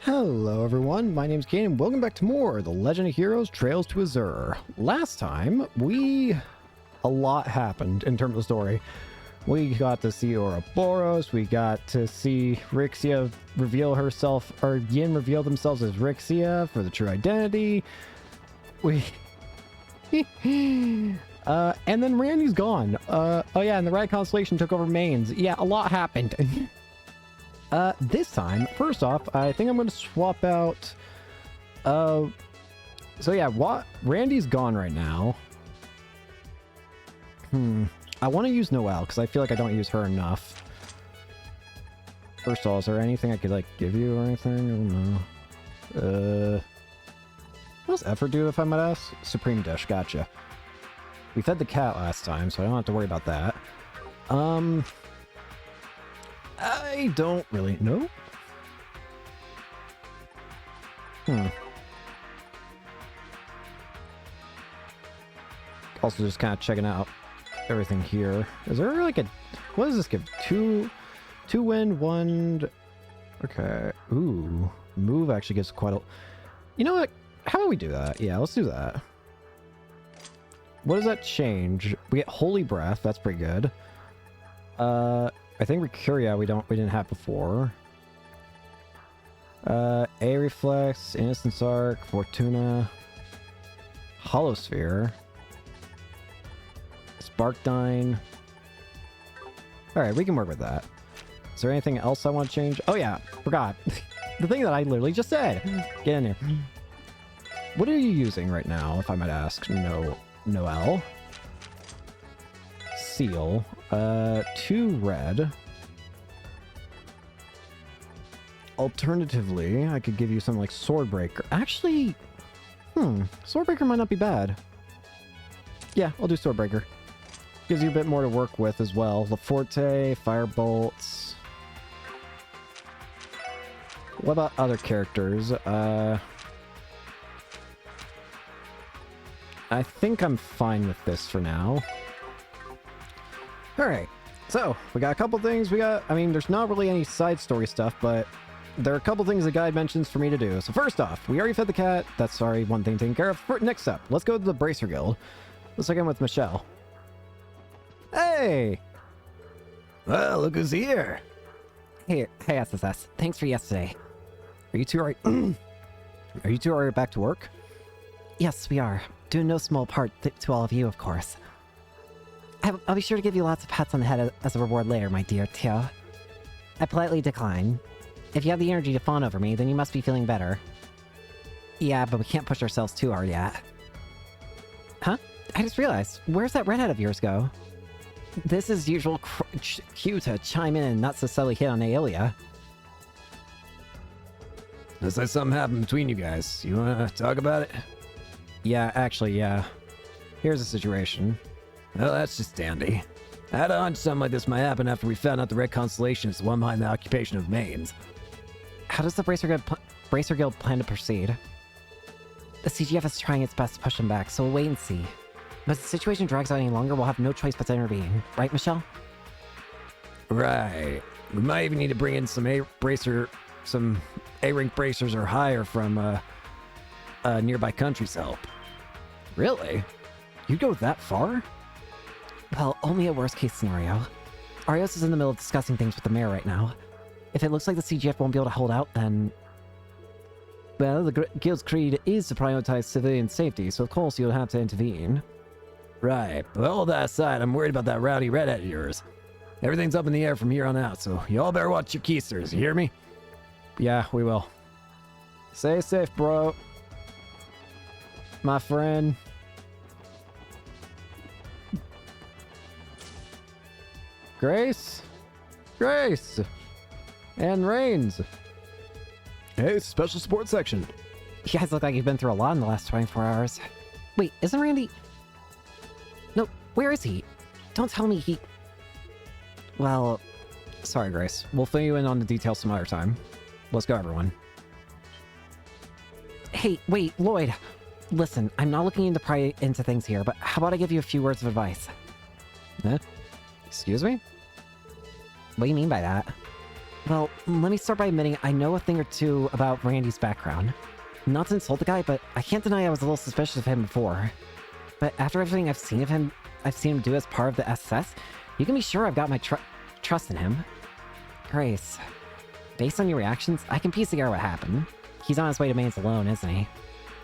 Hello everyone, my name's Kane and welcome back to more The Legend of Heroes Trails to Azure. Last time, a lot happened in terms of the story. We got to see Ouroboros, we got to see Rixia reveal herself, or Yin reveal themselves as Rixia for the true identity. And then Randy's gone. Oh yeah, and the Red Constellation took over Mains. Yeah, a lot happened. This time, first off, I think I'm going to swap out, so yeah, Randy's gone right now. I want to use Noelle, because I feel like I don't use her enough. First of all, is there anything I could, like, give you or anything? I don't know. What does effort do, if I might ask? Supreme Dish, gotcha. We fed the cat last time, so I don't have to worry about that. I don't really know. Also just kind of checking out everything here. Is there like a... What does this give? Two wind, one... Okay. Ooh. Move actually gives quite a... You know what? How about we do that? Yeah, let's do that. What does that change? We get Holy Breath. That's pretty good. I think Recuria we didn't have before. A Reflex, Innocence Arc, Fortuna, Hollow Sphere, Sparkdyne. Alright, we can work with that. Is there anything else I want to change? Oh yeah, forgot. The thing that I literally just said. Get in here. What are you using right now, if I might ask? Noelle. Seal. 2 red. Alternatively, I could give you something like Swordbreaker. Actually, Swordbreaker might not be bad. Yeah, I'll do Swordbreaker. Gives you a bit more to work with as well. Laforte, Firebolts. What about other characters? I think I'm fine with this for now. Alright, so we got a couple things. I mean, there's not really any side story stuff, but there are a couple things the guide mentions for me to do. So first off, we already fed the cat. That's already one thing taken care of. Next up, let's go to the Bracer Guild. Let's check in with Michelle. Hey! Well, look who's here. Hey, SSS. Thanks for yesterday. Are you two already back to work? Yes, we are. Due in no small part to all of you, of course. I'll be sure to give you lots of pats on the head as a reward later, my dear Tio. I politely decline. If you have the energy to fawn over me, then you must be feeling better. Yeah, but we can't push ourselves too hard yet. Huh? I just realized, where's that redhead of yours go? This is usual cue to chime in and not so subtly hit on Aelia. Looks like something happened between you guys. You wanna talk about it? Yeah, actually, yeah. Here's the situation. Well, that's just dandy. I had a hunch something like this might happen after we found out the Red Constellation is the one behind the occupation of Mains. How does the Bracer Guild plan to proceed? The CGF is trying its best to push them back, so we'll wait and see. But if the situation drags out any longer, we'll have no choice but to intervene. Right, Michelle? Right. We might even need to bring in some A-rank bracers or higher from nearby countries' help. Really? You'd go that far? Well, only a worst-case scenario. Arios is in the middle of discussing things with the mayor right now. If it looks like the CGF won't be able to hold out, then... Well, the Guild's creed is to prioritize civilian safety, so of course you'll have to intervene. Right, but all that aside, I'm worried about that rowdy redhead of yours. Everything's up in the air from here on out, so you all better watch your keisters, you hear me? Yeah, we will. Stay safe, bro. My friend. Grace? Grace! And Reigns. Hey, special support section. You guys look like you've been through a lot in the last 24 hours. Wait, isn't Randy... No, where is he? Don't tell me he... Well, sorry, Grace. We'll fill you in on the details some other time. Let's go, everyone. Hey, wait, Lloyd. Listen, I'm not looking into pry into things here, but how about I give you a few words of advice? Excuse me? What do you mean by that? Well, let me start by admitting I know a thing or two about Randy's background. Not to insult the guy, but I can't deny I was a little suspicious of him before. But after everything I've seen him do as part of the SS, you can be sure I've got my trust in him. Grace, based on your reactions, I can piece together what happened. He's on his way to Mainz alone, isn't he?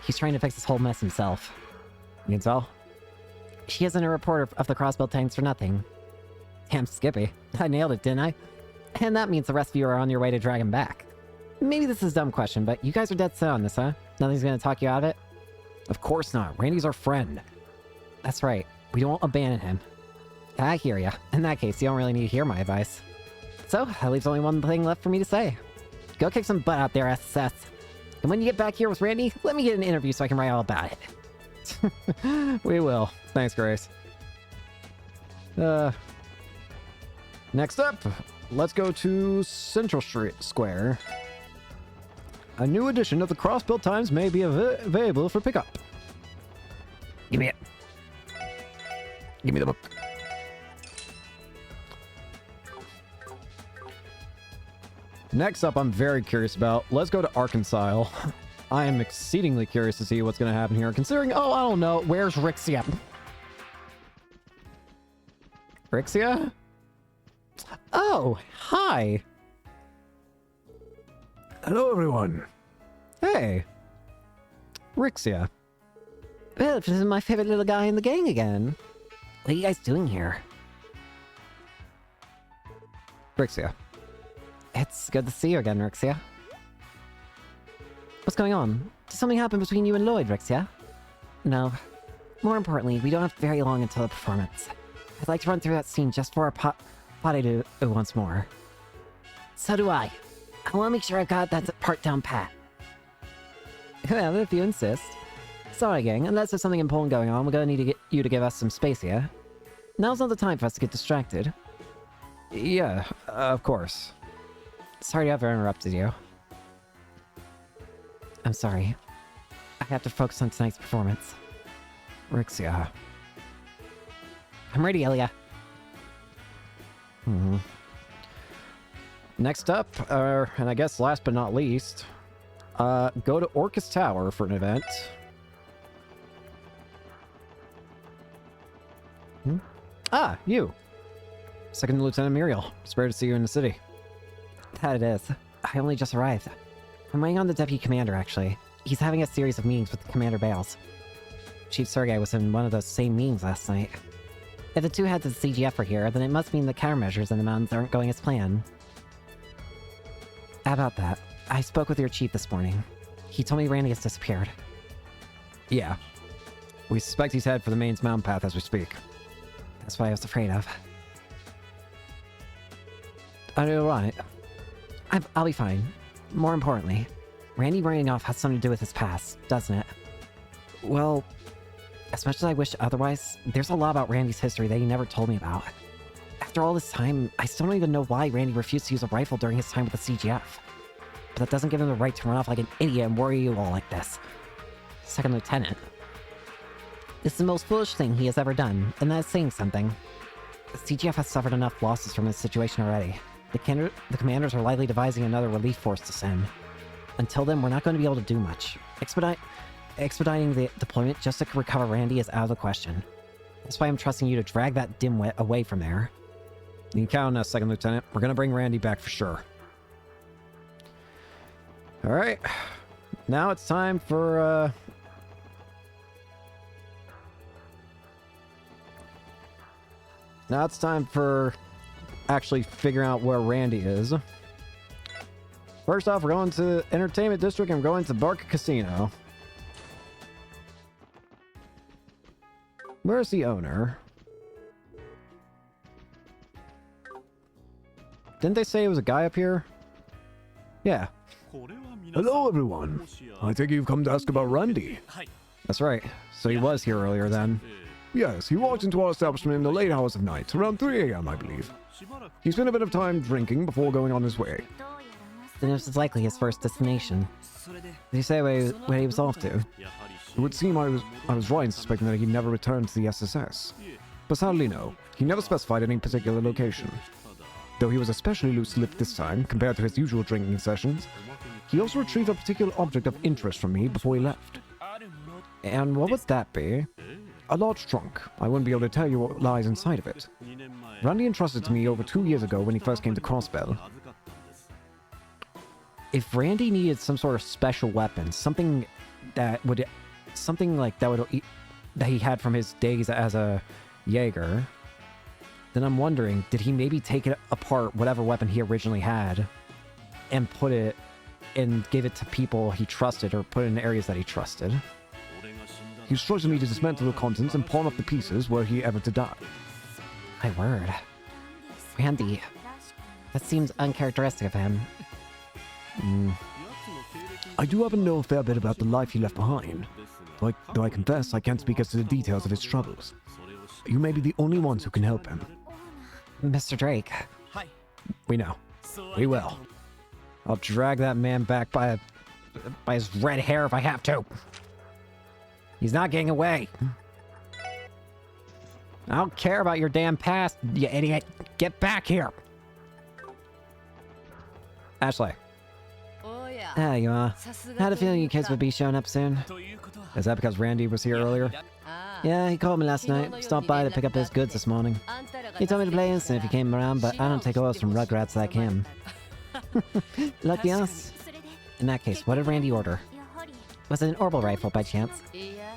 He's trying to fix this whole mess himself. You can tell? She isn't a reporter of the crossbuild tanks for nothing. Damn Skippy, I nailed it, didn't I? And that means the rest of you are on your way to drag him back. Maybe this is a dumb question, but you guys are dead set on this, huh? Nothing's gonna talk you out of it? Of course not. Randy's our friend. That's right. We don't abandon him. I hear ya. In that case, you don't really need to hear my advice. So, that leaves only one thing left for me to say. Go kick some butt out there, SSS. And when you get back here with Randy, let me get an interview so I can write all about it. We will. Thanks, Grace. Next up, let's go to Central Street Square. A new edition of the Crossbuild Times may be available for pickup. Give me it. Give me the book. Next up, I'm very curious about. Let's go to Arkansas. I am exceedingly curious to see what's going to happen here, considering, oh, I don't know, where's Rixia? Rixia? Oh, hi. Hello, everyone. Hey. Rixia. Well, this is my favorite little guy in the gang again. What are you guys doing here? Rixia. It's good to see you again, Rixia. What's going on? Did something happen between you and Lloyd, Rixia? No. More importantly, we don't have very long until the performance. I'd like to run through that scene just for a potty do once more. So do I. I want to make sure I've got that part down pat. Well, if you insist. Sorry, gang, unless there's something important going on, we're gonna need to get you to give us some space here. Now's not the time for us to get distracted. Yeah, of course. Sorry to have interrupted you. I'm sorry. I have to focus on tonight's performance. Rixia. I'm ready, Elia. Next up, and I guess last but not least, go to Orcus Tower for an event. Ah, you. Second Lieutenant Muriel. It's rare to see you in the city. That it is. I only just arrived. I'm waiting on the Deputy Commander, actually. He's having a series of meetings with Commander Bales. Chief Sergei was in one of those same meetings last night. If the two heads of the CGF are here, then it must mean the countermeasures in the mountains aren't going as planned. How about that? I spoke with your chief this morning. He told me Randy has disappeared. Yeah. We suspect he's headed for the Mainz mountain path as we speak. That's what I was afraid of. Are you alright? I'll be fine. More importantly, Randy running off has something to do with his past, doesn't it? Well, as much as I wish otherwise, there's a lot about Randy's history that he never told me about. After all this time, I still don't even know why Randy refused to use a rifle during his time with the CGF. But that doesn't give him the right to run off like an idiot and worry you all like this. Second Lieutenant. This is the most foolish thing he has ever done, and that is saying something. The CGF has suffered enough losses from this situation already. The commanders are likely devising another relief force to send. Until then, we're not going to be able to do much. Expediting the deployment just to recover Randy is out of the question. That's why I'm trusting you to drag that dimwit away from there. You can count on us, Second Lieutenant. We're gonna bring Randy back for sure. Alright. Now it's time for, Now it's time for actually figuring out where Randy is. First off, we're going to Entertainment District and we're going to Barca Casino. Where's the owner? Didn't they say it was a guy up here? Yeah, Hello, everyone. I think you've come to ask about Randy. that's right. So he was here earlier then. Yes, he walked into our establishment in the late hours of night, around 3 a.m., I believe. He spent a bit of time drinking before going on his way. Then this is likely his first destination. Did he say where he was off to? It would seem I was right in suspecting that he never returned to the SSS. But sadly, no. He never specified any particular location. Though he was especially loose-lipped this time, compared to his usual drinking sessions, he also retrieved a particular object of interest from me before he left. And what would that be? A large trunk. I wouldn't be able to tell you what lies inside of it. Randy entrusted to me over 2 years ago when he first came to Crossbell. If Randy needed some sort of special weapon, something that would, that he had from his days as a Jaeger, then I'm wondering, did he maybe take it apart, whatever weapon he originally had, and put it and give it to people he trusted, or put it in areas that he trusted? He instructed me to dismantle the contents and pawn off the pieces were he ever to die. My word. Randy. That seems uncharacteristic of him. I do happen to know a fair bit about the life he left behind. Though I confess I can't speak as to the details of his struggles. You may be the only ones who can help him. Mr. Drake. We know. We will. I'll drag that man back by his red hair if I have to. He's not getting away. I don't care about your damn past, you idiot. Get back here. Ashley. There you are. Had a feeling you kids would be showing up soon. Is that because Randy was here earlier? Yeah, he called me last night. Stopped by to pick up his goods this morning. He told me to play instant if he came around, but I don't take orders from rugrats like him. Lucky us. In that case, what did Randy order? Was it an orbital rifle by chance?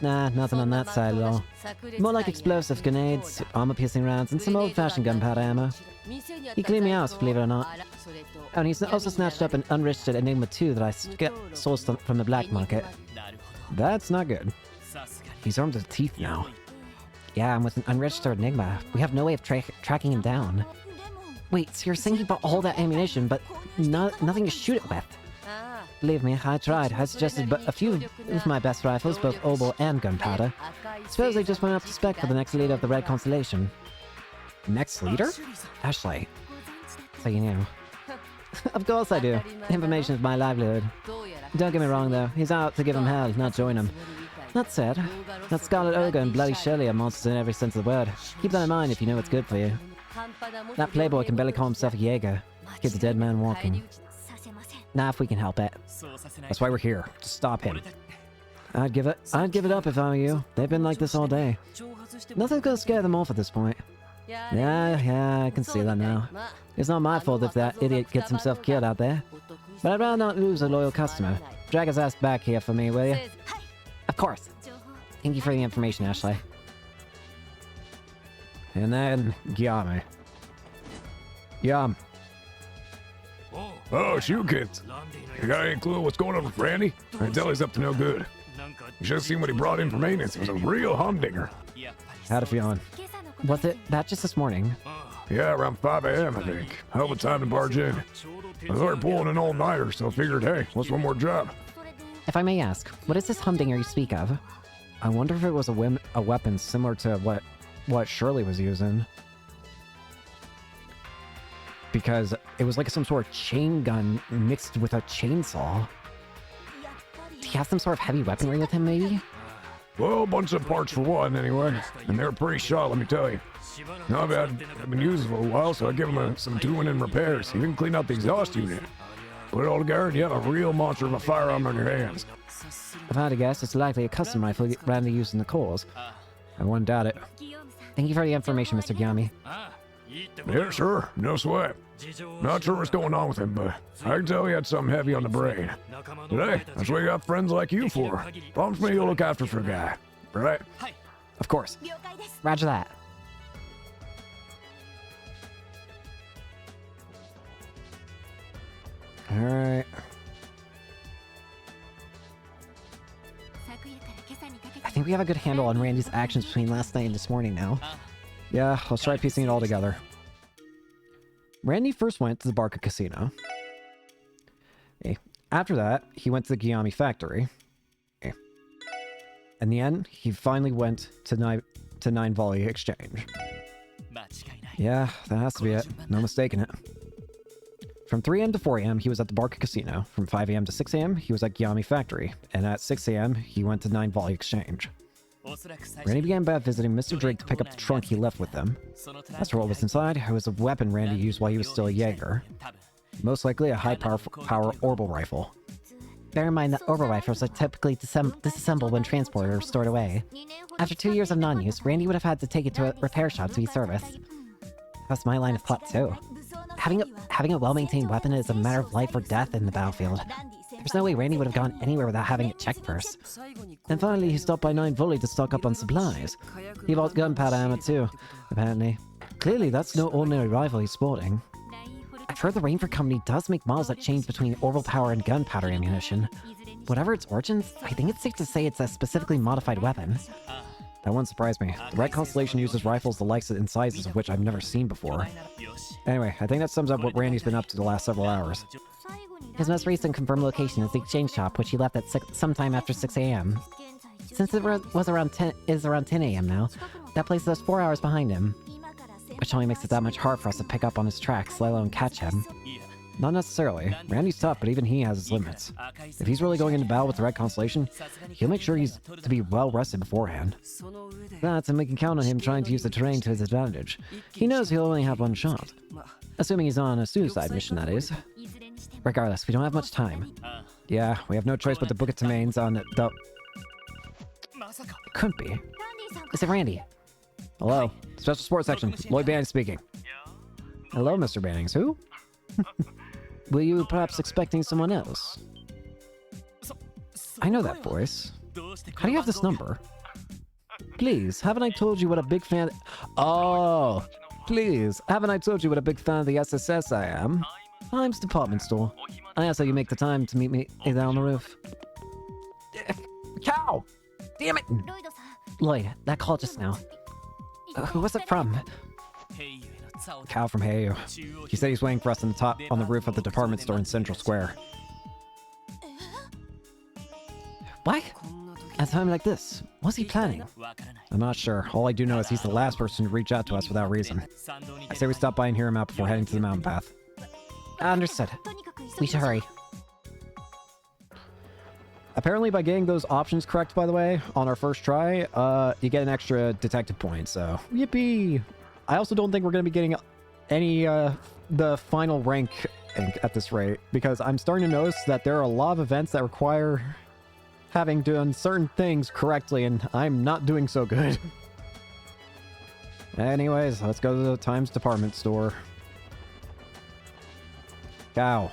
Nah, nothing on that side at all. More like explosive grenades, armor-piercing rounds, and some old-fashioned gunpowder ammo. He cleaned me out, believe it or not. Oh, and he's also snatched up an unregistered Enigma 2 that I sourced from the black market. That's not good. He's armed to the teeth now. Yeah, and with an unregistered Enigma, we have no way of tracking him down. Wait, so you're saying he bought all that ammunition, but nothing to shoot it with? Believe me, I tried. I suggested but a few of my best rifles, both oboe and gunpowder. Suppose they just went up to spec for the next leader of the Red Constellation. Next leader? Ashley. So you knew. Of course I do. Information is my livelihood. Don't get me wrong though, he's out to give him hell, not join him. That said, that Scarlet Ogre and Bloody Shirley are monsters in every sense of the word. Keep that in mind if you know what's good for you. That playboy can barely call himself a Jaeger. Kid's a dead man walking. Nah, if we can help it. That's why we're here. To stop him. I'd give it up if I were you. They've been like this all day. Nothing's gonna scare them off at this point. Yeah, I can see that now. It's not my fault if that idiot gets himself killed out there. But I'd rather not lose a loyal customer. Drag his ass back here for me, will you? Of course. Thank you for the information, Ashley. And then, Gyami. Yum. Oh, it's you kids. You got any clue what's going on with Randy? I can tell he's up to no good. You should have seen what he brought in for maintenance. It was a real humdinger. Had a feeling. Was it that just this morning? Yeah, around 5 a.m., I think. Hell of a time to barge in. I was already pulling an all-nighter, so I figured, hey, what's one more job? If I may ask, what is this humdinger you speak of? I wonder if it was a weapon similar to what Shirley was using. Because it was like some sort of chain gun mixed with a chainsaw. Do you have some sort of heavy weaponry with him, maybe? Well, a bunch of parts for one, anyway. And they're pretty shot, let me tell you. Now, I've been using it for a while, so I give him some tooling and repairs. Even clean out the exhaust unit. Put it all together, and you have a real monster of a firearm on your hands. If I had to guess, it's likely a custom rifle Randy used in the cause. I wouldn't doubt it. Thank you for the information, Mr. Gyami. Yeah, sure. No sweat. Not sure what's going on with him, but I can tell he had something heavy on the brain. But hey, that's what you got friends like you for. Promise me you'll look after for a guy. Right? Of course. Roger that. Alright. I think we have a good handle on Randy's actions between last night and this morning now. Yeah, let's try piecing it all together. Randy first went to the Barca Casino. Okay. After that, he went to the Gyami factory. Okay. In the end, he finally went to Nine Volley Exchange. Yeah, that has to be it. No mistaking it. From 3 a.m. to 4 a.m., he was at the Barca Casino. From 5 a.m. to 6 a.m., he was at Gyami factory. And at 6 a.m., he went to Nine Volley Exchange. Randy began by visiting Mr. Drake to pick up the trunk he left with them. As for what was inside, it was a weapon Randy used while he was still a Jaeger. Most likely a high-power orbital rifle. Bear in mind that orbital rifles are typically disassembled when transported or stored away. After 2 years of non-use, Randy would have had to take it to a repair shop to be serviced. That's my line of thought too. Having a well-maintained weapon is a matter of life or death in the battlefield. There's no way Randy would have gone anywhere without having it checked first. And finally, he stopped by 9 Volley to stock up on supplies. He bought gunpowder ammo too, apparently. Clearly, that's no ordinary rifle he's sporting. I've heard the Rainford Company does make models that change between orbital power and gunpowder ammunition. Whatever its origins, I think it's safe to say it's a specifically modified weapon. That wouldn't surprise me. The Red Constellation uses rifles the likes and sizes of which I've never seen before. Anyway, I think that sums up what Randy's been up to the last several hours. His most recent confirmed location is the exchange shop, which he left at sometime after 6 a.m. Since it was around 10 a.m. now, that places us 4 hours behind him. Which only makes it that much hard for us to pick up on his tracks, let alone catch him. Not necessarily. Randy's tough, but even he has his limits. If he's really going into battle with the Red Constellation, he'll make sure he's to be well rested beforehand. That's and we can count on him trying to use the terrain to his advantage. He knows he'll only have one shot. Assuming he's on a suicide mission, that is. Regardless, we don't have much time. Yeah, we have no choice but to book it to mains on the... Couldn't be. Is it Randy? Hello. Special Sports Section. Lloyd Bannings speaking. Hello, Mr. Bannings. Who? Were you perhaps expecting someone else? I know that voice. How do you have this number? Please, haven't I told you what a big fan... Oh! Please, haven't I told you what a big fan of the SSS I am? Times Department Store. I asked how you make the time to meet me down on the roof. Cow! Damn it! Lloyd, that call just now. Who was it from? Cow from Heiyu. He said he's waiting for us on the roof of the department store in Central Square. What? At a time like this, what's he planning? I'm not sure. All I do know is he's the last person to reach out to us without reason. I say we stop by and hear him out before heading to the mountain path. Understood. We should hurry. Apparently by getting those options correct, by the way, on our first try, you get an extra detective point, so yippee! I also don't think we're going to be getting any, the final rank at this rate, because I'm starting to notice that there are a lot of events that require having done certain things correctly, and I'm not doing so good. Anyways, let's go to the Times Department Store. Cow,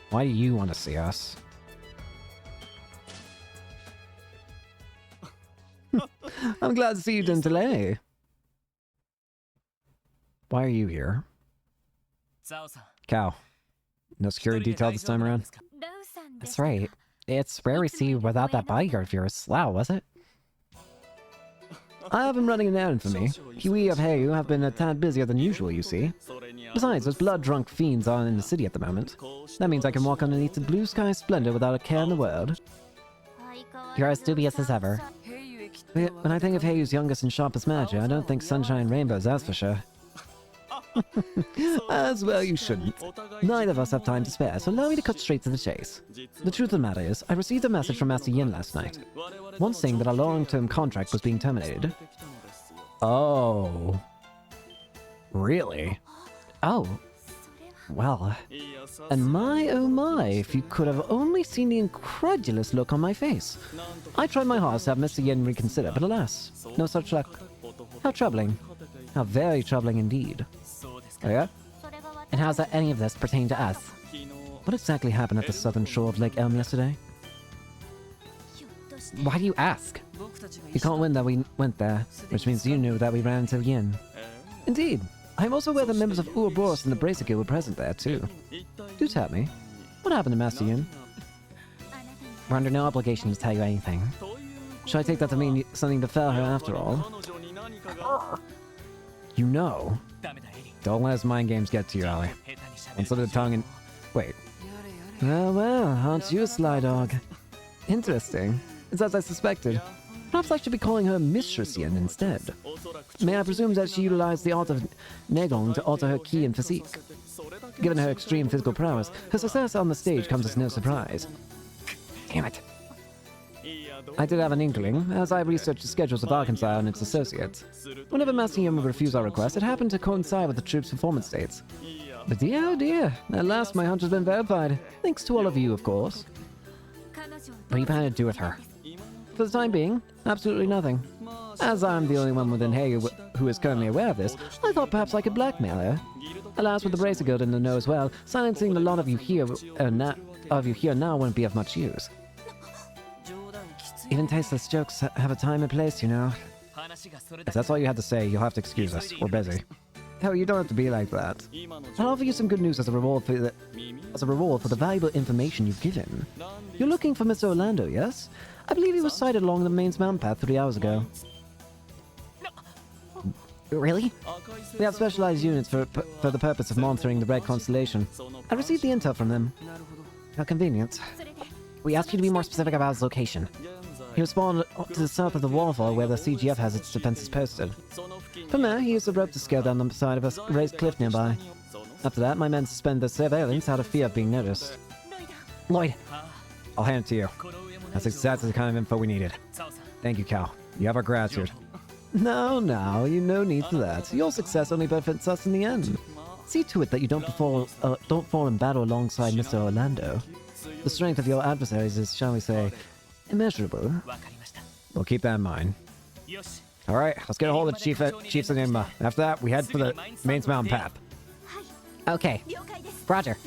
why do you want to see us? I'm glad to see you didn't delay. Why are you here? Cow, no security detail this time around? That's right. It's rare we see you without that bodyguard of yours. Wow, was it? I have been running an errand for me. We of Heiyu have been a tad busier than usual, you see. Besides, those blood-drunk fiends aren't in the city at the moment. That means I can walk underneath the blue sky splendor without a care in the world. You're as dubious as ever. When I think of Heiyu's youngest and sharpest manager, I don't think sunshine and rainbows, that's for sure. As well you shouldn't. Neither of us have time to spare, so allow me to cut straight to the chase. The truth of the matter is, I received a message from Master Yin last night. One saying that our long-term contract was being terminated. Oh. Really? Oh. Well. And my oh my, if you could have only seen the incredulous look on my face. I tried my hardest to have Mr. Yin reconsider, but alas, no such luck. How troubling. How very troubling indeed. Oh yeah? And how's that any of this pertain to us? What exactly happened at the southern shore of Lake Elm yesterday? Why do you ask? You can't win that we went there, which means you knew that we ran into Yin. Indeed. I'm also aware that members of Ouroboros and the Bracer Guild were present there, too. Do tell me, what happened to Master Yin? We're under no obligation to tell you anything. Should I take that to mean something befell her after all? You know. Don't let his mind games get to you, Allie. And slip the tongue and... Wait. Well, aren't you a sly dog? Interesting. It's as I suspected. Perhaps I should be calling her Mistress Yin instead. May I presume that she utilized the art of Negong to alter her ki and physique? Given her extreme physical prowess, her success on the stage comes as no surprise. Damn it. I did have an inkling, as I researched the schedules of Arkansas and its associates. Whenever Master Yuma would refuse our request, it happened to coincide with the troops' performance dates. But dear, oh dear, at last my hunch has been verified. Thanks to all of you, of course. What are you planning to do with her? For the time being, absolutely nothing. As I'm the only one within Hey who is currently aware of this, I thought perhaps I could blackmail her. Alas, with the Bracer Guild in the know as well, silencing a lot of you here now wouldn't be of much use. Even tasteless jokes have a time and place, you know. If that's all you had to say, you'll have to excuse us. We're busy. Hell, you don't have to be like that. I'll offer you some good news as a reward for the valuable information you've given. You're looking for Mr. Orlando, yes? I believe he was sighted along the main mountain path 3 hours ago. Really? We have specialized units for the purpose of monitoring the Red Constellation. I received the intel from them. How convenient. We asked you to be more specific about his location. He was spawned to the south of the waterfall where the CGF has its defenses posted. From there, he used a rope to scale down the side of a raised cliff nearby. After that, my men suspended their surveillance out of fear of being noticed. Lloyd, I'll hand it to you. That's exactly the kind of info we needed. Thank you, Cal. You have our gratitude. No, no need for that. Your success only benefits us in the end. See to it that you don't fall in battle alongside Mr. Orlando. The strength of your adversaries is, shall we say, immeasurable. We'll keep that in mind. Alright, let's get a hold of Chief's Enigma. After that, we head for the main mountain path. okay. Roger.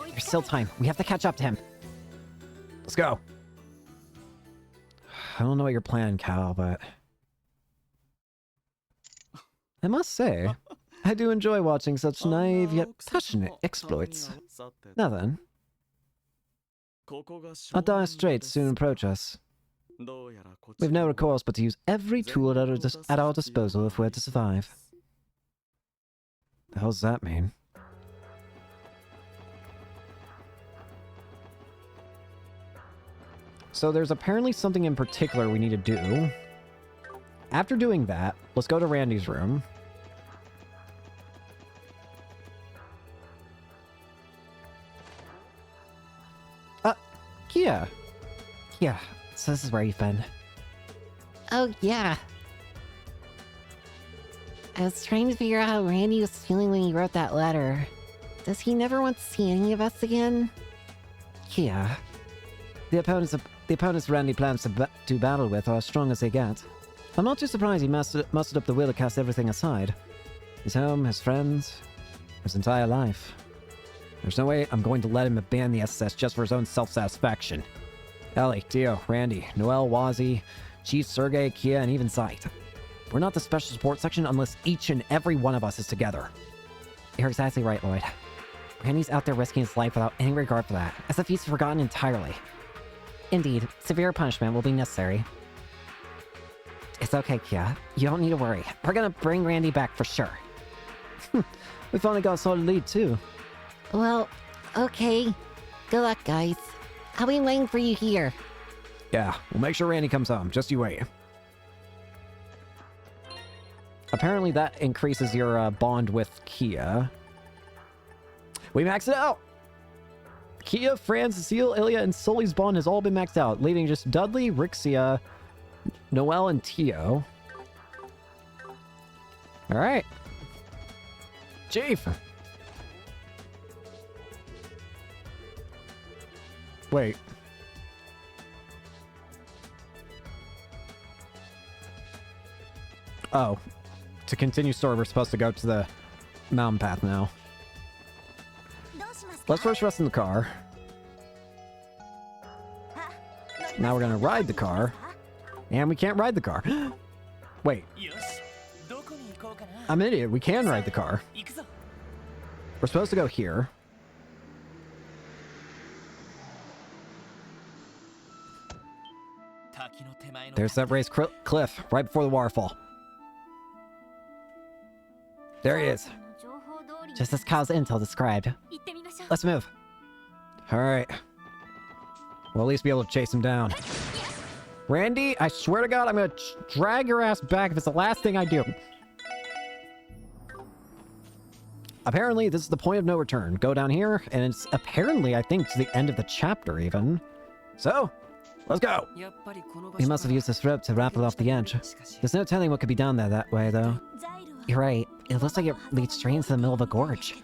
There's still time. We have to catch up to him. Let's go. I don't know what you're planning, Cal, but... I must say, I do enjoy watching such naive yet passionate exploits. Now then, our dire straits soon approach us. We've no recourse but to use every tool at our disposal if we're to survive. The hell does that mean? So there's apparently something in particular we need to do. After doing that, let's go to Randy's room. Kia. Yeah, so this is where you've been. Oh, yeah. I was trying to figure out how Randy was feeling when he wrote that letter. Does he never want to see any of us again? Kia. The opponents Randy plans to do battle with are as strong as they get. I'm not too surprised he mustered up the will to cast everything aside. His home, his friends, his entire life. There's no way I'm going to let him abandon the SS just for his own self-satisfaction. Ellie, Dio, Randy, Noel, Wazzy, Chief, Sergey, Kia, and even Sight. We're not the special support section unless each and every one of us is together. You're exactly right, Lloyd. Randy's out there risking his life without any regard for that, as if he's forgotten entirely. Indeed, severe punishment will be necessary. It's okay, Kia. You don't need to worry. We're gonna bring Randy back for sure. We finally got a solid lead, too. Well, okay. Good luck, guys. I'll be waiting for you here. Yeah, we'll make sure Randy comes home. Just you wait. Apparently that increases your bond with Kia. We maxed it out! Kia, Fran, Cecile, Ilya, and Sully's bond has all been maxed out, leaving just Dudley, Rixia, Noel, and Tio. Alright. Chief! Wait. Oh. To continue story, we're supposed to go to the mountain path now. Let's first rest in the car. Now we're gonna ride the car. And we can't ride the car. Wait. I'm an idiot. We can ride the car. We're supposed to go here. There's that raised cliff right before the waterfall. There he is. Just as Cal's intel described. Let's move. Alright. We'll at least be able to chase him down. Randy, I swear to God, I'm gonna drag your ass back if it's the last thing I do. Apparently, this is the point of no return. Go down here, and it's apparently, I think, to the end of the chapter, even. So, Let's go. We must have used this rope to wrap it off the edge. There's no telling what could be done there that way, though. You're right. It looks like it leads straight into the middle of a gorge.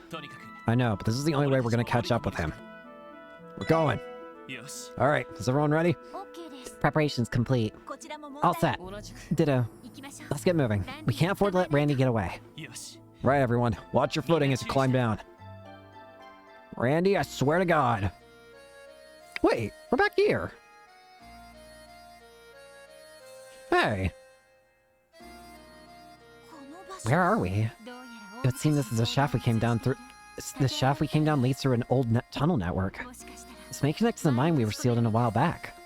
I know, but this is the only way we're gonna catch up with him. We're going. All right, is everyone ready? Preparations complete. All set. Ditto. Let's get moving. We can't afford to let Randy get away. Right, everyone. Watch your footing as you climb down. Randy, I swear to God. Wait, we're back here. Hey. Where are we? It would seem this is a shaft we came down through. The shaft we came down leads through an old tunnel network. This may connect to the mine we were sealed in a while back.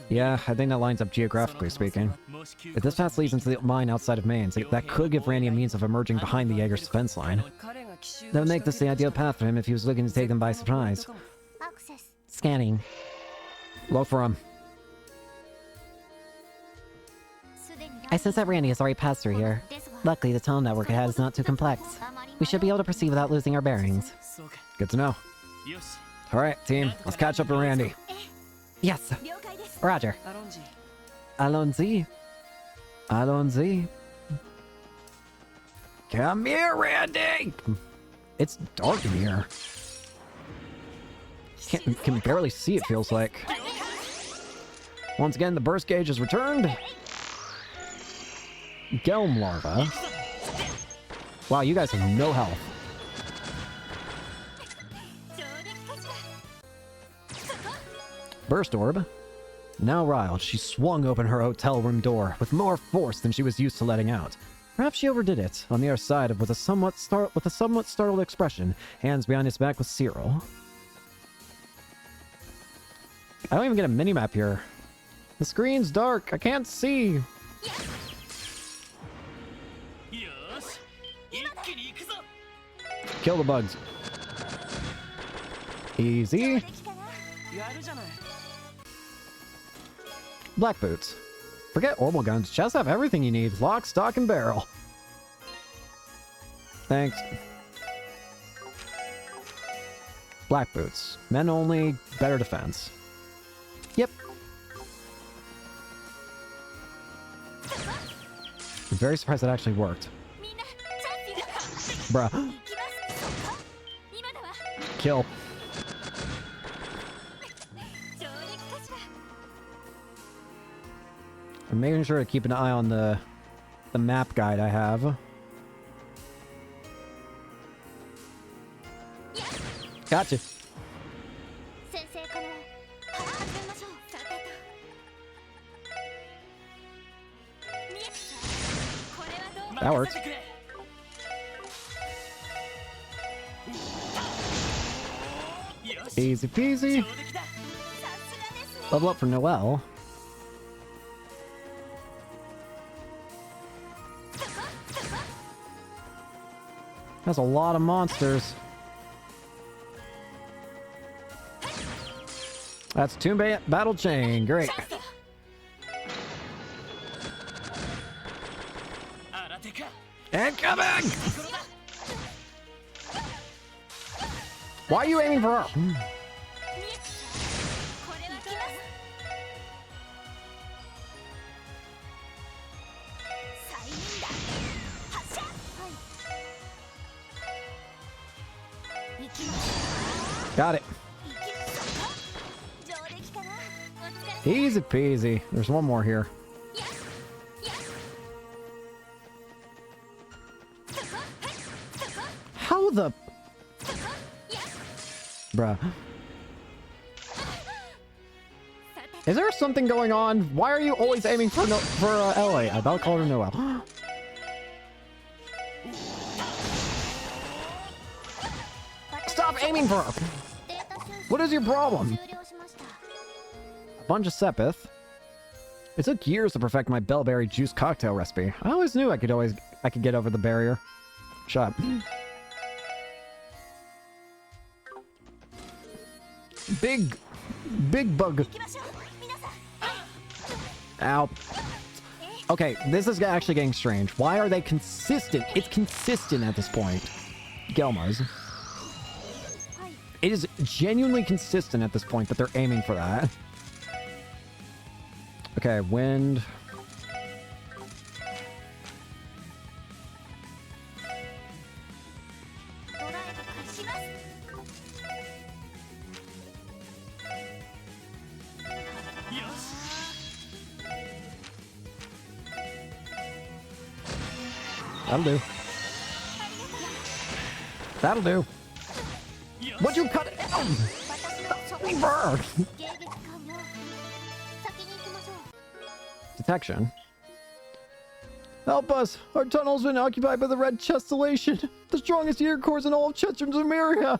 Yeah, I think that lines up geographically speaking. If this path leads into the mine outside of Mainz, that could give Randy a means of emerging behind the Jaeger's defense line. That would make this the ideal path for him if he was looking to take them by surprise. Scanning. Look for him. I sense that Randy has already passed through here. Luckily, the tunnel network ahead is not too complex. We should be able to proceed without losing our bearings. Good to know. All right, team, let's catch up to Randy. Yes. Roger. Allons-y. Allons-y. Come here, Randy! It's dark in here. Can barely see, it feels like. Once again, the burst gauge has returned. Gelm larva. Wow, you guys have no health. Burst orb. Now riled, she swung open her hotel room door with more force than she was used to letting out. Perhaps she overdid it. On the other side, with a somewhat startled expression, hands behind his back with Cyril. I don't even get a minimap here. The screen's dark. I can't see. Kill the bugs. Easy. Black boots. Forget orbital guns. Chests have everything you need. Lock, stock, and barrel. Thanks. Black boots. Men only. Better defense. Yep. I'm very surprised it actually worked. Bruh. Kill. I'm making sure to keep an eye on the map guide I have. Gotcha. That works. Easy peasy. Level up for Noelle. That's a lot of monsters. That's Tomb Battle Chain. Great. Incoming! Why are you aiming for her? Got it. Easy peasy. There's one more here. How the... Bruh. Is there something going on? Why are you always aiming for Ellie? I'll call her Noelle. Stop aiming for her! What is your problem? A bunch of Sepith. It took years to perfect my bellberry juice cocktail recipe. I always knew I could get over the barrier. Shut up. Big bug. Ow. Okay, this is actually getting strange. Why are they consistent? It's consistent at this point. Gelma's. It is genuinely consistent at this point that they're aiming for that. Okay, wind. That'll do. That'll do. Would you cut it down? Brr. Detection. Help us! Our tunnel's been occupied by the Red Chestellation, the strongest ear cores in all of Chester Area.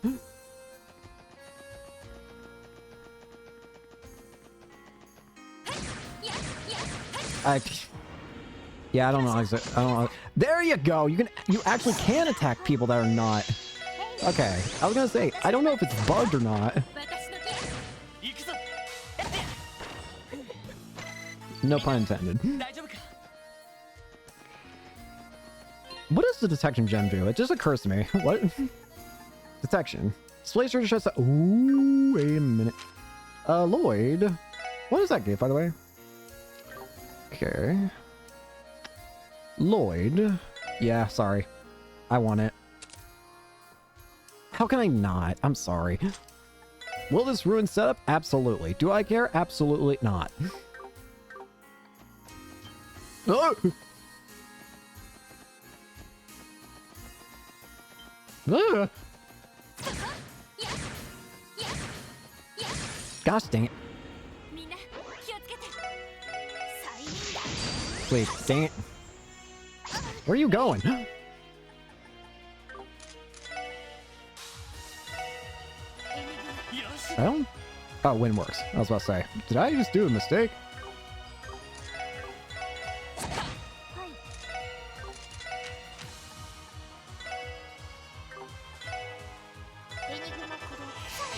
Yeah, I don't know. I don't know. There you go. You actually can attack people that are not. Okay, I was gonna say I don't know if it's bugged or not. No pun intended. What does the detection gem do? It just occurs to me. What? Detection. Displays are just. Ooh, wait a minute. Lloyd. What does that give, by the way? Okay. Lloyd. Yeah, sorry. I want it. How can I not? I'm sorry. Will this ruin setup? Absolutely. Do I care? Absolutely not. Oh! Ah! Gosh dang it. Wait, dang it. Where are you going? I don't... Oh, wind works. I was about to say. Did I just do a mistake?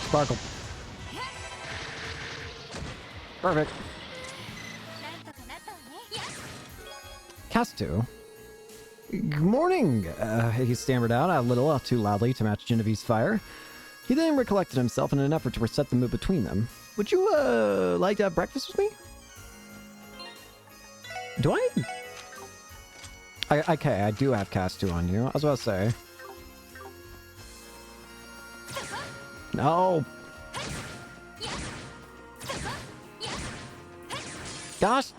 Sparkle. Perfect. Cast 2. Good morning! He stammered out a little too loudly to match Genevieve's fire. He then recollected himself in an effort to reset the mood between them. Would you, like to have breakfast with me? Do I? Okay, I do have Cast 2 on you. I was about to say. No! Gosh!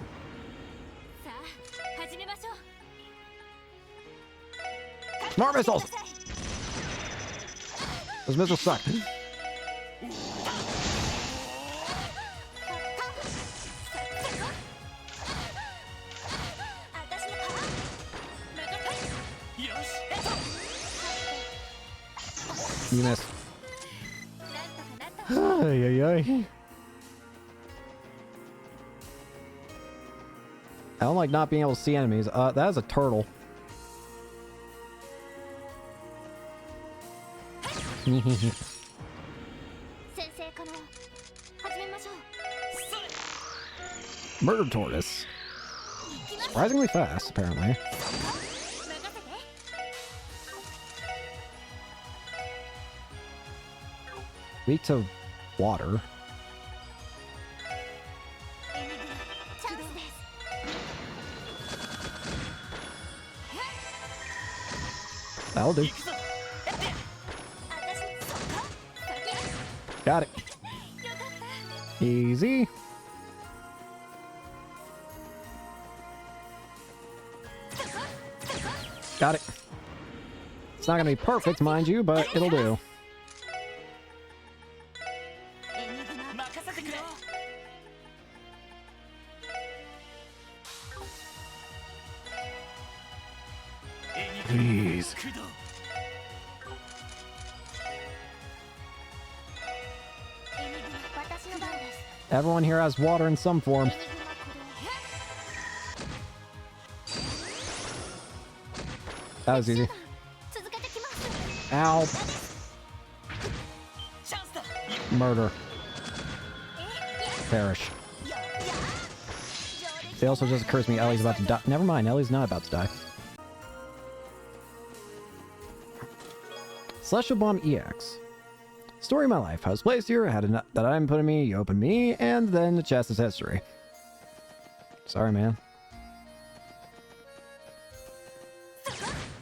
Smart missiles! Those missiles suck. You missed. Ay, ay, ay. I don't like not being able to see enemies. That is a turtle. Murder tortoise. Surprisingly fast, apparently. Weak to water. That'll do. Got it. Easy. Got it. It's not gonna be perfect, mind you, but it'll do. Please. Everyone here has water in some form. That was easy. Ow. Murder. Perish. It also just occurs to me Ellie's about to die. Never mind, Ellie's not about to die. Celestial Bomb EX. Story of my life. I was placed here, I had a nut that I'm putting me, you opened me, and then the chest is history. Sorry, man.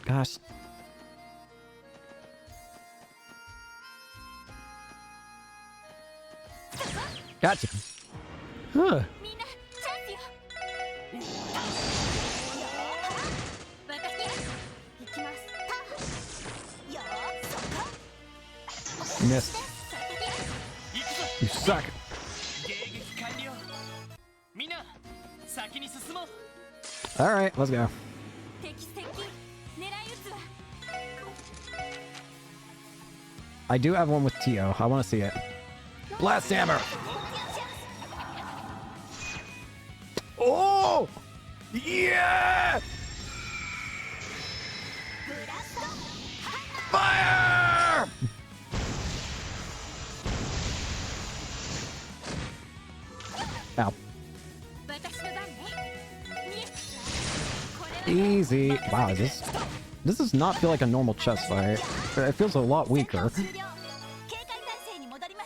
Gosh. Gotcha. Huh. Missed. You suck. Alright, let's go. I do have one with Tio. I want to see it. Blast Hammer! Oh! Yeah! Fire! Ow. Easy. Wow, this does not feel like a normal chest fight. It feels a lot weaker.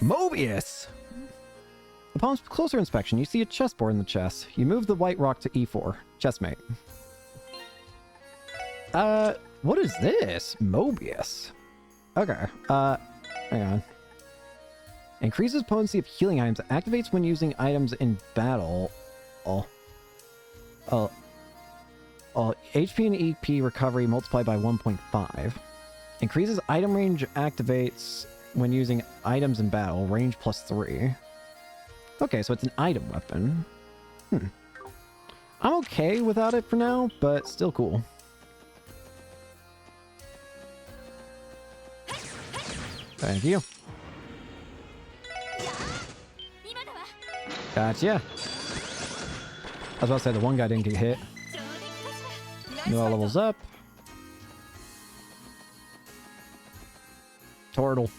Mobius! Upon closer inspection, you see a chessboard in the chest. You move the white rock to E4. Chessmate. What is this? Mobius. Okay. Hang on. Increases potency of healing items. Activates when using items in battle. HP and EP recovery multiplied by 1.5. Increases item range. Activates when using items in battle. Range plus 3. Okay, so it's an item weapon. I'm okay without it for now, but still cool. Thank you. Gotcha. I was about to say the one guy didn't get hit. Noah levels up. Turtle.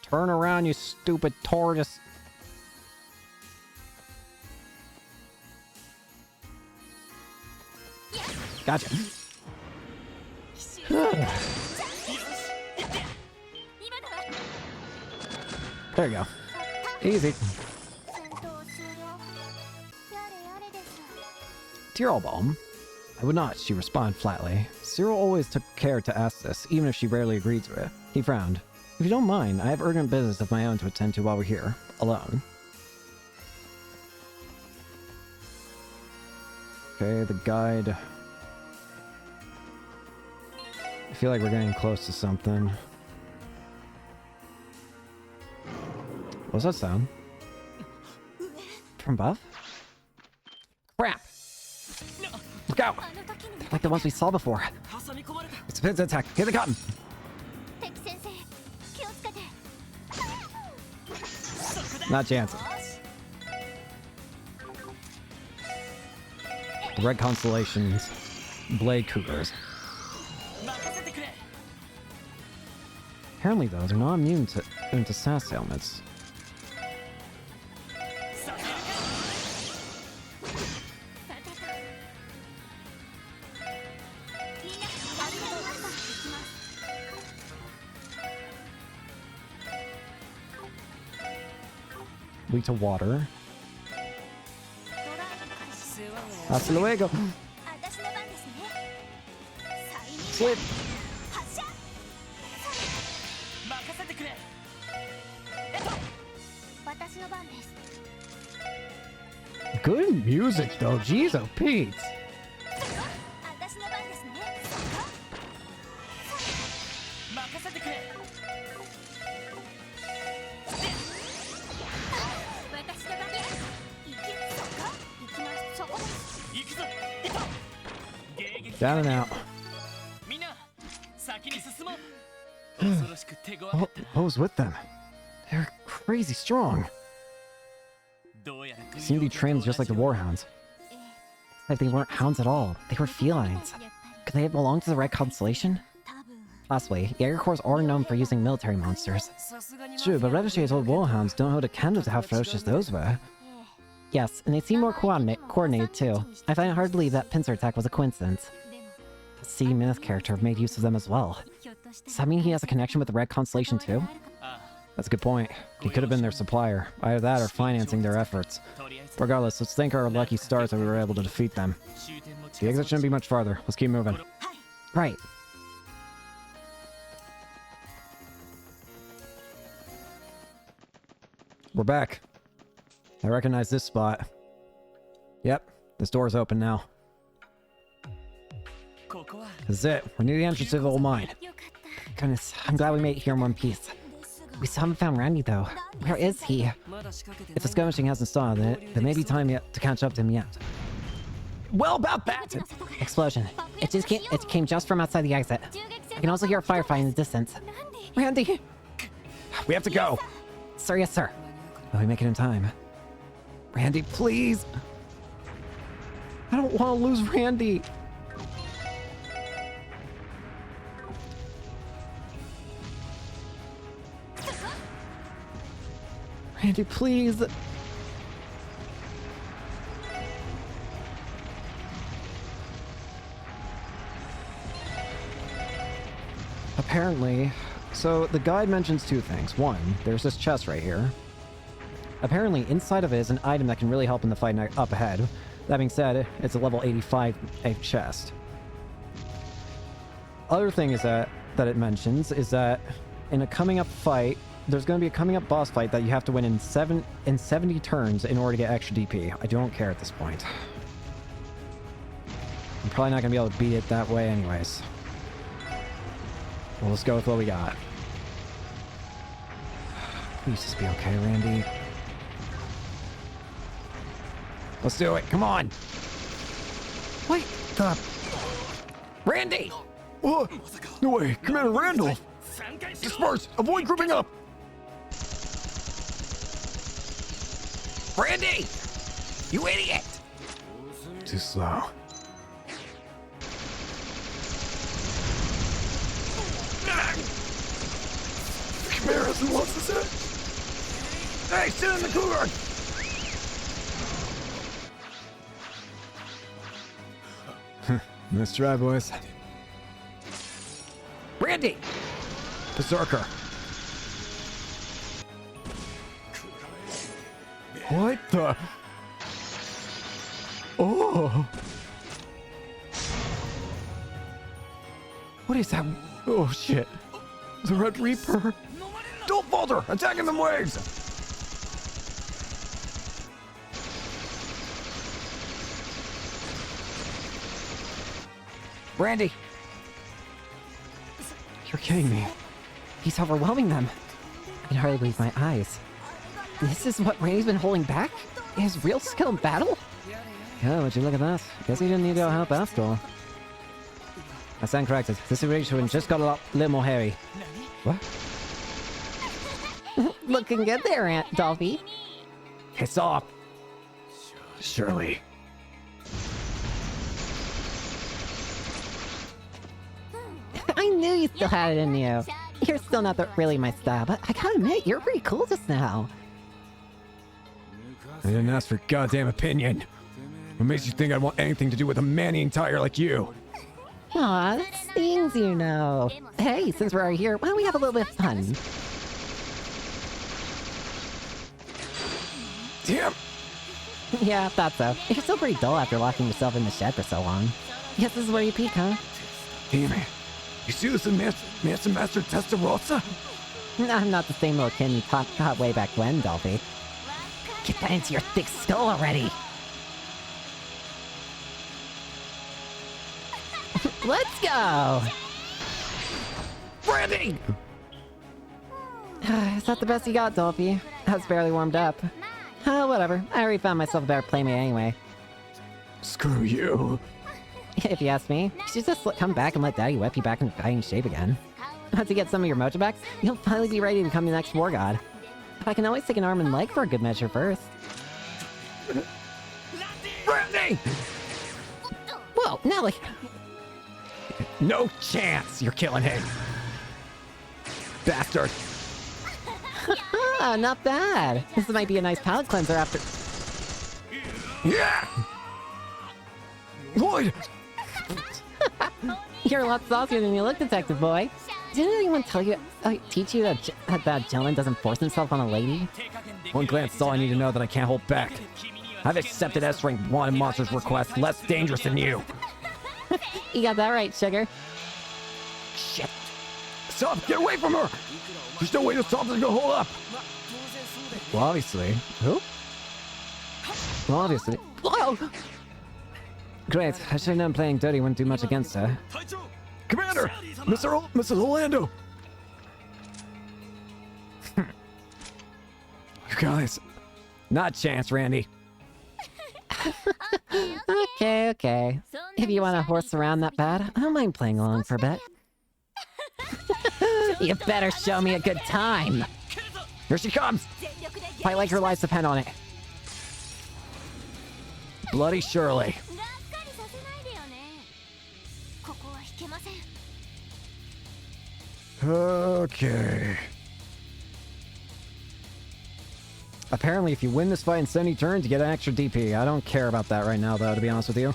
Turn around, you stupid tortoise. Gotcha. There you go. Easy. Tyrol Balm. I would not, she responded flatly. Cyril always took care to ask this, even if she rarely agreed to it. He frowned. If you don't mind, I have urgent business of my own to attend to while we're here. Alone. Okay, the guide. I feel like we're getting close to something. What's that sound? From above? Crap! Look out! Like the ones we saw before. It's a pincer attack. Hit the cotton! Not chancing. The Red Constellation's Blade Cougars. Apparently, though, they're not immune to SAS ailments. Weak to water. Hasta luego. Slip. Good music, though. Jeez, oh, Pete. Down and out. What was with them? They're crazy strong. Seem to be trained just like the warhounds. Like they weren't hounds at all. They were felines. Could they have belonged to the Red Constellation? Possibly. Jaeger Corps are known for using military monsters. True, but Registra's old warhounds don't hold a candle to how ferocious those were. Yes, and they seem more coordinated too. I find it hard to believe that pincer attack was a coincidence. The C Minith character made use of them as well. Does that mean he has a connection with the Red Constellation too? That's a good point. He could have been their supplier. Either that or financing their efforts. Regardless, let's thank our lucky stars that we were able to defeat them. The exit shouldn't be much farther. Let's keep moving. Right. We're back. I recognize this spot. Yep, this door's open now. This is it. We're near the entrance to the old mine. Goodness, I'm glad we made it here in one piece. We still haven't found Randy, though. Where is he? If the skirmishing hasn't started, there may be time yet to catch up to him yet. Well, about that! Explosion. It came just from outside the exit. I can also hear a firefight in the distance. Randy! We have to go! Sir, yes, sir. Will we make it in time? Randy, please! I don't want to lose Randy! Randy, please! Apparently, so the guide mentions two things. One, there's this chest right here. Apparently, inside of it is an item that can really help in the fight up ahead. That being said, it's a level 85 chest. Other thing is that it mentions is that in a coming up fight, there's going to be a coming up boss fight that you have to win in 70 turns in order to get extra DP. I don't care at this point. I'm probably not going to be able to beat it that way anyways. Well, let's go with what we got. Please just be okay, Randy. Let's do it. Come on. Wait, the... Randy! Oh, no way, Commander Randall! Disperse! Avoid grouping up! Randy! You idiot! Too slow. The Commander hasn't lost his head! Hey, sit in the cooler! Nice try, boys. Randy! Berserker. What the? Oh! What is that? Oh shit. The Red Reaper. Don't falter! Attacking them waves! Randy! You're kidding me. He's overwhelming them. I can hardly believe my eyes. This is what Randy's been holding back? His real skill in battle? Yeah, would you look at that? Guess he didn't need our help after all. I stand corrected. This situation just got a little more hairy. What? Looking good there, Aunt Dolphy. Piss off! Surely. I knew you still had it in you. You're still not really my style, but I gotta admit, you're pretty cool just now. I didn't ask for goddamn opinion. What makes you think I want anything to do with a man-eating tiger like you? Aw, that stings, you know. Hey, since we're already here, why don't we have a little bit of fun? Damn! Yeah, thought so. You're still pretty dull after locking yourself in the shed for so long. Guess this is where you peak, huh? Damn it. You see this in Master Testarossa? I'm not the same little kid you taught way back when, Dolphy. Get that into your thick skull already! Let's go! Randy! Is that the best you got, Dolphy? That's barely warmed up. Whatever. I already found myself a better playmate anyway. Screw you. If you ask me, you should just come back and let Daddy whip you back into fighting shape again. Once you get some of your mojo backs, you'll finally be ready to become the next war god. But I can always take an arm and leg for a good measure first. Randy! Whoa, Nelly! No chance you're killing him. Bastard. Ah, not bad. This might be a nice palate cleanser after... Yeah! Lloyd! You're a lot saucier than you look, Detective Boy. Didn't anyone tell you, teach you that a gentleman doesn't force himself on a lady? One glance is all I need to know that I can't hold back. I've accepted S-rank wanted monster's request, less dangerous than you. You got that right, sugar. Shit. Stop! Get away from her! There's no way this something's gonna hold up! Well, obviously. Who? Well, obviously. Whoa! Great. I should have known playing dirty wouldn't do much against her. Commander! Mrs. Orlando! You guys. Not a chance, Randy. Okay. If you want to horse around that bad, I don't mind playing along for a bit. You better show me a good time. Here she comes! Fight like your lives depend on it. Bloody Shirley. Okay. Apparently, if you win this fight in 70 turns, you get an extra DP. I don't care about that right now, though, to be honest with you.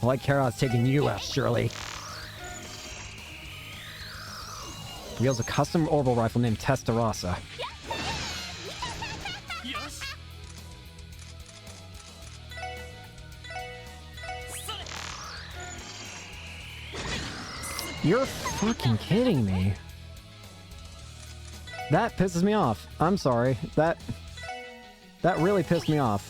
All I care about is taking you out, Shirley. Wields a custom orbital rifle named Testarossa. You're fucking kidding me. That pisses me off. I'm sorry. That really pissed me off.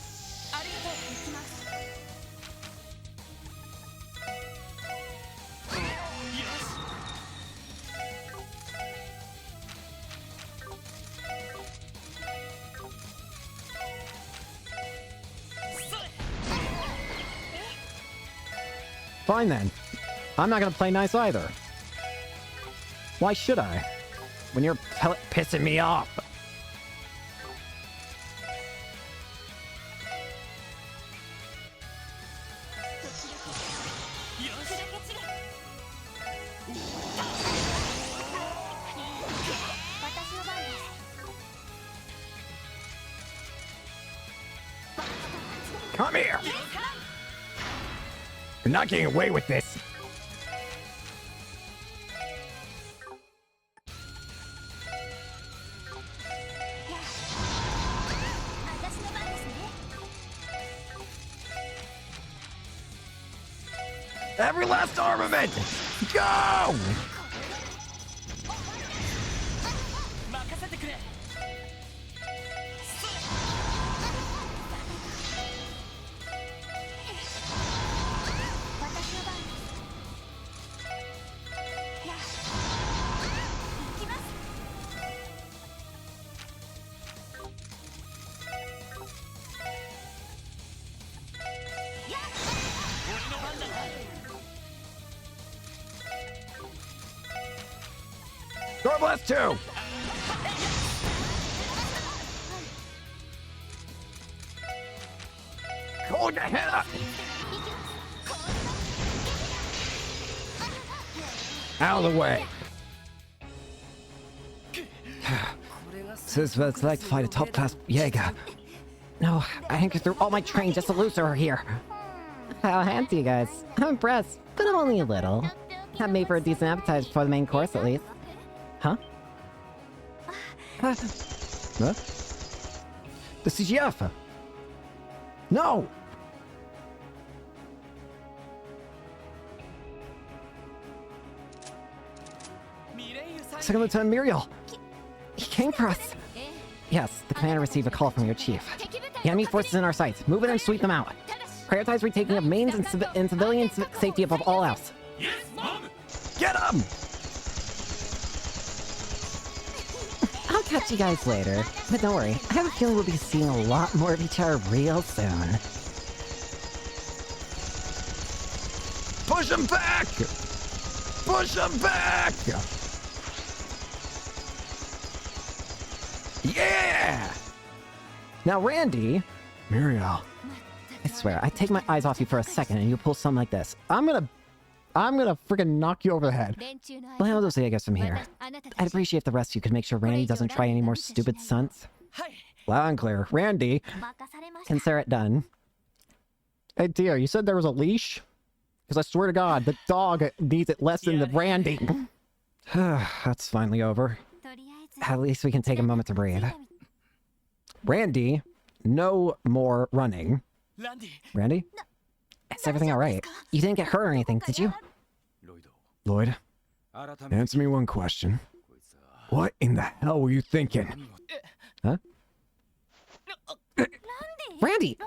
Fine then. I'm not gonna play nice either. Why should I? When you're pissing me off. Come here! You're not getting away with this. Every last armament! Go! Door blast 2! Hold your head up! Out of the way! This is what it's like to fight a top-class Jaeger. No, I anchored through all my training just to lose her here. How handsy, you guys. I'm impressed, but I'm only a little. That made for a decent appetizer for the main course, at least. Huh? Huh? The CGF! No! Second Lieutenant Muriel! He came for us. Yes, the commander received a call from your chief. The enemy forces in our sights. Move in and sweep them out. Prioritize retaking of mains and, civilian safety above all else. Get him! I'll catch you guys later. But don't worry, I have a feeling we'll be seeing a lot more of each other real soon. Push him back! Push him back! Yeah! Now, Randy... Muriel. I swear, I take my eyes off you for a second and you pull something like this. I'm gonna I'm gonna freaking knock you over the head. Well, I'll just say I guess from here. I'd appreciate if the rest of you could make sure Randy doesn't try any more stupid stunts. Loud and clear. Randy. Consider it done. Hey, dear, you said there was a leash? Because I swear to God, the dog needs it less than the Randy. That's finally over. At least we can take a moment to breathe. Randy, no more running. Randy? Is everything alright? You didn't get hurt or anything, did you? Lloyd, answer me one question. What in the hell were you thinking? Huh? Randy!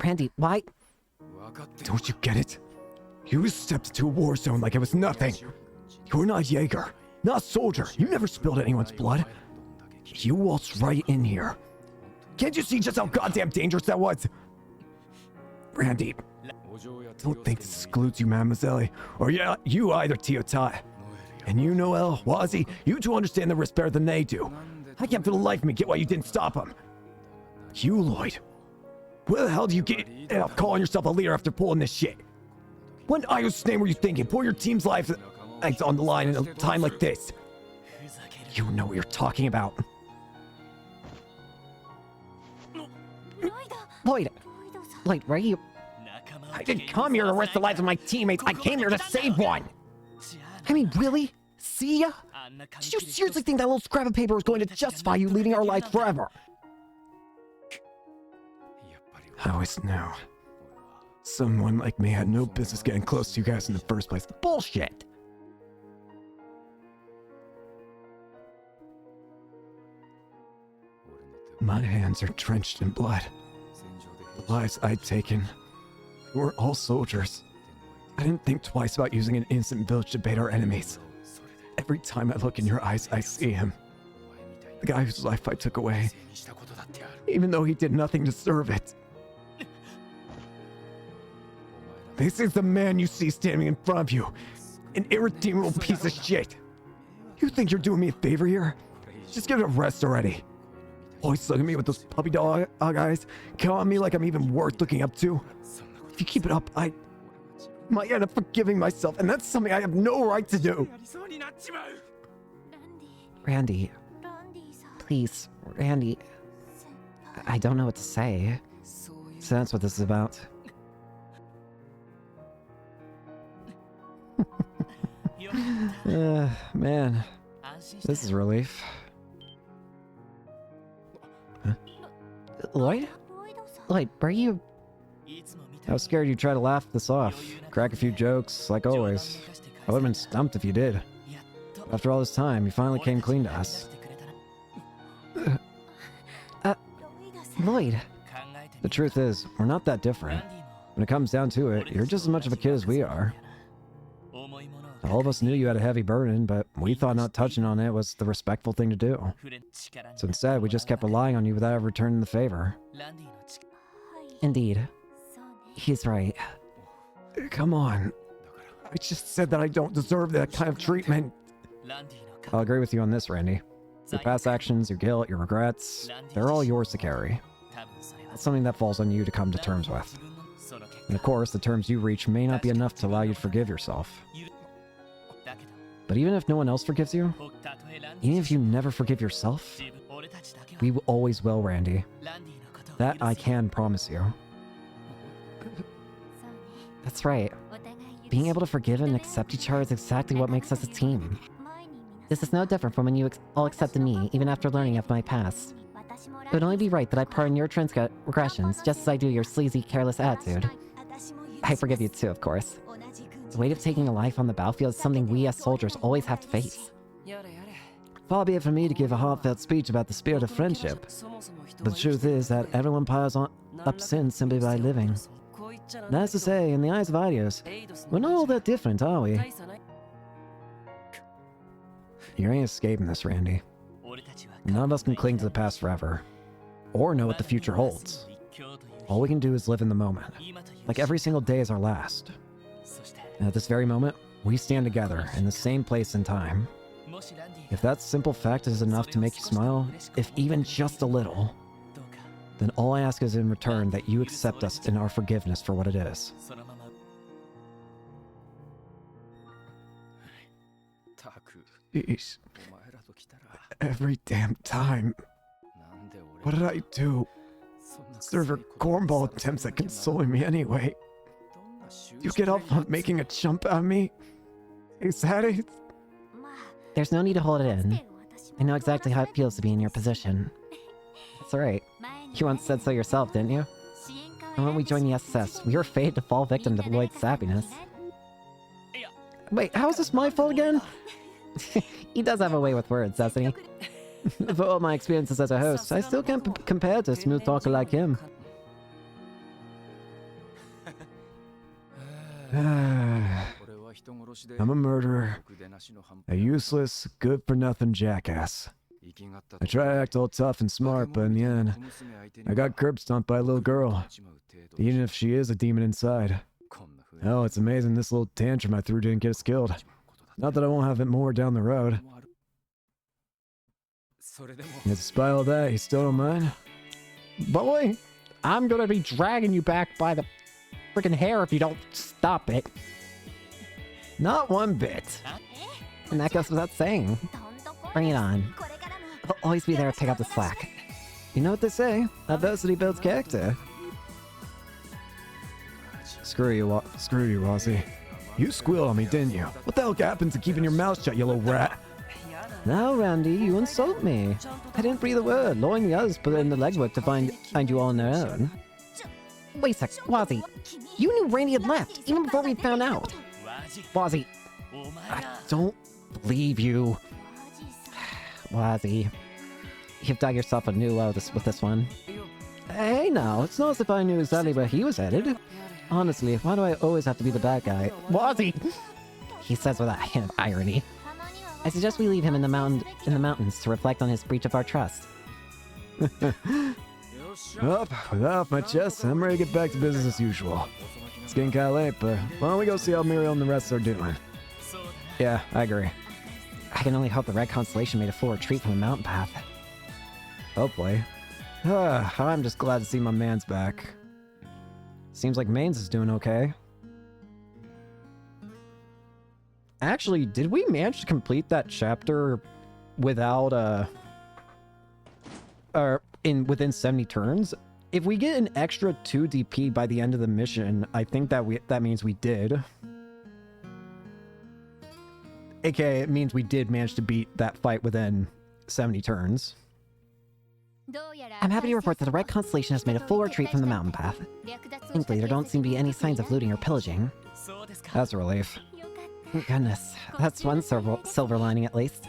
Randy, why? Don't you get it? You stepped into a war zone like it was nothing. You're not Jaeger, not a soldier. You never spilled anyone's blood. You waltzed right in here. Can't you see just how goddamn dangerous that was? Randy, don't think this excludes you, mademoiselle. Or yeah, you either, Tiotai. And you, Noel, Wazzy, you two understand the risk better than they do. I can't for the life of me get why you didn't stop him. You, Lloyd. Where the hell do you get out calling yourself a leader after pulling this shit? What in Io's name were you thinking? Pull your team's life on the line in a time like this. You know what you're talking about. Lloyd! Lloyd, where are you? I didn't come here to risk the lives of my teammates. I came here to save one. I mean, really? See ya? Did you seriously think that little scrap of paper was going to justify you leaving our lives forever? I always knew. Someone like me had no business getting close to you guys in the first place. Bullshit! My hands are drenched in blood. The lives I'd taken were all soldiers. I didn't think twice about using an innocent village to bait our enemies. Every time I look in your eyes, I see him. The guy whose life I took away. Even though he did nothing to deserve it. This is the man you see standing in front of you. An irredeemable piece of shit. You think you're doing me a favor here? Just give it a rest already. Always look at me with those puppy dog eyes, count on me like I'm even worth looking up to. If you keep it up, I might end up forgiving myself, and that's something I have no right to do. Randy. Please, Randy. I don't know what to say. So that's what this is about. Man, this is relief. Huh? Lloyd? Lloyd, were you... I was scared you'd try to laugh this off, crack a few jokes, like always. I would've been stumped if you did. After all this time, you finally came clean to us. Lloyd. The truth is, we're not that different. When it comes down to it, you're just as much of a kid as we are. All of us knew you had a heavy burden, but we thought not touching on it was the respectful thing to do. So instead, we just kept relying on you without ever returning the favor. Indeed. He's right. Come on. I just said that I don't deserve that kind of treatment. I'll agree with you on this, Randy. Your past actions, your guilt, your regrets, they're all yours to carry. That's something that falls on you to come to terms with. And of course, the terms you reach may not be enough to allow you to forgive yourself. But even if no one else forgives you, even if you never forgive yourself, we always will, Randy. That I can promise you. That's right. Being able to forgive and accept each other is exactly what makes us a team. This is no different from when you all accepted me, even after learning of my past. It would only be right that I pardon your transgressions, just as I do your sleazy, careless attitude. I forgive you too, of course. The weight of taking a life on the battlefield is something we as soldiers always have to face. Far be it from me to give a heartfelt speech about the spirit of friendship. But the truth is that everyone piles up sin simply by living. That's to say, in the eyes of Adios, we're not all that different, are we? You ain't escaping this, Randy. None of us can cling to the past forever, or know what the future holds. All we can do is live in the moment, like every single day is our last. And at this very moment, we stand together in the same place and time. If that simple fact is enough to make you smile, if even just a little, then all I ask is in return that you accept us in our forgiveness for what it is. Jeez. Every damn time. What did I do? Server cornball attempts at consoling me anyway. You get off on making a jump at me? Is that it? There's no need to hold it in. I know exactly how it feels to be in your position. That's right. You once said so yourself, didn't you? And when we joined the SSS, we were fated to fall victim to Lloyd's sappiness. Wait, how is this my fault again? He does have a way with words, doesn't he? For all my experiences as a host, I still can't compare to a smooth talker like him. I'm a murderer. A useless, good-for-nothing jackass. I try to act all tough and smart, but in the end, I got curb stomped by a little girl. Even if she is a demon inside. Oh, it's amazing this little tantrum I threw didn't get us killed. Not that I won't have it more down the road. Despite all that, you still don't mind? Boy, I'm gonna be dragging you back by the freaking hair if you don't stop it. Not one bit. And that goes without saying. Bring it on. I'll always be there to pick up the slack. You know what they say? Adversity builds character. Screw you, Ozzy. You squealed on me, didn't you? What the hell happened to keeping your mouth shut, you little rat? Now, Randy, you insult me. I didn't breathe a word. Law and the others put in the legwork to find you all on their own. Wait a sec, Wazzy. You knew Randy had left, even before we found out. Wazzy. I don't believe you. Wazzy. You've dug yourself a new low with this one. Hey now, it's not as if I knew exactly where he was headed. Honestly, why do I always have to be the bad guy? Wazzy! He says with a hint of irony. I suggest we leave him in the mountains to reflect on his breach of our trust. Well, with that off my chest, I'm ready to get back to business as usual. It's getting kinda late, but why don't we go see how Muriel and the rest are doing? Yeah, I agree. I can only hope the Red Constellation made a full retreat from the mountain path. Hopefully. I'm just glad to see my man's back. Seems like Mains is doing okay. Actually, did we manage to complete that chapter without within 70 turns? If we get an extra 2 DP by the end of the mission, I think that means we did. AKA, it means we did manage to beat that fight within 70 turns. I'm happy to report that the Red Constellation has made a full retreat from the mountain path. Thankfully, there don't seem to be any signs of looting or pillaging. That's a relief. Goodness, that's one silver lining at least.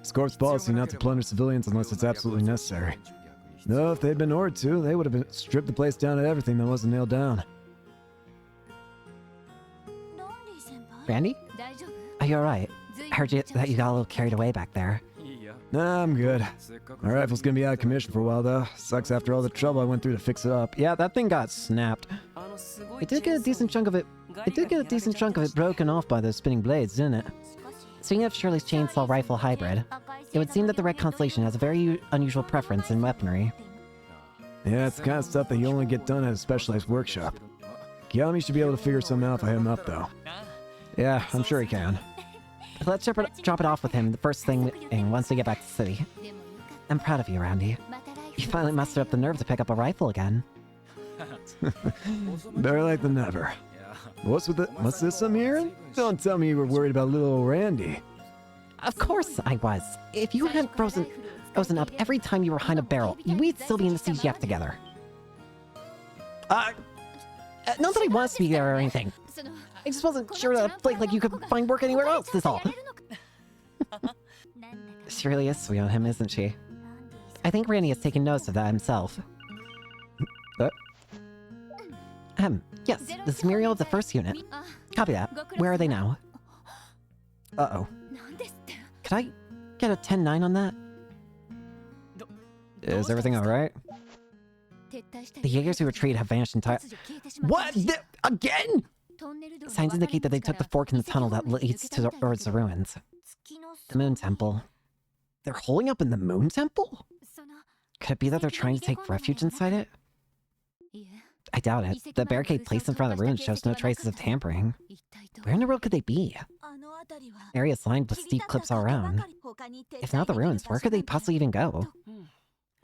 Scorp's policy not to plunder civilians unless it's absolutely necessary. No, if they'd been ordered to, they would have stripped the place down to everything that wasn't nailed down. Randy? Are you alright? I heard that you got a little carried away back there. Nah, I'm good. My rifle's gonna be out of commission for a while though. Sucks after all the trouble I went through to fix it up. Yeah, that thing got snapped. It did get a decent chunk of it broken off by those spinning blades, didn't it? Speaking of Shirley's chainsaw rifle hybrid, it would seem that the Red Constellation has a very unusual preference in weaponry. Yeah, it's the kind of stuff that you only get done at a specialized workshop. Kiyomi should be able to figure something out if I hit him up though. Yeah, I'm sure he can. Let's drop it off with him the first thing once we get back to the city. I'm proud of you, Randy. You finally mustered up the nerve to pick up a rifle again. Better late than never. What's this I'm hearing? Don't tell me you were worried about little old Randy. Of course I was. If you hadn't frozen up every time you were behind a barrel, we'd still be in the CGF together. Not that I want to be there or anything. I just wasn't sure that a flake like you could find work anywhere else, is all. She really is sweet on him, isn't she? I think Randy has taken notice of that himself. Yes, this is Muriel of the first unit. Copy that. Where are they now? Uh-oh. Could I get a 10-9 on that? Is everything alright? The Jaegers who retreated have vanished entirely. What? Again? Signs indicate that they took the fork in the tunnel that leads towards the ruins. The Moon Temple. They're holding up in the Moon Temple? Could it be that they're trying to take refuge inside it? I doubt it. The barricade placed in front of the ruins shows no traces of tampering. Where in the world could they be? Areas lined with steep cliffs all around. If not the ruins, where could they possibly even go?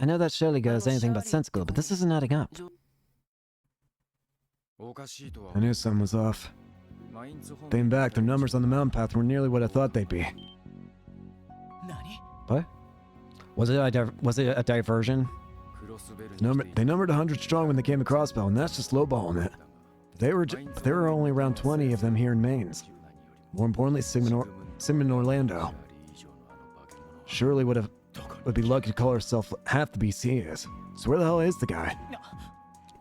I know that surely goes anything but sensible, but this isn't adding up. I knew something was off. Thinking back, the numbers on the mountain path were nearly what I thought they'd be. What? Was it a diversion? They numbered 100 strong when they came to Crossbell, and that's just lowballing it. There were only around 20 of them here in Mainz. More importantly, Sigmund Orlando. Surely would be lucky to call herself half the BC he is. So where the hell is the guy?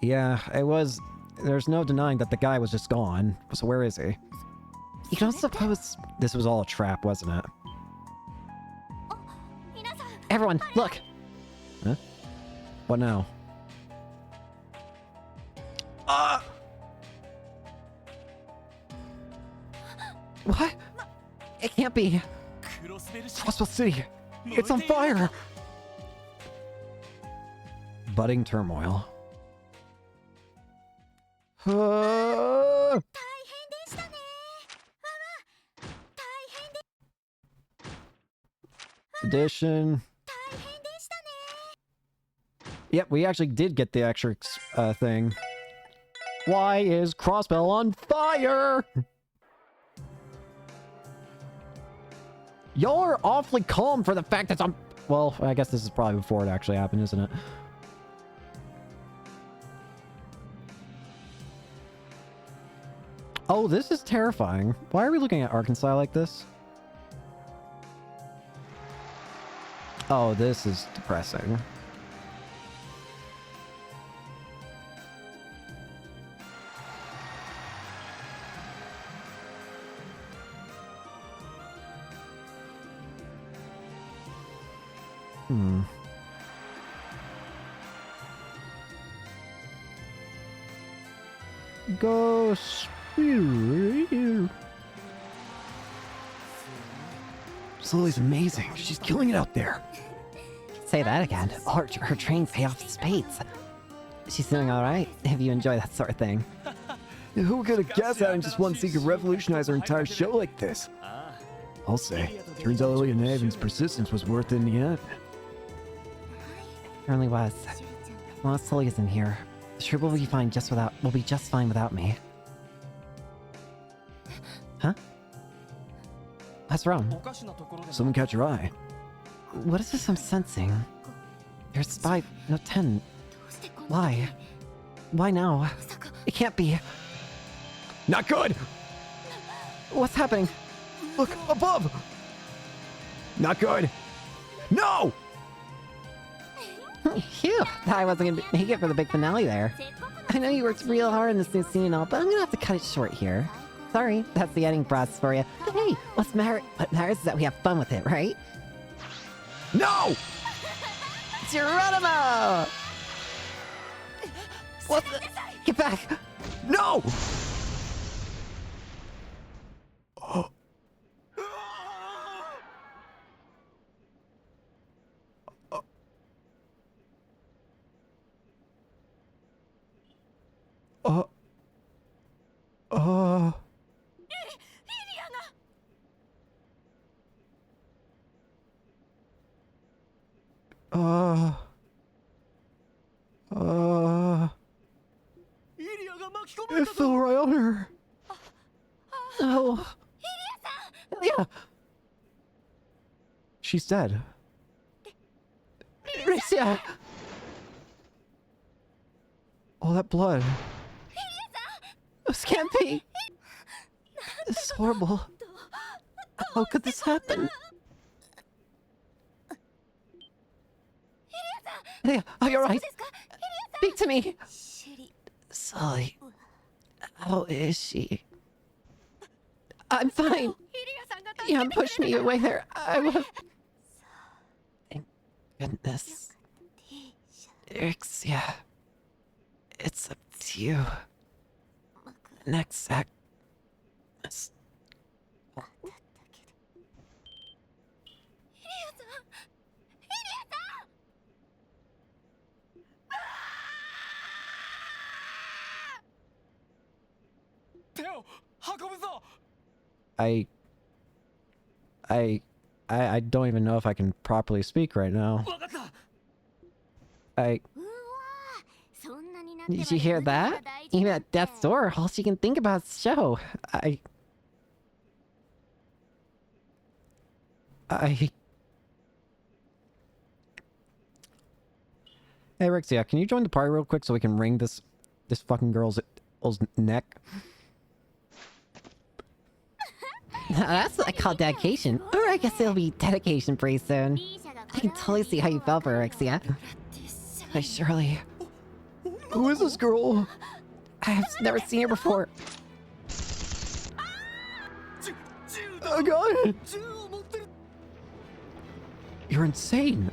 Yeah, it was. There's no denying that the guy was just gone. So where is he? You don't suppose... This was all a trap, wasn't it? Everyone, look! Huh? What now? What? It can't be. Crossbell City! It's on fire! Budding turmoil. Edition. Yep, we actually did get the extra thing. Why is Crossbell on fire? Y'all are awfully calm for the fact that I'm... Well, I guess this is probably before it actually happened, isn't it? Oh, this is terrifying. Why are we looking at Arkansas like this? Oh, this is depressing. Go Sully's amazing. She's killing it out there. Say that again. Her trains pay off in spades. She's doing alright, if you enjoy that sort of thing. Who could have guessed having just one scene could revolutionize our entire show like this? I'll say, turns out Lily and Evan's persistence was worth it in the end. It certainly was. As long as Sully isn't here, the ship will be just fine without me. Huh? What's wrong? Someone catch your eye. What is this I'm sensing? There's spy no 10. Why? Why now? It can't be. Not good! What's happening? Look, above! Not good! No! Phew, thought I wasn't gonna make it for the big finale there. I know you worked real hard in this new scene and all, but I'm gonna have to cut it short here. Sorry, that's the editing process for you. But hey, what matters is that we have fun with it, right? No! Geronimo! What the? Get back! No! It fell right on her. No. Yeah. She's dead. Ricia! All that blood. This can't be. This is horrible. How could this happen? Yeah, are you alright? Speak to me! Sully. How is she? I'm fine. Yeah, push me away there. I will. Thank goodness. Ixia. It's up to you. Next act. I don't even know if I can properly speak right now. Did you hear that? Even at death's door, all she can think about is show. Hey, Rixia, can you join the party real quick so we can wring this fucking girl's neck? That's what I call dedication. Or I guess it'll be dedication pretty soon. I can totally see how you felt for Erixia. But surely... Who is this girl? I've never seen her before. Oh god! You're insane.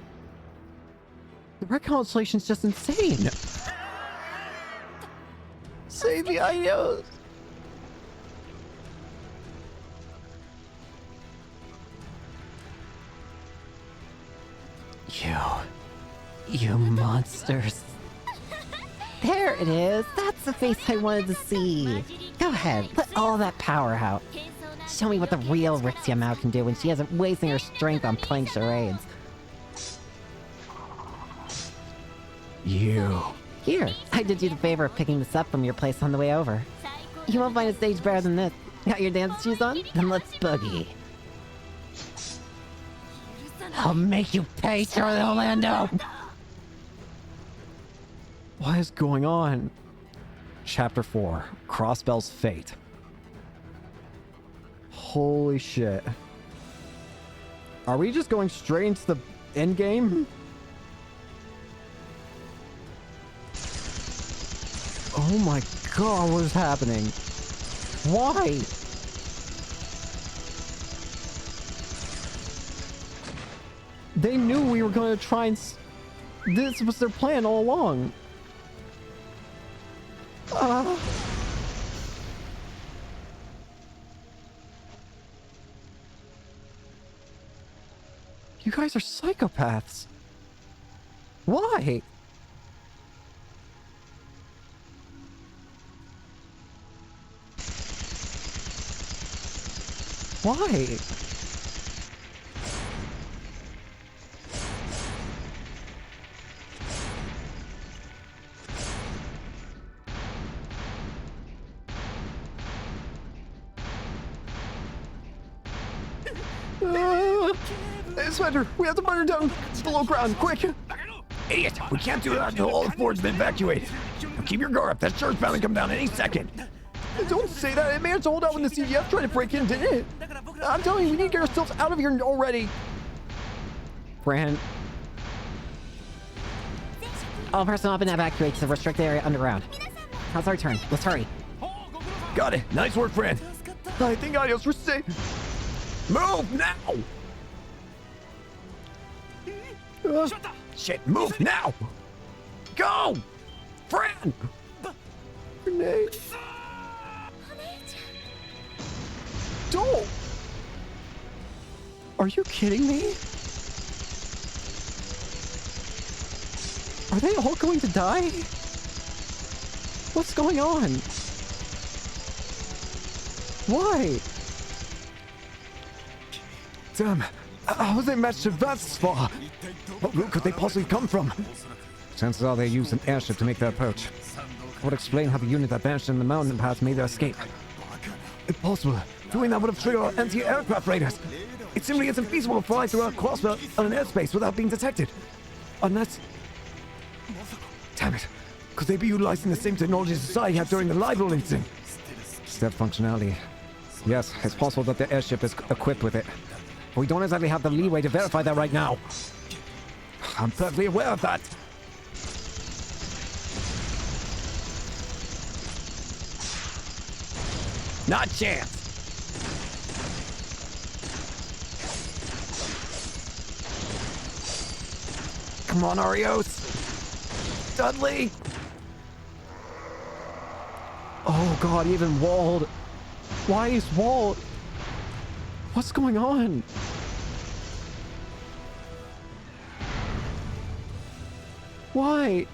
The reconciliation's just insane. Save the ideas. You monsters. There it is. That's the face I wanted to see. Go ahead, let all that power out. Show me what the real Rixia Mao can do when she isn't wasting her strength on playing charades. You. Here, I did you the favor of picking this up from your place on the way over. You won't find a stage better than this. Got your dance shoes on? Then let's boogie. I'll make you pay, Charlie Orlando! What is going on? Chapter 4. Crossbell's Fate. Holy shit. Are we just going straight into the end game? Oh my god, what is happening? Why? They knew we were going to try and... This was their plan all along. You guys are psychopaths. Why? Why? Sweater, we have to mine her down below ground, quick! Idiot! We can't do that until all the fort's been evacuated. Now keep your guard up. That shark's bound to come down any second. Don't say that. It managed to hold out when the CDF tried to break in, didn't it? I'm telling you, we need to get ourselves out of here already. Fran. All personnel have been evacuated to the restricted area underground. Now's our turn. Let's hurry. Got it. Nice work, friend. I think Adios were safe. Move now! Shit, move now! Go! Friend! Grenade. Don't! Are you kidding me? Are they all going to die? What's going on? Why? Damn, how have they managed to advance this far? What route could they possibly come from? Chances are they used an airship to make their approach. That would explain how the unit that vanished in the mountain pass made their escape. Impossible. Doing that would have triggered our anti-aircraft radars. It simply isn't feasible to fly through our crossbow on an airspace without being detected. Unless... Damn it. Could they be utilizing the same technology Society had during the libel incident? Step functionality. Yes, it's possible that the airship is equipped with it. But we don't exactly have the leeway to verify that right now. I'm perfectly aware of that. Not a chance. Come on, Arios. Dudley. Oh god, even Walled. Why is Walled? What's going on? Why?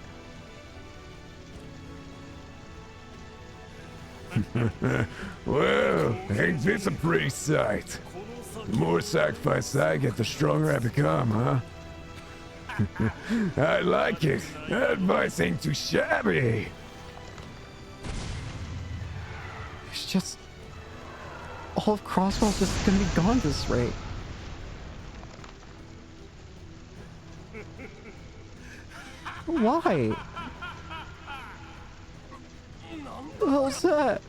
Well, ain't this a pretty sight? The more sacrifices I get, the stronger I become, huh? I like it. That advice ain't too shabby. It's just... all of Crossbell's just gonna be gone this rate. Why? What the hell's that?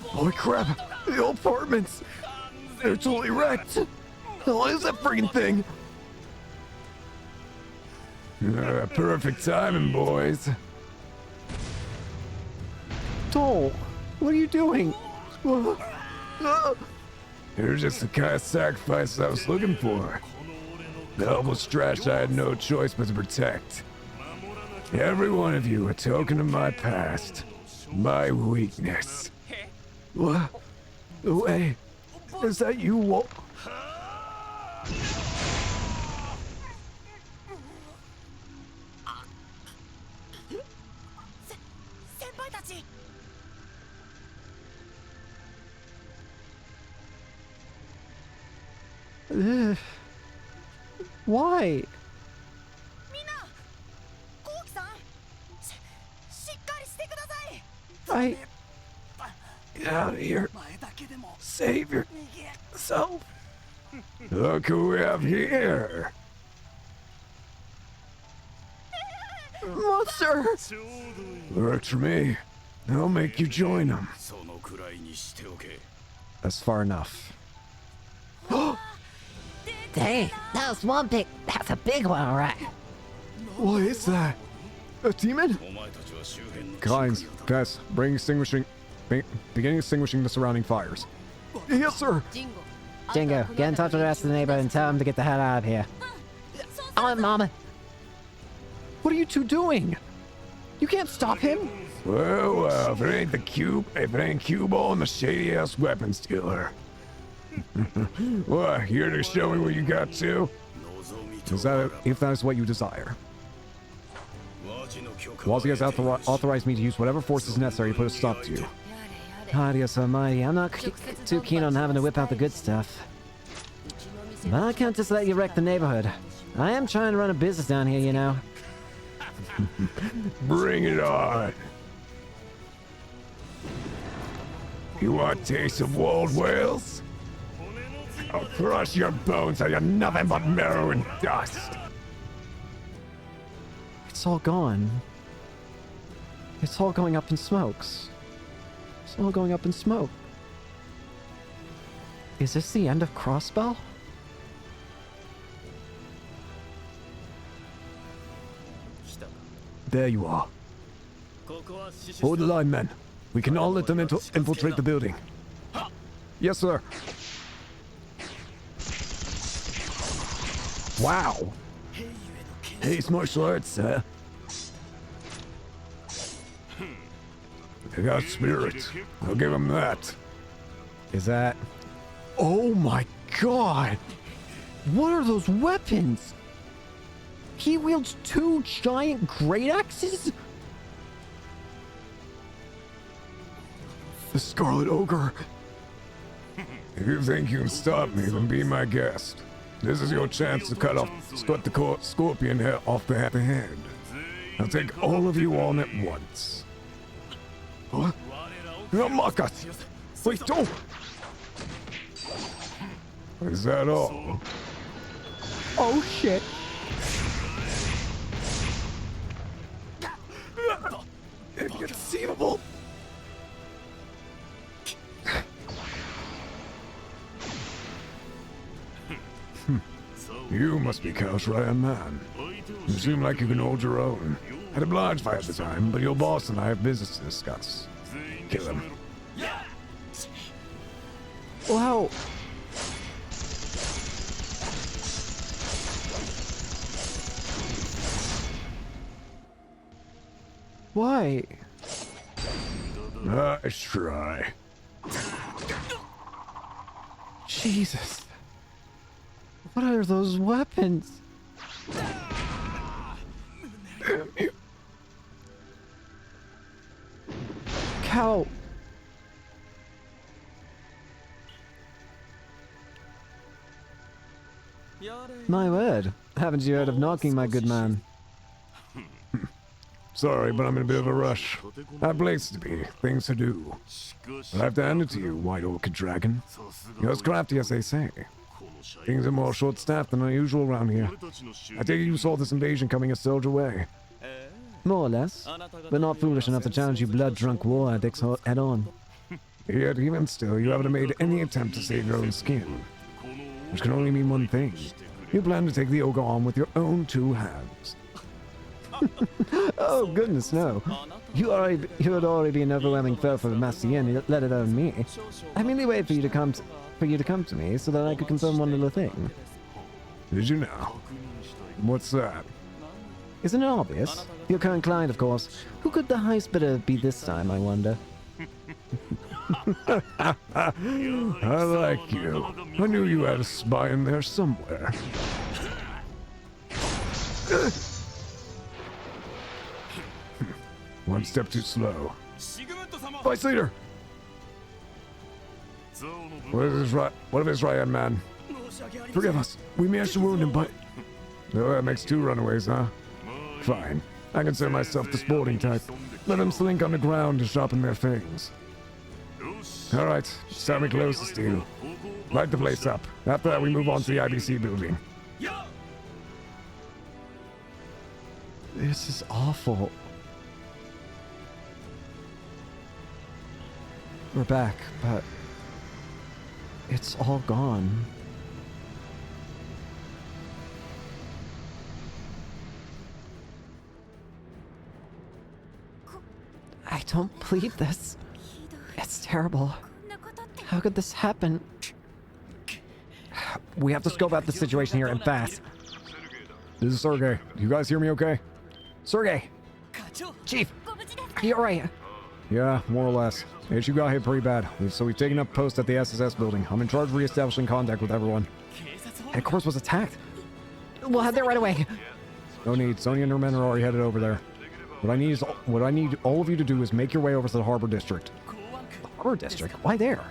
Holy crap! The apartments! They're totally wrecked! What is that friggin' thing? Perfect timing, boys. Dole, what are you doing? Here's just the kind of sacrifice I was looking for. The helpless trash I had no choice but to protect. Every one of you a token of my past. My weakness. What? Wait, is that you, Walt? 先輩たち Why? みんなコウキさんしっかりしてください I... Get out of here. 前だけでも Save 逃げ yourself. Look who we have here. Monster! Works for me. I'll make you join them. そのくらいにしておけ That's far enough. Dang, that was one big. That's a big one, alright. What is that? A demon? お前たちは周辺の Kynes, Fess, begin extinguishing the surrounding fires. Yes, sir. Jingo, get in touch with the rest of the neighborhood and tell them to get the hell out of here. Oh, Mama. What are you two doing? You can't stop him? Well, if it ain't if it ain't Cue Ball and the shady ass weapons dealer. What, here to show me what you got to? Is that if that is what you desire? Wazzy has authorized me to use whatever force is necessary to put a stop to you. Adios, almighty. I'm not too keen on having to whip out the good stuff. But I can't just let you wreck the neighborhood. I am trying to run a business down here, you know. Bring it on. You want a taste of wild whales? I'll crush your bones so you're nothing but marrow and dust. It's all gone. It's all going up in smokes. It's all going up in smoke. Is this the end of Crossbell? There you are. Hold the line, men. We can all let them infiltrate the building. Yes, sir. Wow. He's martial arts, sir. They got spirit. I'll give them that. Is that... Oh my god! What are those weapons? He wields two giant great axes? The Scarlet Ogre. If you think you can stop me, then be my guest. This is your chance to cut the scorpion head off the hand. I'll take all of you on at once. What? No, Marcus! Wait, don't! Is that all? Oh shit. Inconceivable! You must be Chaos Ryan Man. You seem like you can hold your own. I'd oblige if I had the time, but your boss and I have business to discuss. Kill him. Wow. Why? Nice try. Jesus. What are those weapons? Cow. My word. Haven't you heard of knocking, my good man? Sorry, but I'm in a bit of a rush. I have places to be, things to do. But I have to hand it to you, White Orchid Dragon. You're as crafty as they say. Things are more short-staffed than usual around here. I take it you saw this invasion coming a soldier way. More or less. But not foolish enough to challenge you blood-drunk war addicts head-on. Yet, even still, you haven't made any attempt to save your own skin. Which can only mean one thing. You plan to take the ogre on with your own two hands. Oh, goodness, no. You would already be an overwhelming foe for the Master Yin, let alone me. I merely waited for you to come to me so that I could confirm one little thing. Did you now? What's that? Isn't it obvious? Your current client, of course. Who could the highest bidder be this time, I wonder? I like you. I knew you had a spy in there somewhere. One step too slow. Vice leader! What of his right hand man? Forgive us. We managed to wound him, but... Oh, that makes two runaways, huh? Fine. I consider myself the sporting type. Let them slink on the ground to sharpen their fangs. Alright, start me closest to you. Light the place up. After that, we move on to the IBC building. This is awful. We're back, but it's all gone. I don't believe this. It's terrible. How could this happen? We have to scope out the situation here and fast. This is Sergey. You guys hear me okay? Sergey! Chief! Are you alright? Yeah, more or less. HQ got hit pretty bad, so we've taken up post at the SSS building. I'm in charge of reestablishing contact with everyone. Headquarters was attacked. We'll head there right away. No need. Sonya and her men are already headed over there. What I need all of you to do is make your way over to the Harbor District. Harbor District? Why there?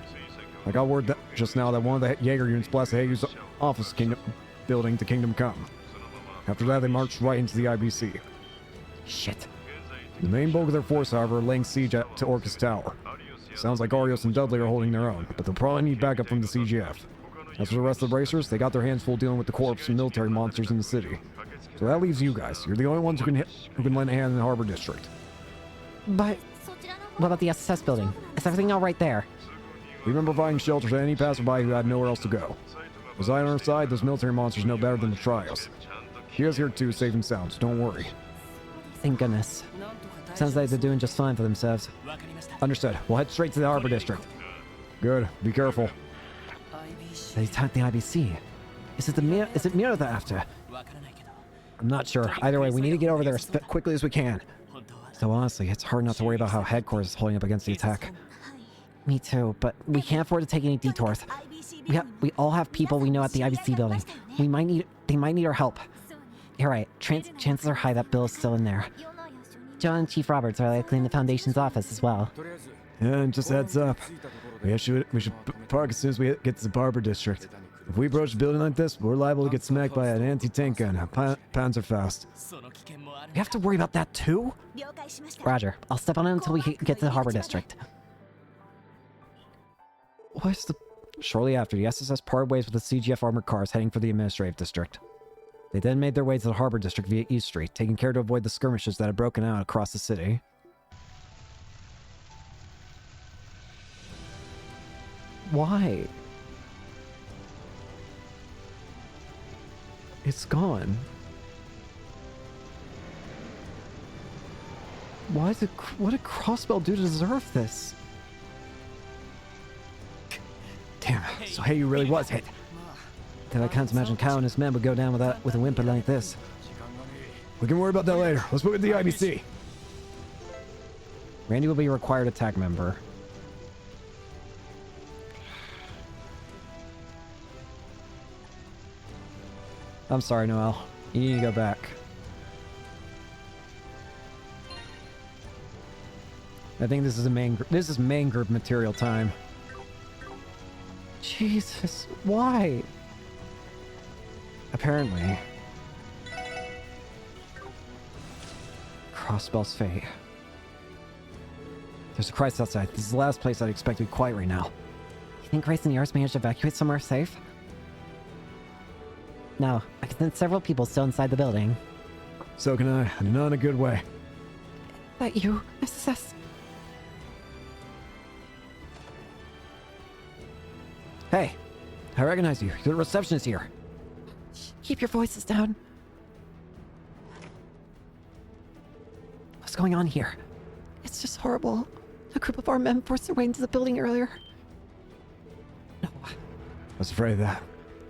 I got word that just now that one of the Jaeger units blasted Hagu's office building to Kingdom Come. After that, they marched right into the IBC. Shit. The main bulk of their force, however, are laying siege to Orcus Tower. Sounds like Arios and Dudley are holding their own, but they'll probably need backup from the CGF. As for the rest of the bracers, they got their hands full dealing with the corps and military monsters in the city. So that leaves you guys. You're the only ones who can lend a hand in the Harbor District. But what about the SSS building? Is everything all right there? We've been providing shelter to any passerby who had nowhere else to go. With Zion on our side, those military monsters know better than to try us. Kia's here too, safe and sound, so don't worry. Thank goodness. Sounds like they're doing just fine for themselves. Understood. We'll head straight to the Harbor District. Good. Be careful. They attacked the IBC. Is it Mira they're after? I'm not sure. Either way, we need to get over there as quickly as we can. So honestly, it's hard not to worry about how headquarters is holding up against the attack. Me too, but we can't afford to take any detours. We all have people we know at the IBC building. They might need our help. You're right. Chances are high that Bill is still in there. John and Chief Roberts are likely in the Foundation's office as well. Yeah, and just heads up. We should park as soon as we get to the Harbor District. If we approach a building like this, we're liable to get smacked by an anti-tank gun, a Panzerfaust. We have to worry about that too? Roger. I'll step on it until we get to the Harbor District. Shortly after, the SSS parted ways with the CGF armored cars heading for the Administrative District. They then made their way to the Harbor District via East Street, taking care to avoid the skirmishes that had broken out across the city. Why? It's gone. What did Crossbell do to deserve this? Damn, so Hayu really was hit. Then I can't imagine Kao and his men would go down with a whimper like this. We can worry about that later. Let's move to the IBC. Randy will be a required attack member. I'm sorry, Noel. You need to go back. I think this is main group material time. Jesus, why? apparently. Crossbell's fate. There's a crisis outside. This is the last place I'd expect to be quiet right now. You think Grace and yours managed to evacuate somewhere safe? No, I can sense several people still inside the building. So can I, and not in a good way. That you, SSS? Hey, I recognize you. You're the receptionist here. Keep your voices down. What's going on here? It's just horrible. A group of armed men forced their way into the building earlier. No, I was afraid of that.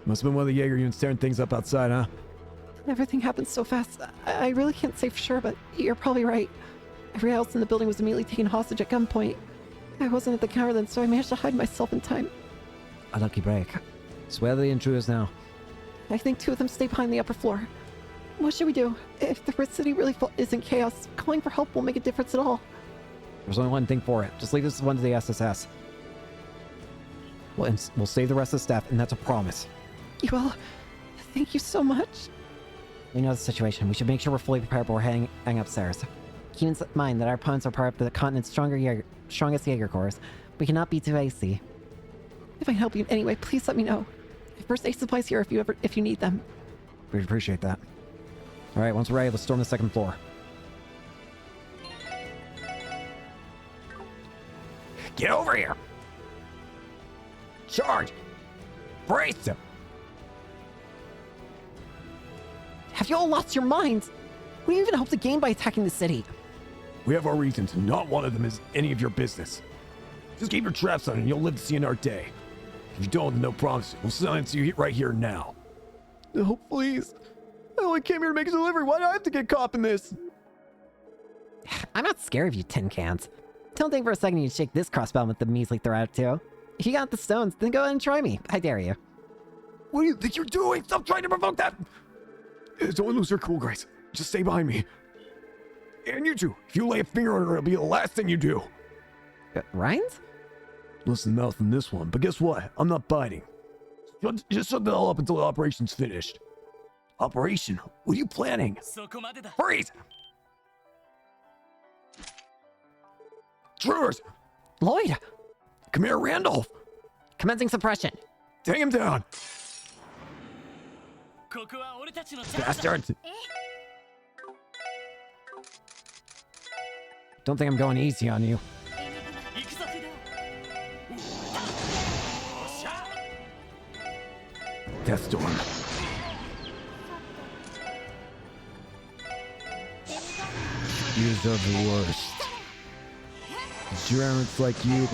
Must have been one of the Jaeger units tearing things up outside, huh? everything happened so fast. I really can't say for sure, but you're probably right. Everyone else in the building was immediately taken hostage at gunpoint. I wasn't at the counter then, so I managed to hide myself in time. A lucky break. So where are the intruders now? I think two of them stay behind the upper floor. What should we do? If the Red City really is in chaos, calling for help won't make a difference at all. There's only one thing for it. Just leave this one to the SSS. We'll save the rest of the staff, and that's a promise. You will. Thank you so much. We know the situation. We should make sure we're fully prepared before heading upstairs. Keep in mind that our opponents are part of the continent's strongest Jaeger Corps. We cannot be too hasty. If I can help you in any way, please let me know. First aid supplies here if you need them. We'd appreciate that. All right, once we're ready, let's storm the second floor. Get over here! Charge! Brace them! Have you all lost your minds? What do you even hope to gain by attacking the city? We have our reasons, and not one of them is any of your business. Just keep your traps on and you'll live to see another day. If you don't, then no promise. We'll silence you right here now. No, please. I only came here to make a delivery. Why do I have to get caught in this? I'm not scared of you, tin cans. Don't think for a second you'd shake this crossbow with the measly throw out too. If you got the stones, then go ahead and try me. I dare you. What do you think you're doing? Stop trying to provoke that! Don't lose your cool, Grace. Just stay behind me. And you two, if you lay a finger on her, it'll be the last thing you do. Rhines? Listen, mouth in this one, but guess what? I'm not biting. Just shut the hell up until the operation's finished. Operation? What are you planning? Freeze! Intruders! Lloyd! Come here, Randolph! Commencing suppression. Take him down! Bastards! Don't think I'm going easy on you. Death Storm. You deserve the worst. Germans like you.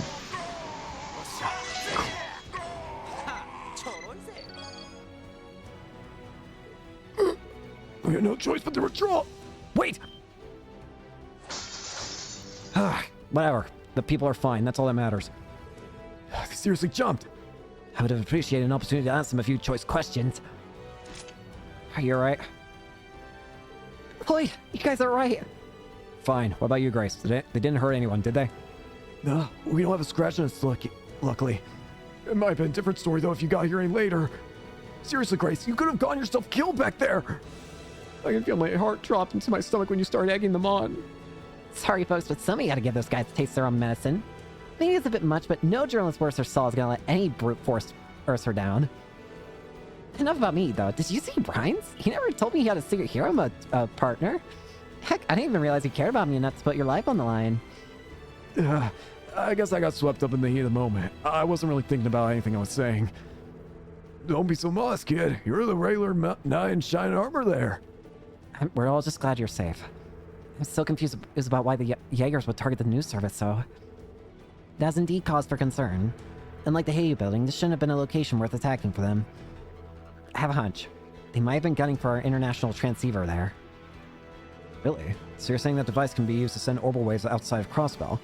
We had no choice but to withdraw. Wait! Whatever. The people are fine. That's all that matters. They seriously jumped. I would have appreciated an opportunity to ask them a few choice questions. Are you alright? Lloyd, you guys are right. Fine. What about you, Grace? They didn't hurt anyone, did they? No, we don't have a scratch on us, luckily. It might have been a different story, though, if you got here any later. Seriously, Grace, you could have gotten yourself killed back there. I can feel my heart drop into my stomach when you start egging them on. Sorry, folks, but somebody gotta give those guys a taste their own medicine. Maybe it's a bit much, but no journalist worth her salt is gonna let any brute force earth her down. Enough about me, though. Did you see Brian's? He never told me he had a secret hero partner. Heck, I didn't even realize he cared about me enough to put your life on the line. I guess I got swept up in the heat of the moment. I wasn't really thinking about anything I was saying. Don't be so modest, kid. You're the regular knight in shining armor there. We're all just glad you're safe. I'm still confused about why the Jaegers would target the news service, so... That's indeed cause for concern. Unlike the Heiyu building, this shouldn't have been a location worth attacking for them. I have a hunch. They might have been gunning for our international transceiver there. Really? So you're saying that device can be used to send orbital waves outside of Crossbell?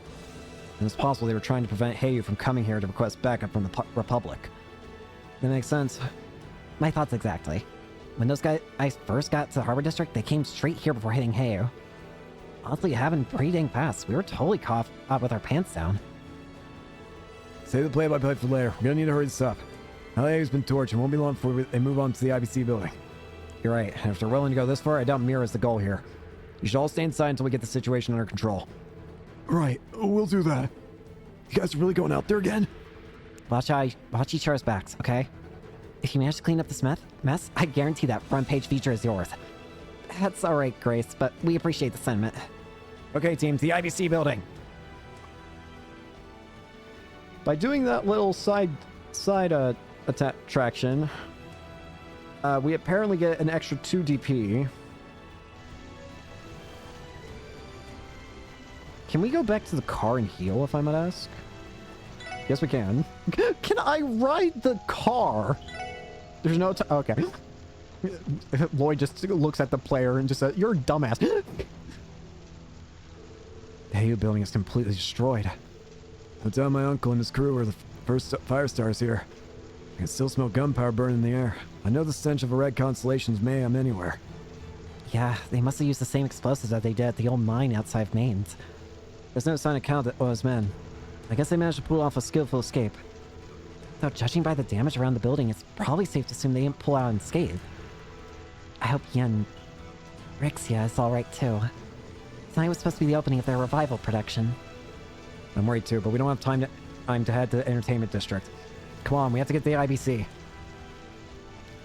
And it's possible they were trying to prevent Heiyu from coming here to request backup from the Republic. That makes sense. My thoughts exactly. When those guys first got to the Harbor District, they came straight here before hitting Heiyu. Honestly, it happened pretty dang fast. We were totally caught with our pants down. Save the play-by-play for later. We're gonna need to hurry this up. LA's been torched and won't be long before they move on to the IBC building. You're right. And if they're willing to go this far, I doubt Mira is the goal here. You should all stay inside until we get the situation under control. Right, we'll do that. You guys are really going out there again? Watch each other's backs, okay? If you manage to clean up this mess, I guarantee that front page feature is yours. That's alright, Grace, but we appreciate the sentiment. Okay, team, the IBC building. By doing that little side attraction, we apparently get an extra 2 DP. Can we go back to the car and heal, if I might ask? Yes, we can. Can I ride the car? There's no time. Okay. Lloyd just looks at the player and just says, "You're a dumbass." The Hayu building is completely destroyed. No doubt my uncle and his crew were the first fire stars here. I can still smell gunpowder burning in the air. I know the stench of a red constellation's mayhem anywhere. Yeah, they must have used the same explosives that they did at the old mine outside of Mainz. There's no sign of Count or his men. I guess they managed to pull off a skillful escape. Though judging by the damage around the building, it's probably safe to assume they didn't pull out unscathed. I hope Yen Rixia is alright too. Tonight was supposed to be the opening of their revival production. I'm worried too, but we don't have time to head to the entertainment district. Come on, we have to get to the IBC.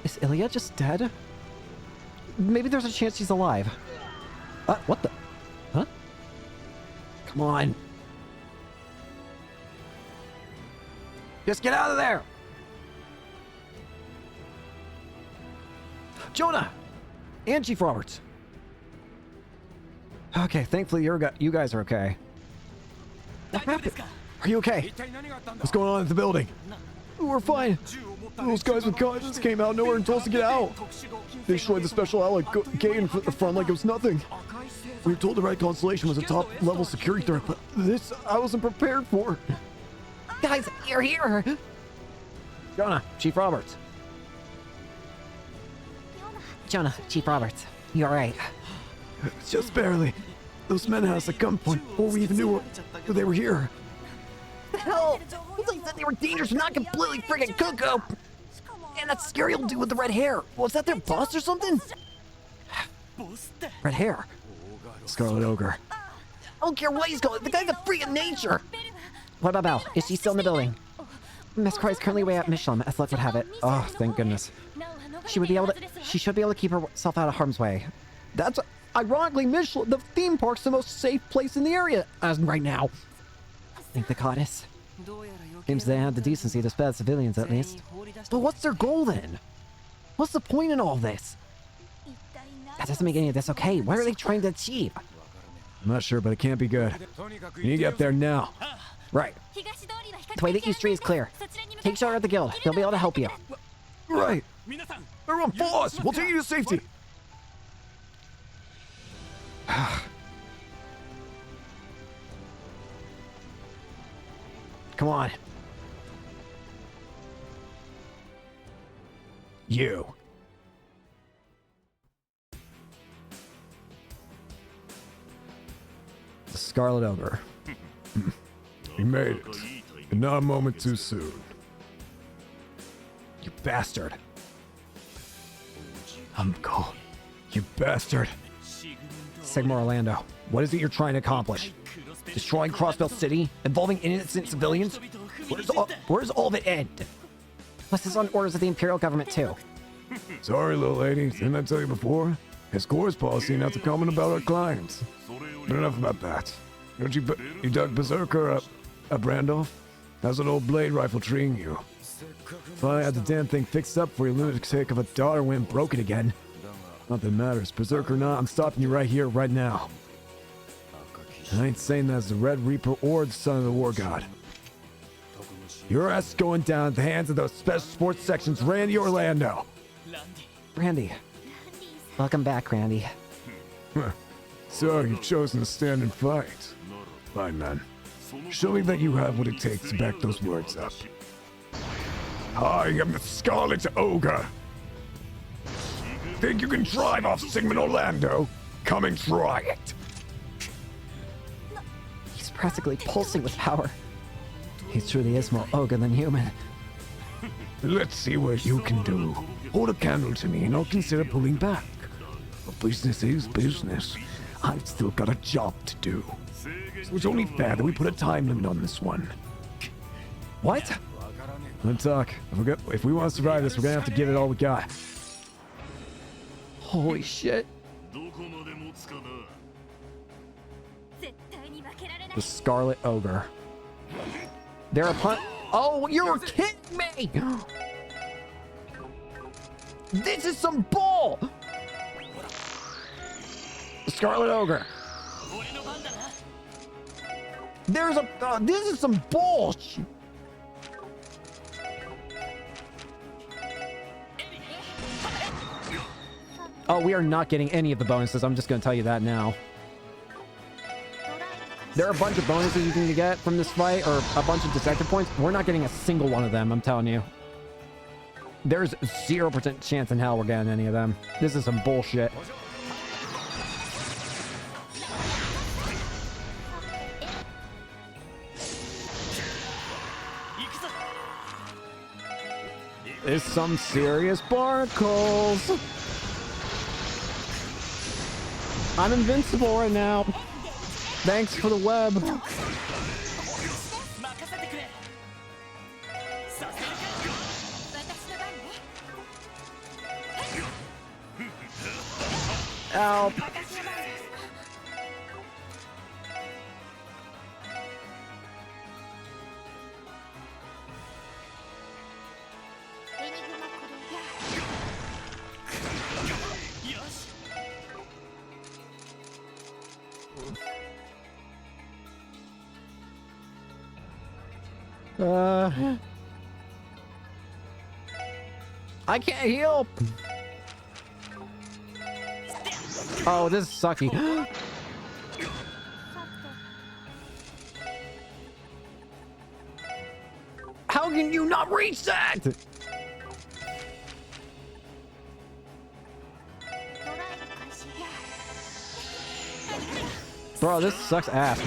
Is Ilya just dead? Maybe there's a chance she's alive. What the? Huh? Come on. Just get out of there! Jonah! And Chief Roberts. Okay, thankfully you guys are okay. What happened? Are you okay? What's going on at the building? We're fine. Those guys with guns came out of nowhere and told us to get out. They destroyed the special allied gate in the front like it was nothing. We were told the Red Constellation was a top-level security threat, but this I wasn't prepared for. Guys, you're here! Jonah, Chief Roberts. Jonah, Chief Roberts. You alright? Just barely. Those men had us at gunpoint before we even knew they were here. The hell? They said they were dangerous, not completely friggin' cuckoo! And that scary old dude with the red hair. Was that their boss or something? Red hair. Scarlet Ogre. I don't care what he's called. The guy's a freak of nature. What about Belle? Is she still in the building? Miss Croy is currently away at Michelin, as luck would have it. Oh, thank goodness. She should be able to keep herself out of harm's way. That's ironically Michelin. The theme park's the most safe place in the area as right now. Thank the goddess. Seems they had the decency to spare civilians at least. But what's their goal then? What's the point in all this? That doesn't make any of this okay. What are they trying to achieve? I'm not sure, but it can't be good. You need to get up there now. Right. The way that you street is clear. Take shelter at the guild. They'll be able to help you. Right. Everyone follow us. We'll take you to safety. Come on. You. The Scarlet Ogre. He made it. And not a moment too soon. You bastard. Uncle. You bastard. Sigma Orlando, what is it you're trying to accomplish? Destroying Crossbell City? Involving innocent civilians? Where's all of it end? Plus, this is on orders of the Imperial government, too. Sorry, little lady. Didn't I tell you before? It's Core's policy not to comment about our clients. But enough about that. Don't you dug Berserker up Randolph? How's an old blade rifle treating you? Finally had the damn thing fixed up for your lunatic of a daughter went broken again. Nothing matters. Berserker or not, I'm stopping you right here, right now. I ain't saying that as the Red Reaper or the son of the War God. Your ass is going down at the hands of those Special Sports Section's Randy Orlando. Randy. Welcome back, Randy. So you've chosen to stand and fight. Fine, man. Show me that you have what it takes to back those words up. I am the Scarlet Ogre. Think you can drive off Sigmund Orlando? Come and try it. He's practically pulsing with power. He truly is more ogre than human. Let's see what you can do. Hold a candle to me and I'll consider pulling back. But business is business. I've still got a job to do. So it's only fair that we put a time limit on this one. What? Let's talk. If we want to survive this, we're gonna have to give it all we got. Holy shit. どこまで持つかな。絶対に負けられない The Scarlet Ogre. There are Oh, you're kidding me! This is some bull! The Scarlet Ogre. There's a... this is some bullshit! Oh, we are not getting any of the bonuses. I'm just going to tell you that now. There are a bunch of bonuses you can get from this fight, or a bunch of detective points. We're not getting a single one of them, I'm telling you. There's 0% chance in hell we're getting any of them. This is some bullshit. It's some serious barnacles. I'm invincible right now. Thanks for the web. Help. I can't heal. Oh, this is sucky. How can you not reach that? Bro, this sucks ass.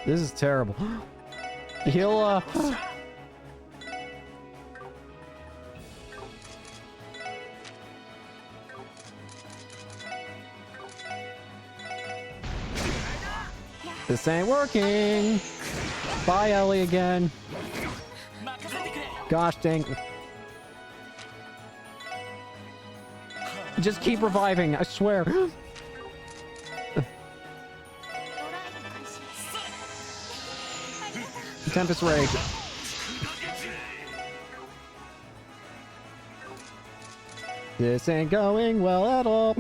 This is terrible. Heal up. This ain't working. Bye, Ellie again. Gosh dang. Just keep reviving, I swear. Tempest Rage. This ain't going well at all.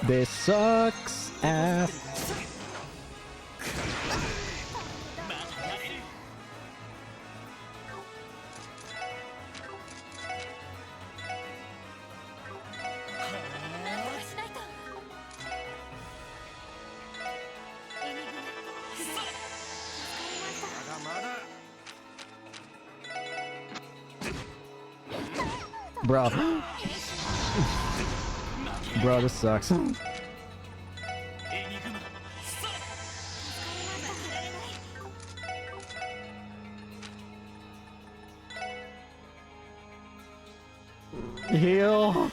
This sucks ass. Bro. Bro, this sucks. Heal.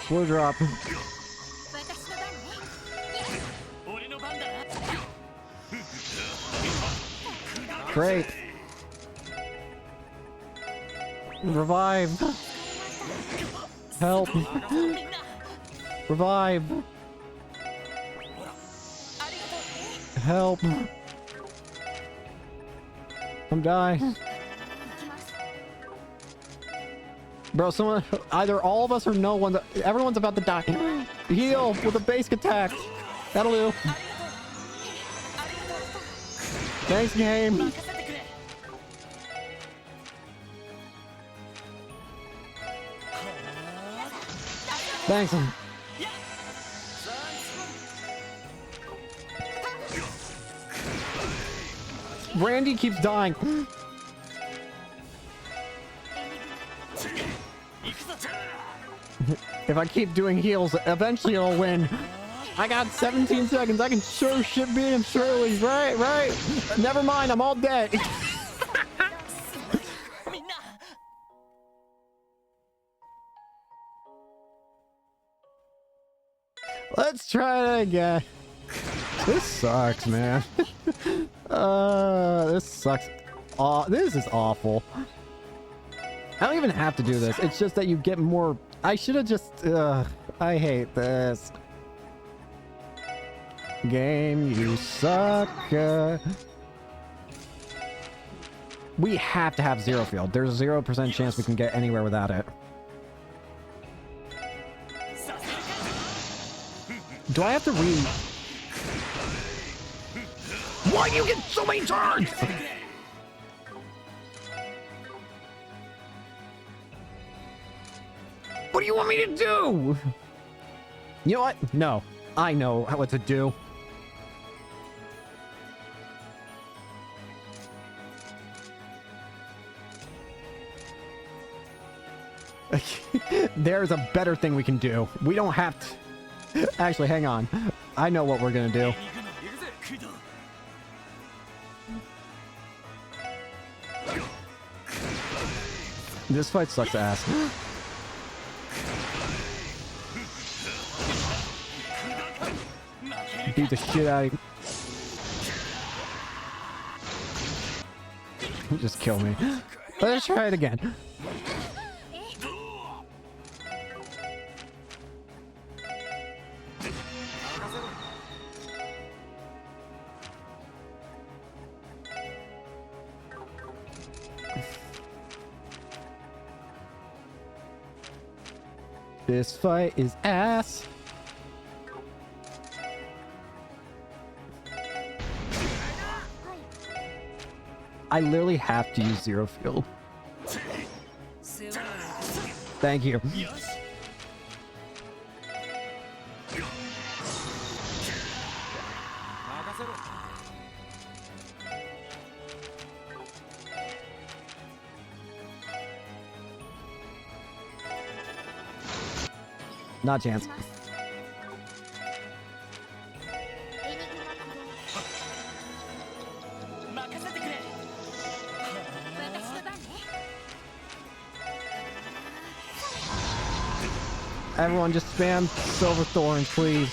Blue drop. Great. Revive. Help. Revive. Help. I'm dying. Bro, someone, either all of us or no one, everyone's about to die. Heal with a basic attack. That'll do. Thanks, game. Thanks. Randy keeps dying. If I keep doing heals, eventually I'll win. I got 17 seconds. I can sure shit beat him surely. Right. Never mind. I'm all dead. Let's try it again. This sucks, man. This sucks. This is awful. I don't even have to do this. It's just that you get more. I should have just. I hate this. Game, you suck. We have to have zero field. There's 0% chance we can get anywhere without it. Do I have to read? Why do you get so many turns? What do you want me to do? You know what? No. I know what to do. There's a better thing we can do. We don't have to... Actually, hang on. I know what we're gonna do. This fight sucks ass. Beat the shit out of you. Just kill me. Let's try it again. This fight is ass. I literally have to use zero field. Thank you. Not a chance. Everyone just spam silver thorns, please.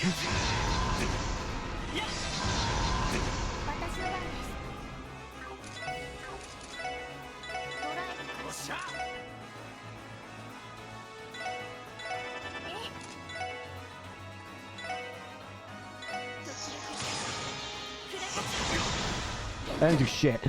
I didn't do shit.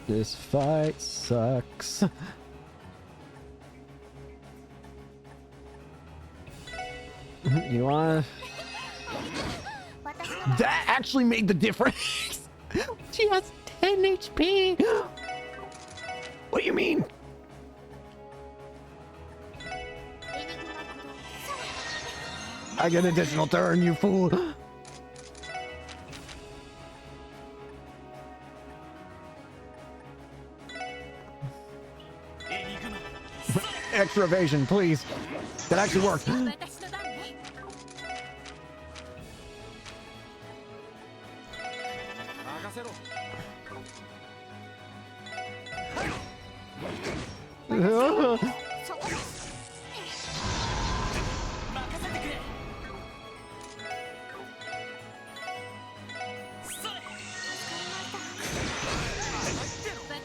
This fight sucks. You wanna... That actually made the difference. She has 10 HP. What do you mean? I get an additional turn, you fool. Extra evasion, please. That actually worked.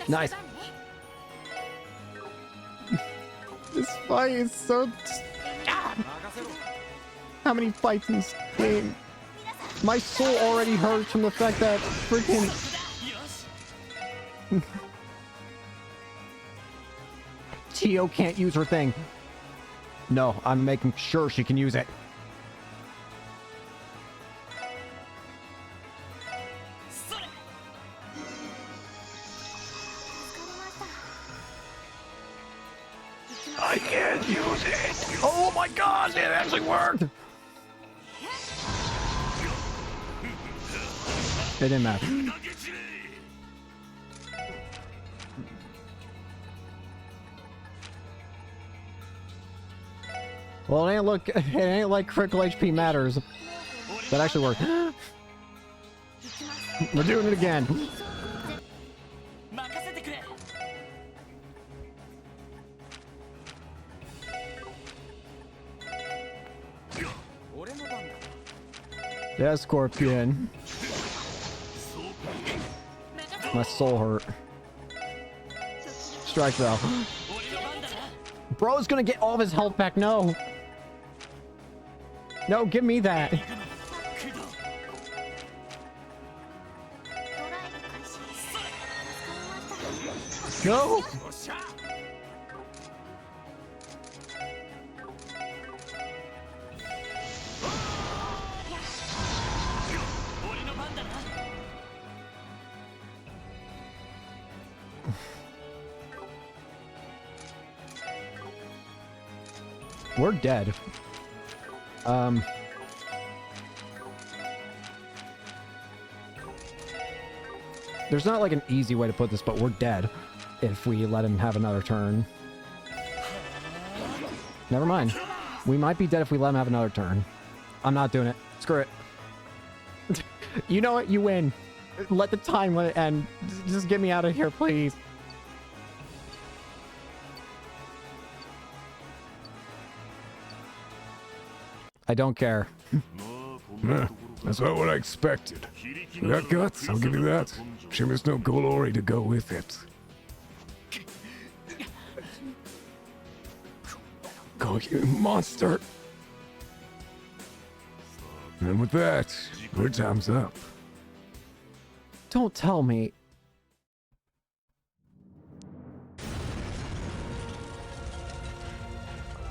Nice. This fight is so... Ah! How many fights in this game? My soul already hurts from the fact that freaking... Tio can't use her thing. No, I'm making sure she can use it. I can't use it. Oh my god, it actually worked. It didn't matter. Well, it ain't like critical HP matters. That actually worked. We're doing it again. Yeah, Scorpion. My soul hurt. Strike though. Bro's gonna get all of his health back. No. No, give me that. No. We're dead. There's not like an easy way to put this, but we're dead if we let him have another turn. Never mind. We might be dead if we let him have another turn. I'm not doing it. Screw it. You know what? You win. Let the time limit end. Just get me out of here, please. I don't care. That's not what I expected. You got guts, I'll give you that. Sure, there's no glory to go with it. Go, you monster! And with that, your time's up. Don't tell me.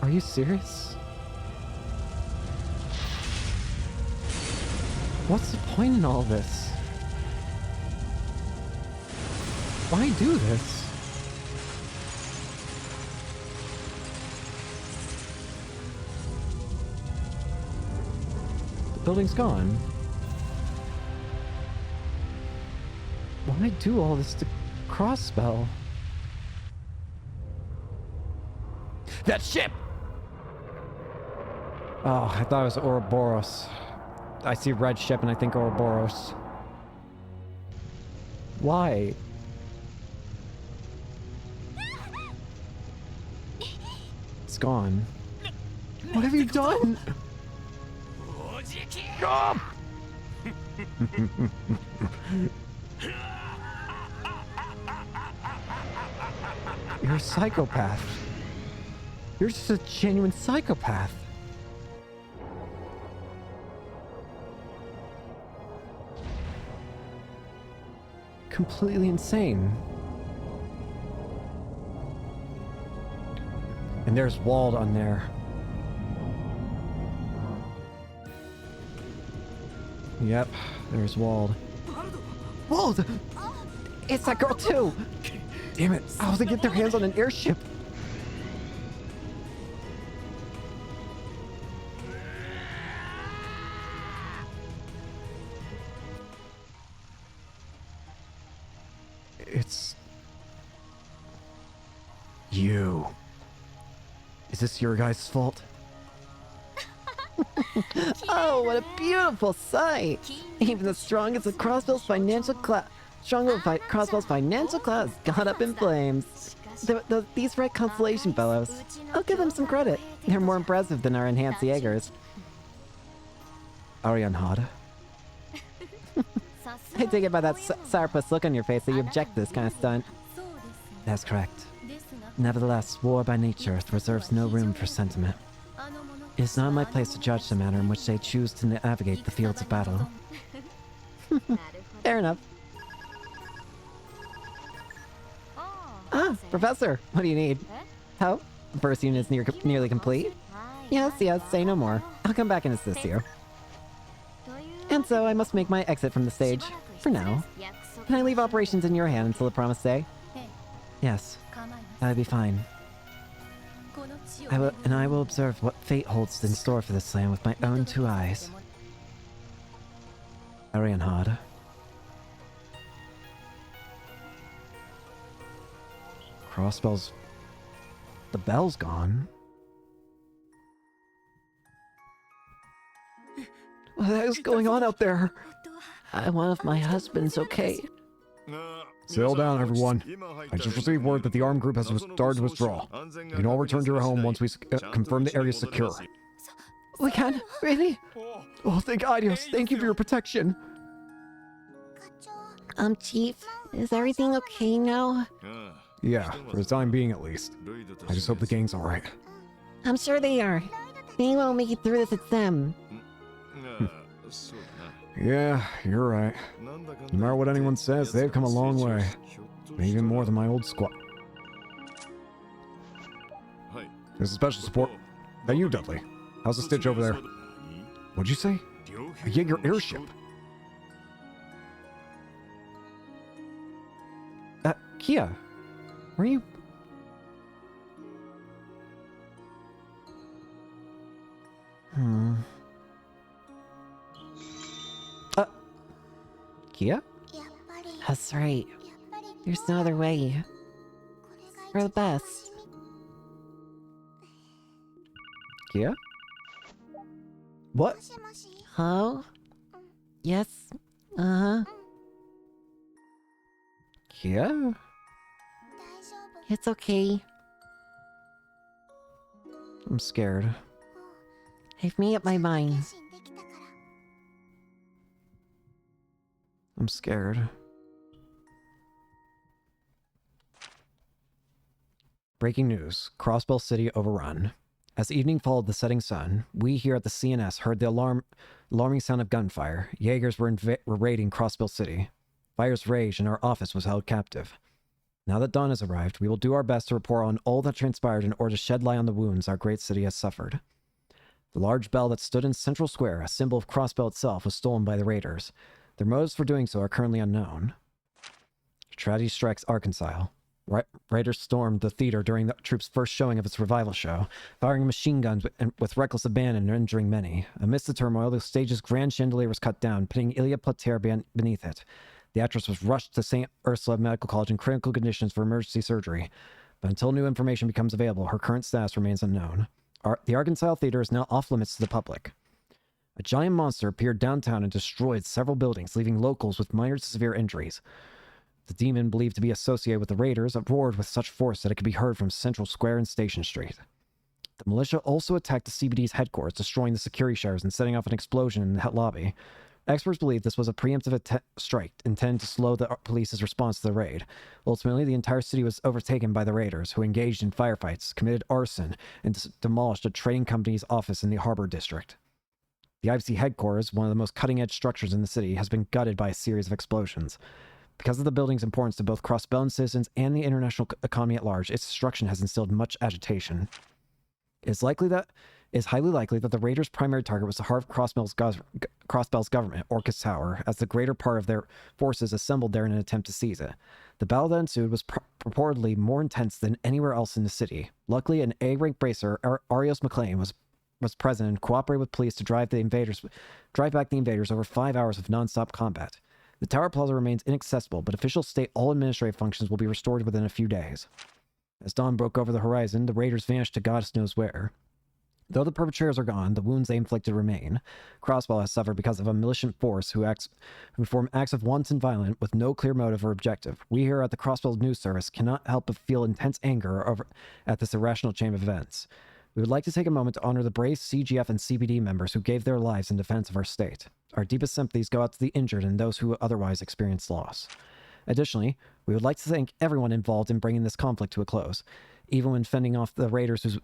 Are you serious? What's the point in all this? Why do this? The building's gone. Why do all this to cross-spell? That ship! Oh, I thought it was Ouroboros. I see red ship and I think Ouroboros. Why? It's gone. What have you done? Stop! You're a psychopath. You're just a genuine psychopath. Completely insane. And there's Wald on there. Yep, there's Wald. Wald! It's that girl too! Damn it, how did they get their hands on an airship? It's... you. Is this your guys' fault? Oh, what a beautiful sight! Even the strongest of Crossbell's financial class got up in flames. These red constellation fellows, I'll give them some credit. They're more impressive than our enhanced Jaegers. Arianhada? I take it by that sourpuss look on your face that you object to this kind of stunt. That's correct. Nevertheless, war by nature reserves no room for sentiment. It is not my place to judge the manner in which they choose to navigate the fields of battle. Fair enough. Ah, Professor, what do you need? Help? The first unit is nearly complete? Yes, say no more. I'll come back and assist you. And so I must make my exit from the stage. For now. Can I leave operations in your hand until the promised day? Yes, that'd be fine. I will observe what fate holds in store for this land with my own two eyes. Arianhad. Crossbells. The bell's gone. What the hell's going on out there? One of my husband's okay. Settle down, everyone. I just received word that the armed group has started to withdraw. You can all return to your home once we confirm the area is secure. We can? Really? Oh, thank Adios. Thank you for your protection. Chief, is everything okay now? Yeah, for the time being at least. I just hope the gang's alright. I'm sure they are. They won't make it through this, it's them. Yeah, you're right. No matter what anyone says, they've come a long way. Even more than my old squad. There's a special support. Now you, Dudley. How's the stitch over there? What'd you say? A Jaeger airship. Kia, were you... Kia? That's right. There's no other way. For the best. Kia? What? Hello? Yes? Uh-huh. Kia? It's okay. I'm scared. I've made up my mind. I'm scared. Breaking news. Crossbell City overrun. As evening followed the setting sun, we here at the CNS heard the alarming sound of gunfire. Jaegers were raiding Crossbell City. Fire's rage in our office was held captive. Now that dawn has arrived, we will do our best to report on all that transpired in order to shed light on the wounds our great city has suffered. The large bell that stood in Central Square, a symbol of Crossbell itself, was stolen by the raiders. Their motives for doing so are currently unknown. Tragedy strikes Arkansas. Raiders stormed the theater during the troupe's first showing of its revival show, firing machine guns with reckless abandon and injuring many. Amidst the turmoil, the stage's grand chandelier was cut down, putting Ilya Plater beneath it. The actress was rushed to St. Ursula Medical College in critical conditions for emergency surgery, but until new information becomes available, her current status remains unknown. The Arkansas Theater is now off limits to the public. A giant monster appeared downtown and destroyed several buildings, leaving locals with minor to severe injuries. The demon, believed to be associated with the raiders, roared with such force that it could be heard from Central Square and Station Street. The militia also attacked the CBD's headquarters, destroying the security shutters and setting off an explosion in the lobby. Experts believe this was a preemptive strike intended to slow the police's response to the raid. Ultimately, the entire city was overtaken by the raiders, who engaged in firefights, committed arson, and demolished a trading company's office in the Harbor District. The IBC headquarters, one of the most cutting-edge structures in the city, has been gutted by a series of explosions. Because of the building's importance to both Crossbell citizens and the international economy at large, its destruction has instilled much agitation. It is highly likely that the raiders' primary target was the heart of Crossbell's government, Orcus Tower, as the greater part of their forces assembled there in an attempt to seize it. The battle that ensued was purportedly more intense than anywhere else in the city. Luckily, an A-rank bracer, Arios McLean, was present and cooperated with police to drive back the invaders over 5 hours of non-stop combat. The Tower Plaza remains inaccessible, but officials state all administrative functions will be restored within a few days. As dawn broke over the horizon, the raiders vanished to God knows where. Though the perpetrators are gone, the wounds they inflicted remain. Crossbell has suffered because of a militant force who perform acts of wanton violence with no clear motive or objective. We here at the Crossbell News Service cannot help but feel intense anger at this irrational chain of events. We would like to take a moment to honor the brave CGF and CBD members who gave their lives in defense of our state. Our deepest sympathies go out to the injured and those who otherwise experienced loss. Additionally, we would like to thank everyone involved in bringing this conflict to a close, even when fending off the raiders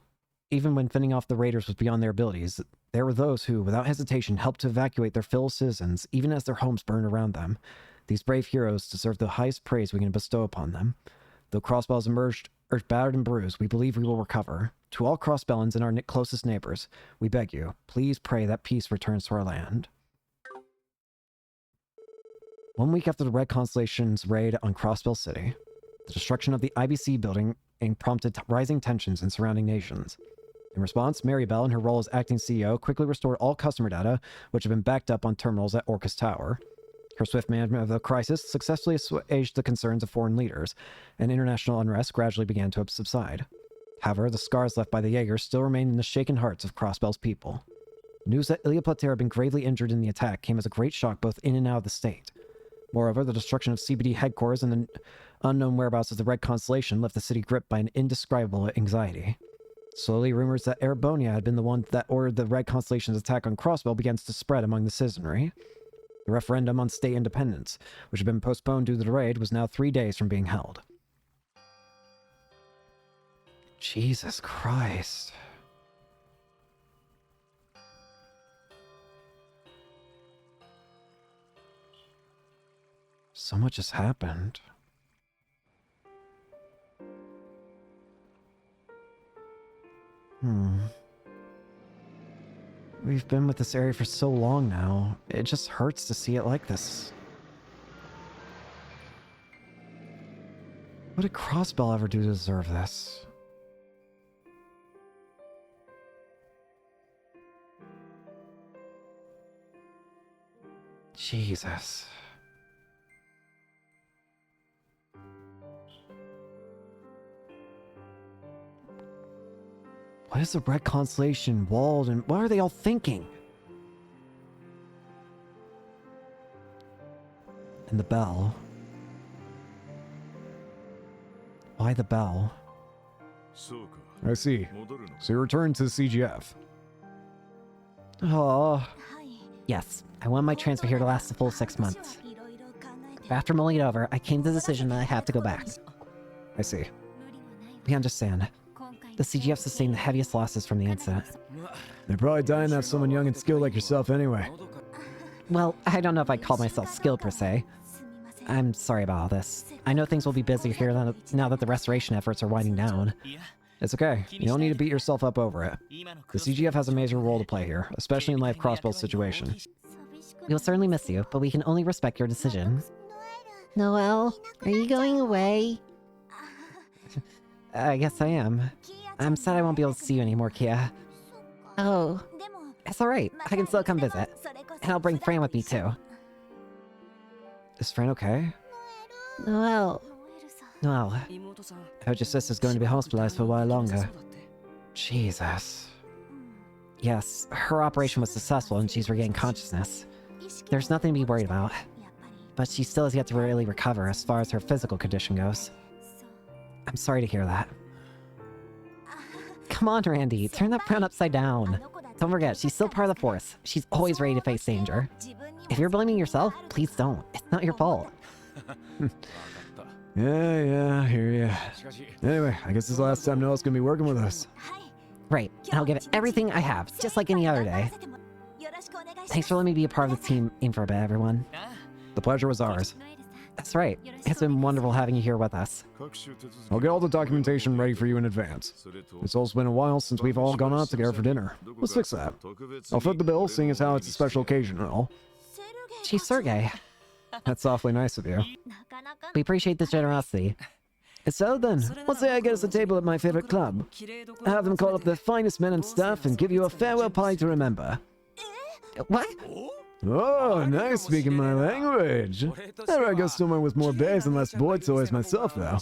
even when fending off the raiders was beyond their abilities, there were those who, without hesitation, helped to evacuate their fellow citizens, even as their homes burned around them. These brave heroes deserve the highest praise we can bestow upon them. Though Crossbells emerged battered and bruised, we believe we will recover. To all Crossbellans and our closest neighbors, we beg you, please pray that peace returns to our land. 1 week after the Red Constellation's raid on Crossbell City, the destruction of the IBC building prompted rising tensions in surrounding nations. In response, Maribel, in her role as acting CEO, quickly restored all customer data, which had been backed up on terminals at Orcus Tower. Her swift management of the crisis successfully assuaged the concerns of foreign leaders, and international unrest gradually began to subside. However, the scars left by the Jaegers still remained in the shaken hearts of Crossbell's people. News that Ilya Plater had been gravely injured in the attack came as a great shock both in and out of the state. Moreover, the destruction of CBD headquarters and the unknown whereabouts of the Red Constellation left the city gripped by an indescribable anxiety. Slowly, rumors that Erebonia had been the one that ordered the Red Constellation's attack on Crossbell began to spread among the citizenry. The referendum on state independence, which had been postponed due to the raid, was now 3 days from being held. Jesus Christ. So much has happened. We've been with this area for so long now. It just hurts to see it like this. What did Crossbell ever do to deserve this? Jesus. What is the Red Constellation, Walled, and what are they all thinking? And the bell. Why the bell? I see. So you returned to the CGF. Oh, Yes, I want my transfer here to last a full 6 months. But after mulling it over, I came to the decision that I have to go back. I see. We understand. The CGF sustained the heaviest losses from the incident. They're probably dying to have someone young and skilled like yourself anyway. Well, I don't know if I'd call myself skilled per se. I'm sorry about all this. I know things will be busier here now that the restoration efforts are winding down. it's okay. You don't need to beat yourself up over it. The CGF has a major role to play here, especially in light of Crossbell's situation. We will certainly miss you, but we can only respect your decision. Noelle, are you going away? I guess I am. I'm sad I won't be able to see you anymore, Kia. Oh, it's alright. I can still come visit. And I'll bring Fran with me too. Is Fran okay? Noelle. Noelle. I heard your sister's going to be hospitalized for a while longer. Jesus. Yes, her operation was successful and she's regained consciousness. There's nothing to be worried about. But she still has yet to really recover as far as her physical condition goes. I'm sorry to hear that. Come on, Randy, turn that frown upside down. Don't forget, she's still part of the Force. She's always ready to face danger. If you're blaming yourself, please don't. It's not your fault. Yeah, I hear ya. Anyway, I guess this is the last time Noelle's gonna be working with us. Right, and I'll give it everything I have, just like any other day. Thanks for letting me be a part of the team aim for a bit, everyone. The pleasure was ours. That's right. It's been wonderful having you here with us. I'll get all the documentation ready for you in advance. It's also been a while since we've all gone out together for dinner. Let's fix that. I'll foot the bill, seeing as how it's a special occasion and all. Gee, Sergey. That's awfully nice of you. We appreciate the generosity. So then, let's say I get us a table at my favorite club. Have them call up the finest men and stuff and give you a farewell party to remember. What? Oh, nice speaking my language. I'd rather go somewhere with more bags and less boy toys myself, though.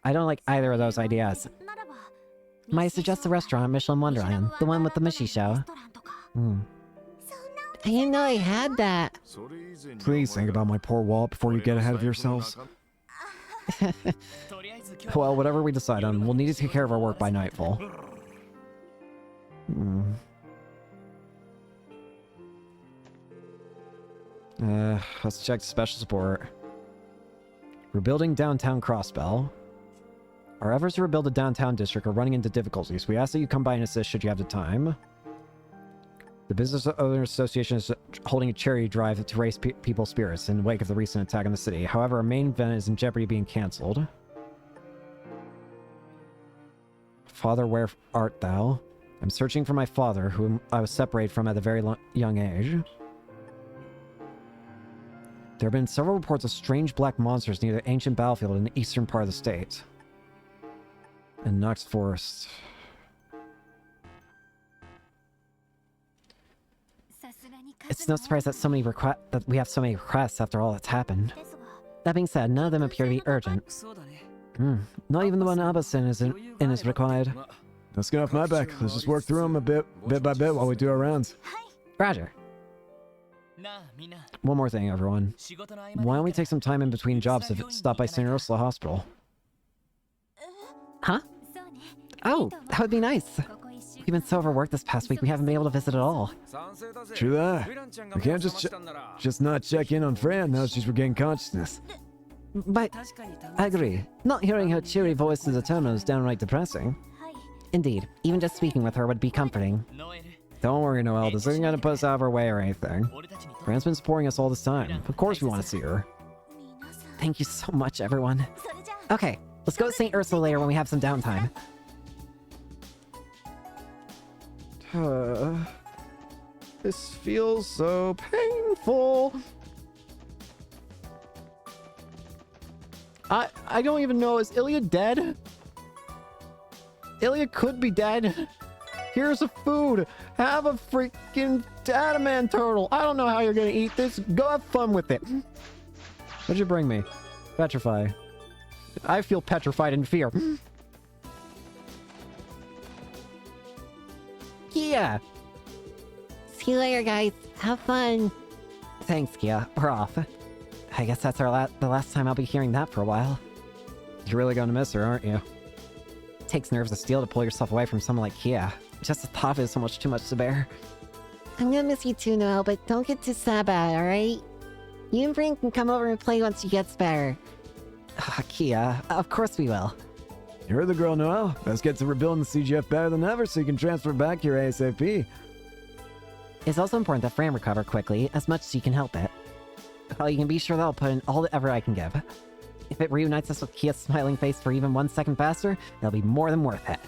I don't like either of those ideas. Might suggest a restaurant, Michelin Wonderland, the one with the Mishi show. I didn't know I had that. Please think about my poor wallet before you get ahead of yourselves. Well, whatever we decide on, we'll need to take care of our work by nightfall. Let's check special support. We're building downtown Crossbell. Our efforts to rebuild the downtown district are running into difficulties. We ask that you come by and assist should you have the time. The Business Owners Association is holding a charity drive to raise people's spirits in the wake of the recent attack on the city. However, our main event is in jeopardy of being cancelled. Father, where art thou? I'm searching for my father, whom I was separated from at a very young age. There have been several reports of strange black monsters near the ancient battlefield in the eastern part of the state. And Nox Forest. It's no surprise that we have so many requests after all that's happened. That being said, none of them appear to be urgent. Not even the one Abasin is required. Let's get off my back. Let's just work through them bit by bit while we do our rounds. Roger. One more thing, everyone. Why don't we take some time in between jobs to stop by St. Ursula Hospital? Huh? Oh, that would be nice. We've been so overworked this past week, we haven't been able to visit at all. True that. We can't just not check in on Fran now she's regained consciousness. But I agree. Not hearing her cheery voice to the terminal is downright depressing. indeed, even just speaking with her would be comforting. Don't worry, Noelle. This isn't going to put us out of our way or anything. Fran's been supporting us all this time. Of course we want to see her. Thank you so much, everyone. Okay, let's go to St. Ursula later when we have some downtime. This feels so painful. I don't even know. Is Ilya dead? Ilya could be dead. Here's a food. Have a freaking Dataman turtle. I don't know how you're gonna eat this. Go have fun with it. What'd you bring me? Petrify. I feel petrified in fear. Kia! See you later, guys. Have fun. Thanks, Kia. We're off. I guess that's the last time I'll be hearing that for a while. You're really gonna miss her, aren't you? It takes nerves of steel to pull yourself away from someone like Kia. Just the thought of it is so much too much to bear. I'm gonna miss you too, Noelle, but don't get too sad about it, alright? You and Brink can come over and play once you get better. Kia, of course we will. You heard the girl, Noelle. Best get to rebuilding the CGF better than ever so you can transfer back your ASAP. It's also important that Fran recover quickly, as much as you can help it. Well, you can be sure that I'll put in all the effort I can give. If it reunites us with Kia's smiling face for even 1 second faster, it'll be more than worth it.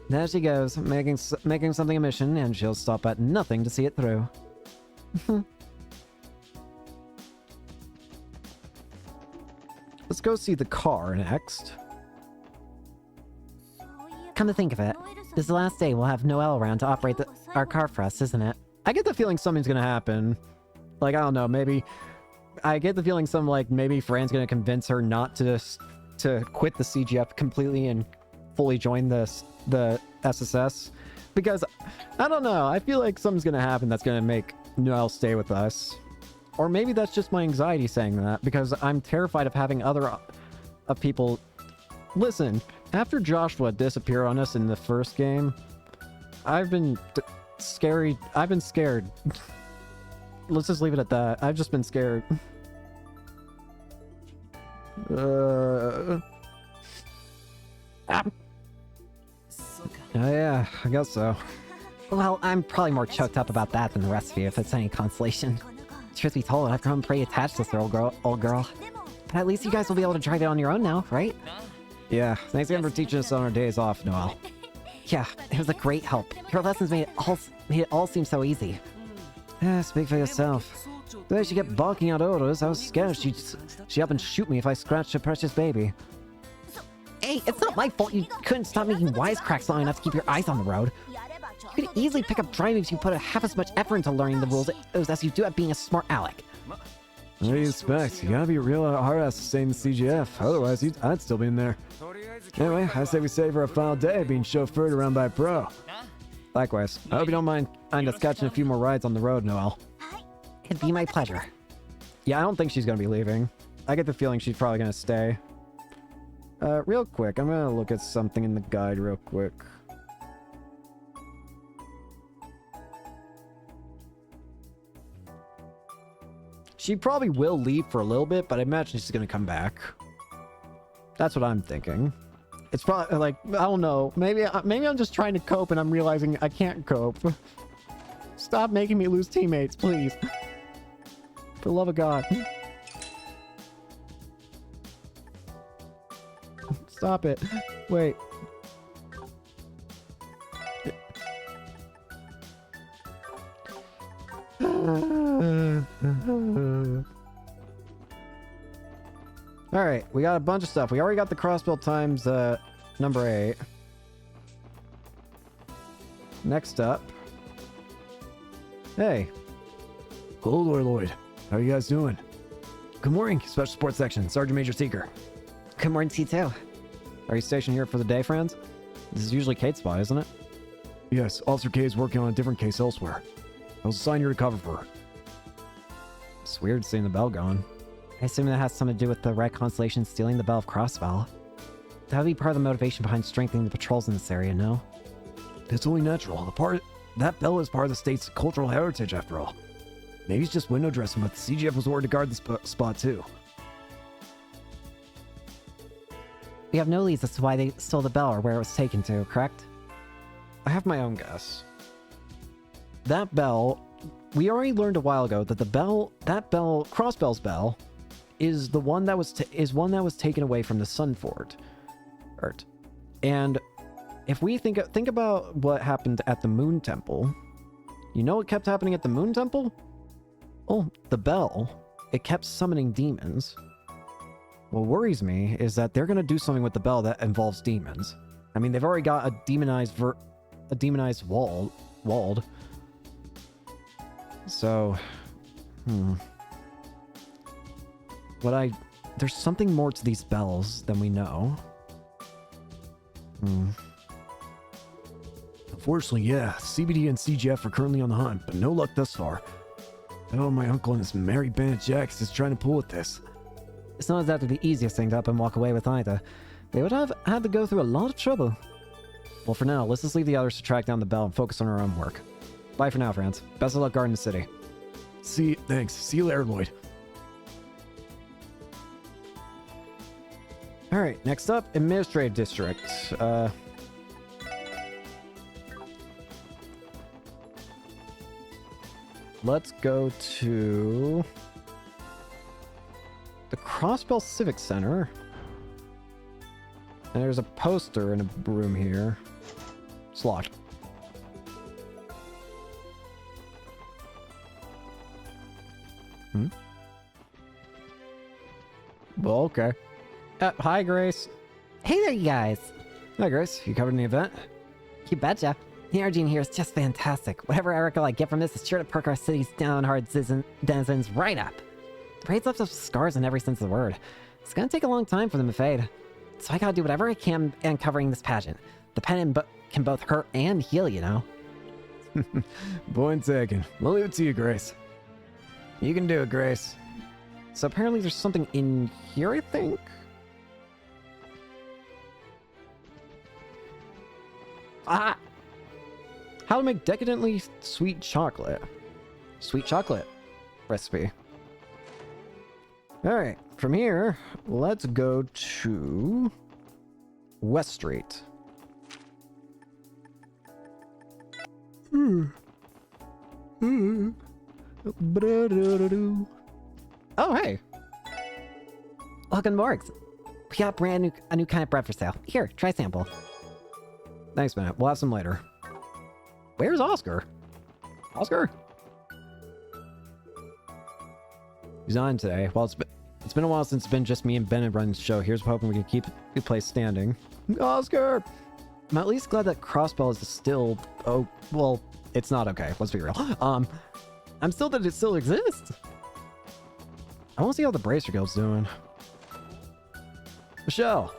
There she goes, making something a mission, and she'll stop at nothing to see it through. Let's go see the car next. Come to think of it, this is the last day we'll have Noelle around to operate our car for us, isn't it? I get the feeling something's gonna happen. Like, I don't know, maybe... I get the feeling maybe Fran's gonna convince her not to quit the CGF completely and fully join the SSS. Because, I don't know, I feel like something's gonna happen that's gonna make Noelle stay with us. Or maybe that's just my anxiety saying that, because I'm terrified of having other people... Listen, after Joshua disappeared on us in the first game, I've been scared. Let's just leave it at that. I've just been scared. Oh yeah, I guess so. Well, I'm probably more choked up about that than the rest of you, if it's any consolation. Truth be told, I've grown pretty attached to this old girl. But at least you guys will be able to drive it on your own now, right? Yeah, thanks again for teaching us on our days off, Noelle. Yeah, it was a great help. Your lessons made it all seem so easy. Yeah, speak for yourself. The way she kept barking out orders, I was scared she'd up and shoot me if I scratched her precious baby. Hey, it's not my fault you couldn't stop making wisecracks long enough to keep your eyes on the road. You could easily pick up driving if you put half as much effort into learning the rules as you do at being a smart aleck. What do you expect? You gotta be a real hard ass to stay in the CGF, otherwise I'd still be in there. Anyway, I say we save for a final day being chauffeured around by a pro. Likewise. I hope you don't mind us catching a few more rides on the road, Noelle. It'd be my pleasure. Yeah, I don't think she's gonna be leaving. I get the feeling she's probably gonna stay. Real quick, I'm gonna look at something in the guide real quick. She probably will leave for a little bit, but I imagine she's gonna come back. That's what I'm thinking. It's probably like, I don't know. Maybe I'm just trying to cope and I'm realizing I can't cope. Stop making me lose teammates, please. For the love of God. Stop it. Wait. Alright, we got a bunch of stuff. We already got the crossbow times number 8. Next up. Hey. Hello, Lord Lloyd. How are you guys doing? Good morning, Special Sports Section, Sergeant Major Seeker. Good morning to you too. Are you stationed here for the day, friends? This is usually Kate's spot, isn't it? Yes, Officer K is working on a different case elsewhere. I was assigned here to cover for her. It's weird seeing the bell gone. I assume that has something to do with the Red Constellation stealing the Bell of Crossbell. That would be part of the motivation behind strengthening the patrols in this area, no? It's only natural. That bell is part of the state's cultural heritage, after all. Maybe it's just window dressing, but the CGF was ordered to guard this spot too. We have no leads as to why they stole the bell or where it was taken to, correct? I have my own guess. That bell, we already learned a while ago that Crossbell's bell, is the one that was taken away from the Sun Fort. And if we think about what happened at the Moon Temple, you know what kept happening at the Moon Temple? Oh, the bell. It kept summoning demons. What worries me is that they're gonna do something with the bell that involves demons. I mean, they've already got a demonized walled. So, there's something more to these bells than we know. Unfortunately, yeah, CBD and CGF are currently on the hunt, but no luck thus far. Oh, my uncle and his merry band of jacks is trying to pull at this. It's not exactly the easiest thing to up and walk away with either. They would have had to go through a lot of trouble. Well, for now, let's just leave the others to track down the bell and focus on our own work. Bye for now, friends. Best of luck guarding the city. Thanks. See you later, Lloyd. Alright, next up, Administrative District. Let's go to the Crossbell Civic Center. And there's a poster in a room here. It's locked. Well, okay. Hi, Grace. Hey there, you guys! Hi, Grace. You covered the event? You betcha. The energy in here is just fantastic. Whatever Erica I get from this is sure to perk our city's down-hard denizens right up. The parade's left us with scars in every sense of the word. It's gonna take a long time for them to fade. So I gotta do whatever I can in covering this pageant. The pen can both hurt and heal, you know? Point taken. We'll leave it to you, Grace. You can do it, Grace. So apparently there's something in here, I think? Ah! How to make decadently sweet chocolate. Sweet chocolate recipe. Alright, from here, let's go to West Street. Oh, hey. Welcome, Morgs. We got a new kind of bread for sale. Here, try sample. Thanks, Matt. We'll have some later. Where's Oscar? Oscar? He's on today. Well, it's been a while since it's been just me and Ben running the show. Here's hoping we can keep the place standing. Oscar! I'm at least glad that Crossbell is still... Oh, well, it's not okay. Let's be real. I'm still that it still exists. I want to see how the Bracer Guild's doing. Michelle!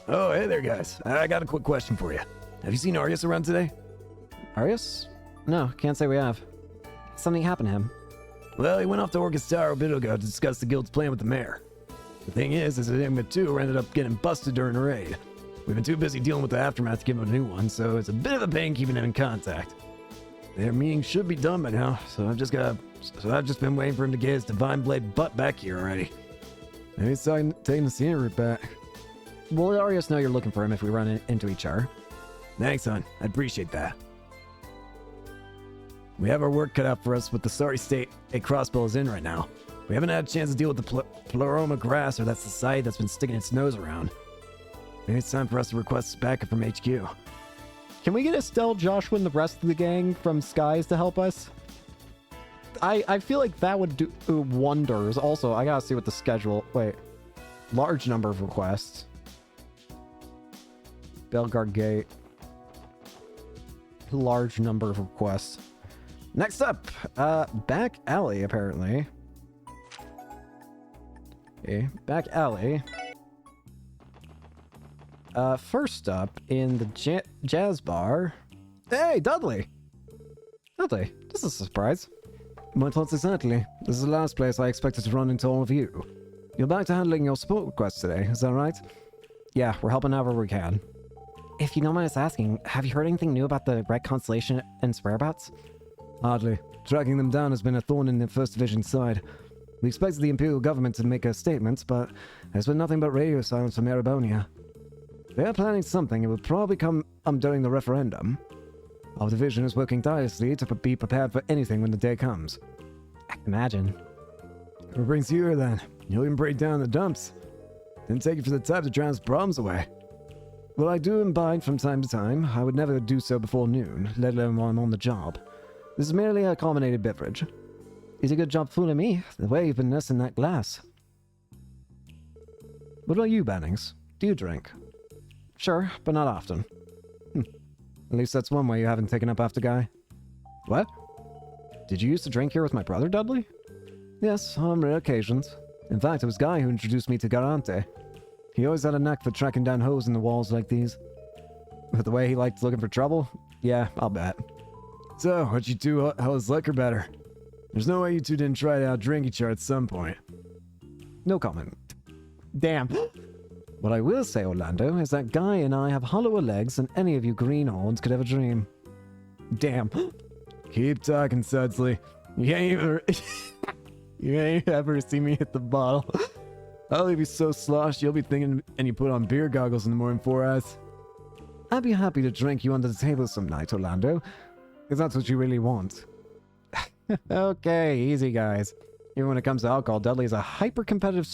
Oh, hey there, guys. I got a quick question for you. Have you seen Arias around today? Arias? No, can't say we have. Something happened to him. Well, he went off to Orcus Tower a bit ago to discuss the guild's plan with the mayor. The thing is that him and two ended up getting busted during a raid. We've been too busy dealing with the aftermath to give him a new one, so it's a bit of a pain keeping him in contact. Their meeting should be done by now, so I've just been waiting for him to get his Divine Blade butt back here already. Maybe it's taking the scenic route back. we'll let Arius know you're looking for him if we run into each other. Thanks, hon. I appreciate that. We have our work cut out for us with the sorry state a crossbow is in right now. We haven't had a chance to deal with the pleroma grass or that society that's been sticking its nose around. Maybe it's time for us to request backup from HQ. Can we get Estelle, Joshua, and the rest of the gang from Skies to help us? I feel like that would do wonders. Also, I gotta see what the schedule... Wait. Large number of requests. Belgard Gate. Large number of requests. Next up, back alley, apparently. Okay, back alley. First up, in the jazz bar... Hey, Dudley! Dudley, this is a surprise. My thoughts exactly. This is the last place I expected to run into all of you. You're back to handling your support requests today, is that right? Yeah, we're helping however we can. If you don't mind us asking, have you heard anything new about the Red Constellation and its whereabouts? Hardly. Tracking them down has been a thorn in the First Division's side. We expected the Imperial government to make a statement, but there's been nothing but radio silence from Erebonia. They are planning something. It will probably come during the referendum. Our division is working tirelessly to be prepared for anything when the day comes. I can imagine. What brings you here then? You'll even break down the dumps. Didn't take you for the type to drown problems away. Well, I do imbibe from time to time. I would never do so before noon, let alone while I'm on the job. This is merely a carbonated beverage. It's a good job fooling me, the way you've been nursing that glass. What about you, Bannings? Do you drink? Sure, but not often. At least that's one way you haven't taken up after Guy. What? Did you used to drink here with my brother, Dudley? Yes, on rare occasions. In fact, it was Guy who introduced me to Garante. He always had a knack for tracking down holes in the walls like these. With the way he liked looking for trouble? Yeah, I'll bet. So, what'd you do? How is liquor better? There's no way you two didn't try to outdrink each other at some point. No comment. Damn. What I will say, Orlando, is that Guy and I have hollower legs than any of you greenhorns could ever dream. Damn. Keep talking, Sudsley. You ain't ever see me hit the bottle. I'll leave you so sloshed you'll be thinking and you put on beer goggles in the morning for us. I'd be happy to drink you under the table some night, Orlando, if that's what you really want. Okay, easy guys. Even when it comes to alcohol, Dudley has a hyper-competitive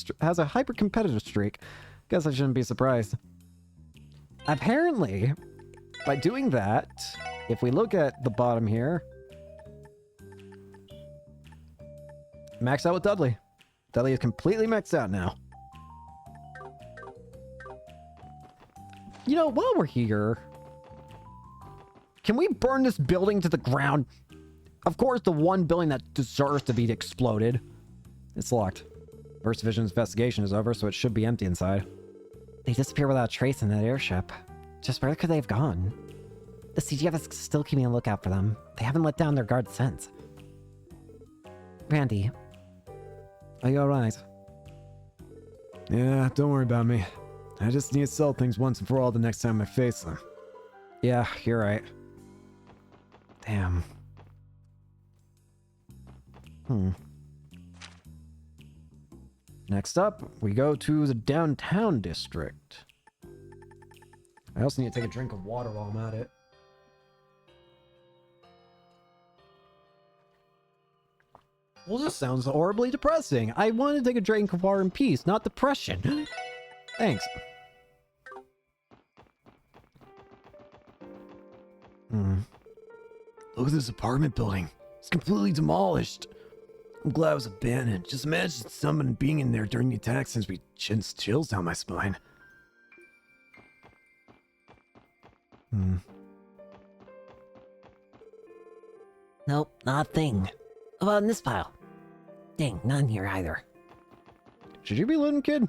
streak. Guess I shouldn't be surprised. Apparently, by doing that, if we look at the bottom here, max out with Dudley. Dudley is completely maxed out now. You know, while we're here, can we burn this building to the ground? Of course, the one building that deserves to be exploded. It's locked. First Division's investigation is over, so it should be empty inside. They disappeared without a trace in that airship. Just where could they have gone? The CGF is still keeping a lookout for them. They haven't let down their guard since. Randy. Are you alright? Yeah, don't worry about me. I just need to sell things once and for all the next time I face them. Yeah, you're right. Damn. Next up, we go to the downtown district. I also need to take a drink of water while I'm at it. Well, this sounds horribly depressing. I want to take a drink of water in peace, not depression. Thanks. Look at this apartment building. It's completely demolished. I'm glad it was abandoned. Just imagine someone being in there during the attack since we sends chills down my spine. Nope, not a thing. How about in this pile? Dang, none here either. Should you be looting, kid?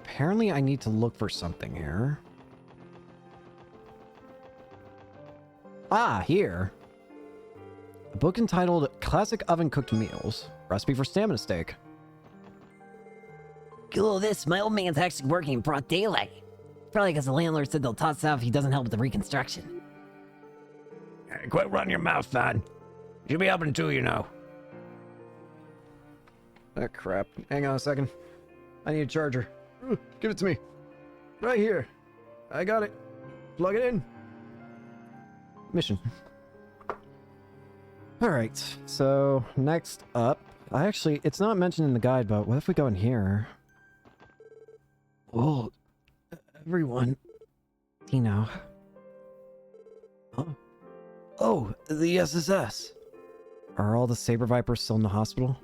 Apparently, I need to look for something here. Ah, here. A book entitled Classic Oven Cooked Meals. Recipe for Stamina Steak. Cool this, my old man's actually working in broad daylight. Probably because the landlord said they'll toss out if he doesn't help with the reconstruction. Hey, quit running your mouth, Thad. You should be helping too, you know. Oh, crap. Hang on a second. I need a charger. Ooh, give it to me. Right here. I got it. Plug it in. Mission. Alright, so next up, it's not mentioned in the guide, but what if we go in here? Oh, everyone. Dino. Huh? Oh, the SSS. Are all the Saber Vipers still in the hospital?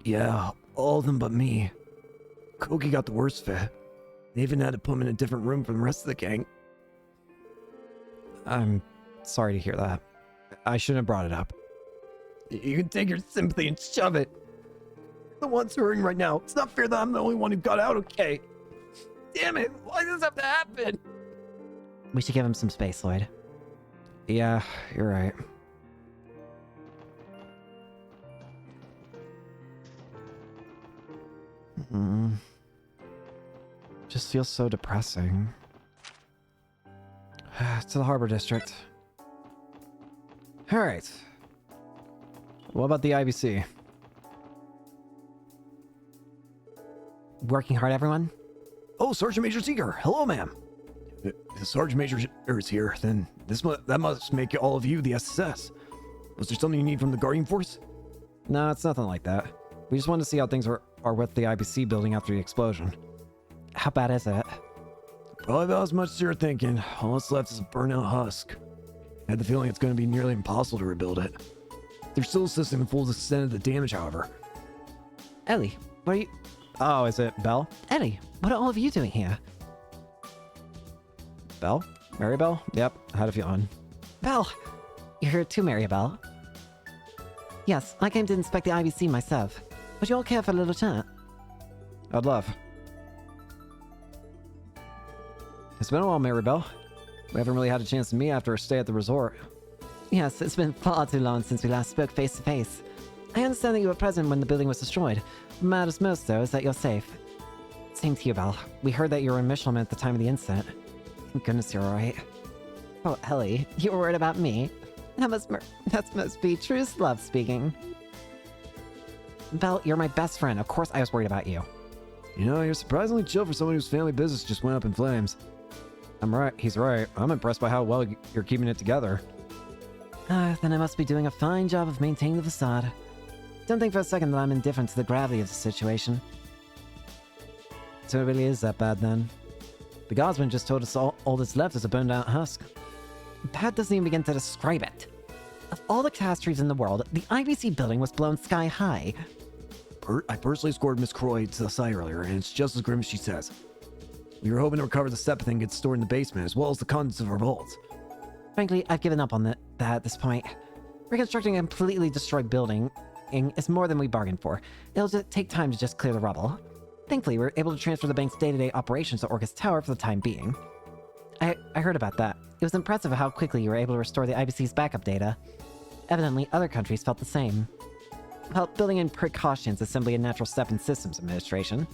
Yeah, all of them but me. Koki got the worst fit. They even had to put him in a different room from the rest of the gang. I'm sorry to hear that. I shouldn't have brought it up. You can take your sympathy and shove it. The one's hurting right now. It's not fair that I'm the only one who got out okay. Damn it, why does this have to happen? We should give him some space, Lloyd. Yeah, you're right. Just feels so depressing. To the Harbor District. Alright. What about the IBC? Working hard, everyone? Oh, Sergeant Major Seeger. Hello, ma'am. The Sergeant Major is here. Then that must make all of you the SSS. Was there something you need from the Guardian Force? No, it's nothing like that. We just wanted to see how things are with the IBC building after the explosion. How bad is it? Probably about as much as you're thinking. All that's left is a burnout husk. I had the feeling it's going to be nearly impossible to rebuild it. They're still assessing the full extent of the damage, however. Ellie, what are you... Oh, is it Belle? Ellie, what are all of you doing here? Belle? Maribel? Yep, I had a feeling. Belle! You're here too, Maribel. Yes, I came to inspect the IBC myself. Would you all care for a little chat? I'd love. It's been a while, Maribel. We haven't really had a chance to meet after our stay at the resort. Yes, it's been far too long since we last spoke face to face. I understand that you were present when the building was destroyed. What matters most, though, is that you're safe. Same to you, Belle. We heard that you were in Michelin at the time of the incident. Thank goodness you're alright. Oh, Ellie, you were worried about me? That must be true love speaking. Belle, you're my best friend. Of course I was worried about you. You know, you're surprisingly chill for someone whose family business just went up in flames. I'm right. He's right. I'm impressed by how well you're keeping it together. Then I must be doing a fine job of maintaining the facade. Don't think for a second that I'm indifferent to the gravity of the situation. So it really is that bad then? The Godsman just told us all that's left is a burned out husk. Bad doesn't even begin to describe it. Of all the catastrophes in the world, the IBC building was blown sky high. I personally escorted Miss Croy to the site earlier, and it's just as grim as she says. We were hoping to recover the SEP thing gets stored in the basement, as well as the contents of our vaults. Frankly, I've given up on that at this point. Reconstructing a completely destroyed building is more than we bargained for. It'll just take time to just clear the rubble. Thankfully, we were able to transfer the bank's day-to-day operations to Orcus Tower for the time being. I heard about that. It was impressive how quickly you were able to restore the IBC's backup data. Evidently, other countries felt the same. Well, building in precautions is simply a natural step in systems administration.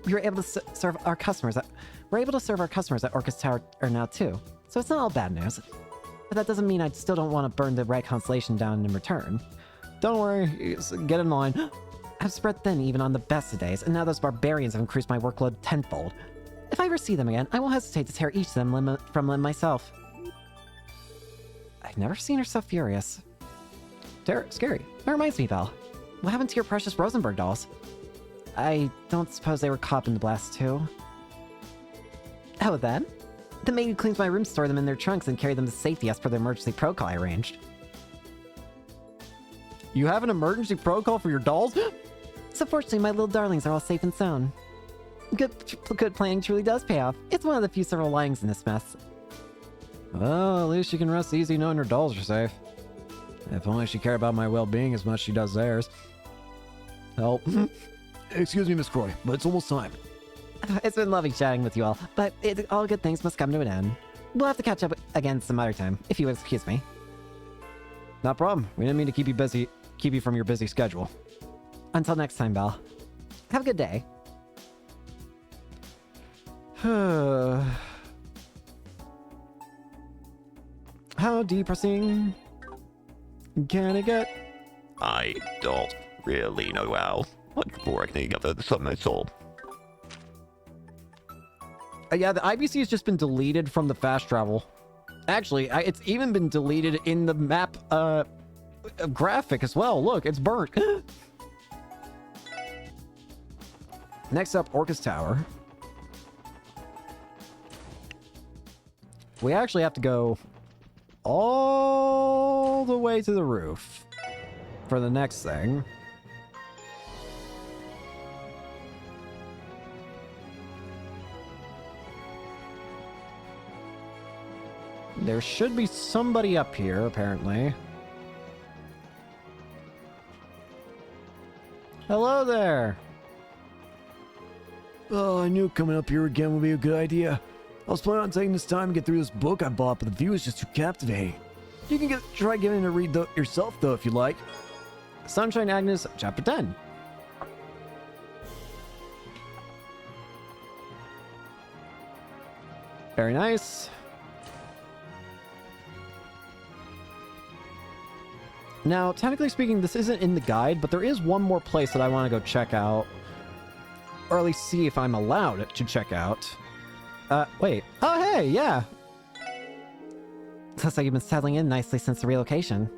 We were able to serve our customers at Orcus Tower now too, so it's not all bad news. But that doesn't mean I still don't want to burn the Red Constellation down in return. Don't worry, get in line. I've spread thin even on the best of days, and now those barbarians have increased my workload tenfold. If I ever see them again, I won't hesitate to tear each of them limb from limb myself. I've never seen her so furious. Scary. That reminds me, Belle. What happened to your precious Rosenberg dolls? I don't suppose they were caught in the blast too? Oh, then? The maid who cleans my room stored them in their trunks and carried them to safety as per the emergency protocol I arranged. You have an emergency protocol for your dolls? So fortunately, my little darlings are all safe and sound. Good planning truly does pay off. It's one of the few silver linings in this mess. Well, at least you can rest easy knowing her dolls are safe. If only she cared about my well-being as much as she does theirs. Help. Excuse me, Miss Croy, but it's almost time. It's been lovely chatting with you all, but all good things must come to an end. We'll have to catch up again some other time, if you would excuse me. No problem. We didn't mean to keep you from your busy schedule. Until next time, Belle. Have a good day. How depressing. can it get? I don't really know how much more I can get of some my soul. Yeah, the IBC has just been deleted from the fast travel. Actually, it's even been deleted in the map graphic as well. Look, it's burnt. Next up, Orcus Tower. We actually have to go all the way to the roof for the next thing. There should be somebody up here, apparently. Hello there. Oh, I knew coming up here again would be a good idea. I was planning on taking this time to get through this book I bought, but the view is just too captivating. You can try giving it a read yourself, though, if you like. Sunshine Agnes, Chapter 10. Very nice. Now, technically speaking, this isn't in the guide, but there is one more place that I want to go check out. Or at least see if I'm allowed to check out. Wait. Oh, hey, yeah. Looks like you've been settling in nicely since the relocation.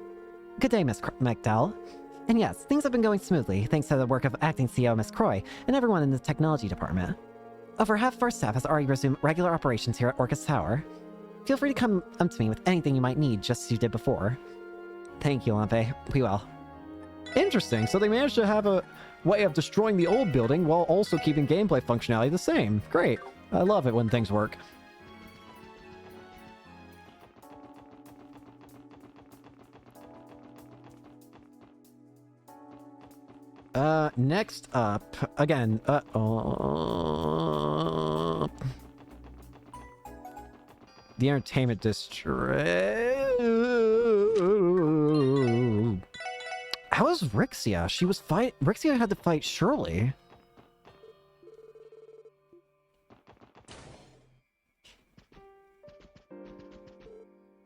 Good day, Miss McDowell. And yes, things have been going smoothly thanks to the work of acting CEO Miss Croy and everyone in the technology department. Over half of our staff has already resumed regular operations here at Orcus Tower. Feel free to come up to me with anything you might need, just as you did before. Thank you, Lampe. We will. Interesting. So they managed to have a way of destroying the old building while also keeping gameplay functionality the same. Great. I love it when things work. Next up, again, the entertainment district. How is Rixia? Rixia had to fight Shirley.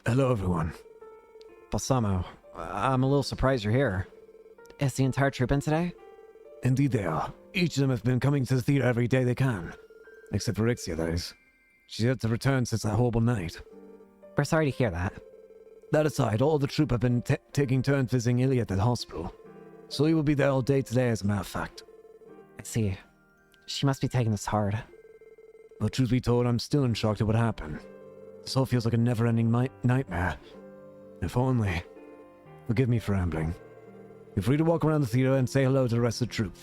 Hello, everyone. Balsamo, I'm a little surprised you're here. Is the entire troop in today? Indeed they are. Each of them have been coming to the theater every day they can. Except for Ixia, that is. She's yet to return since that horrible night. We're sorry to hear that. That aside, all the troop have been taking turns visiting Ilya at the hospital. So he will be there all day today, as a matter of fact. I see. She must be taking this hard. Well, truth be told, I'm still in shock at what happened. This all feels like a never-ending nightmare. If only. Forgive me for rambling. You're free to walk around the theater and say hello to the rest of the troop.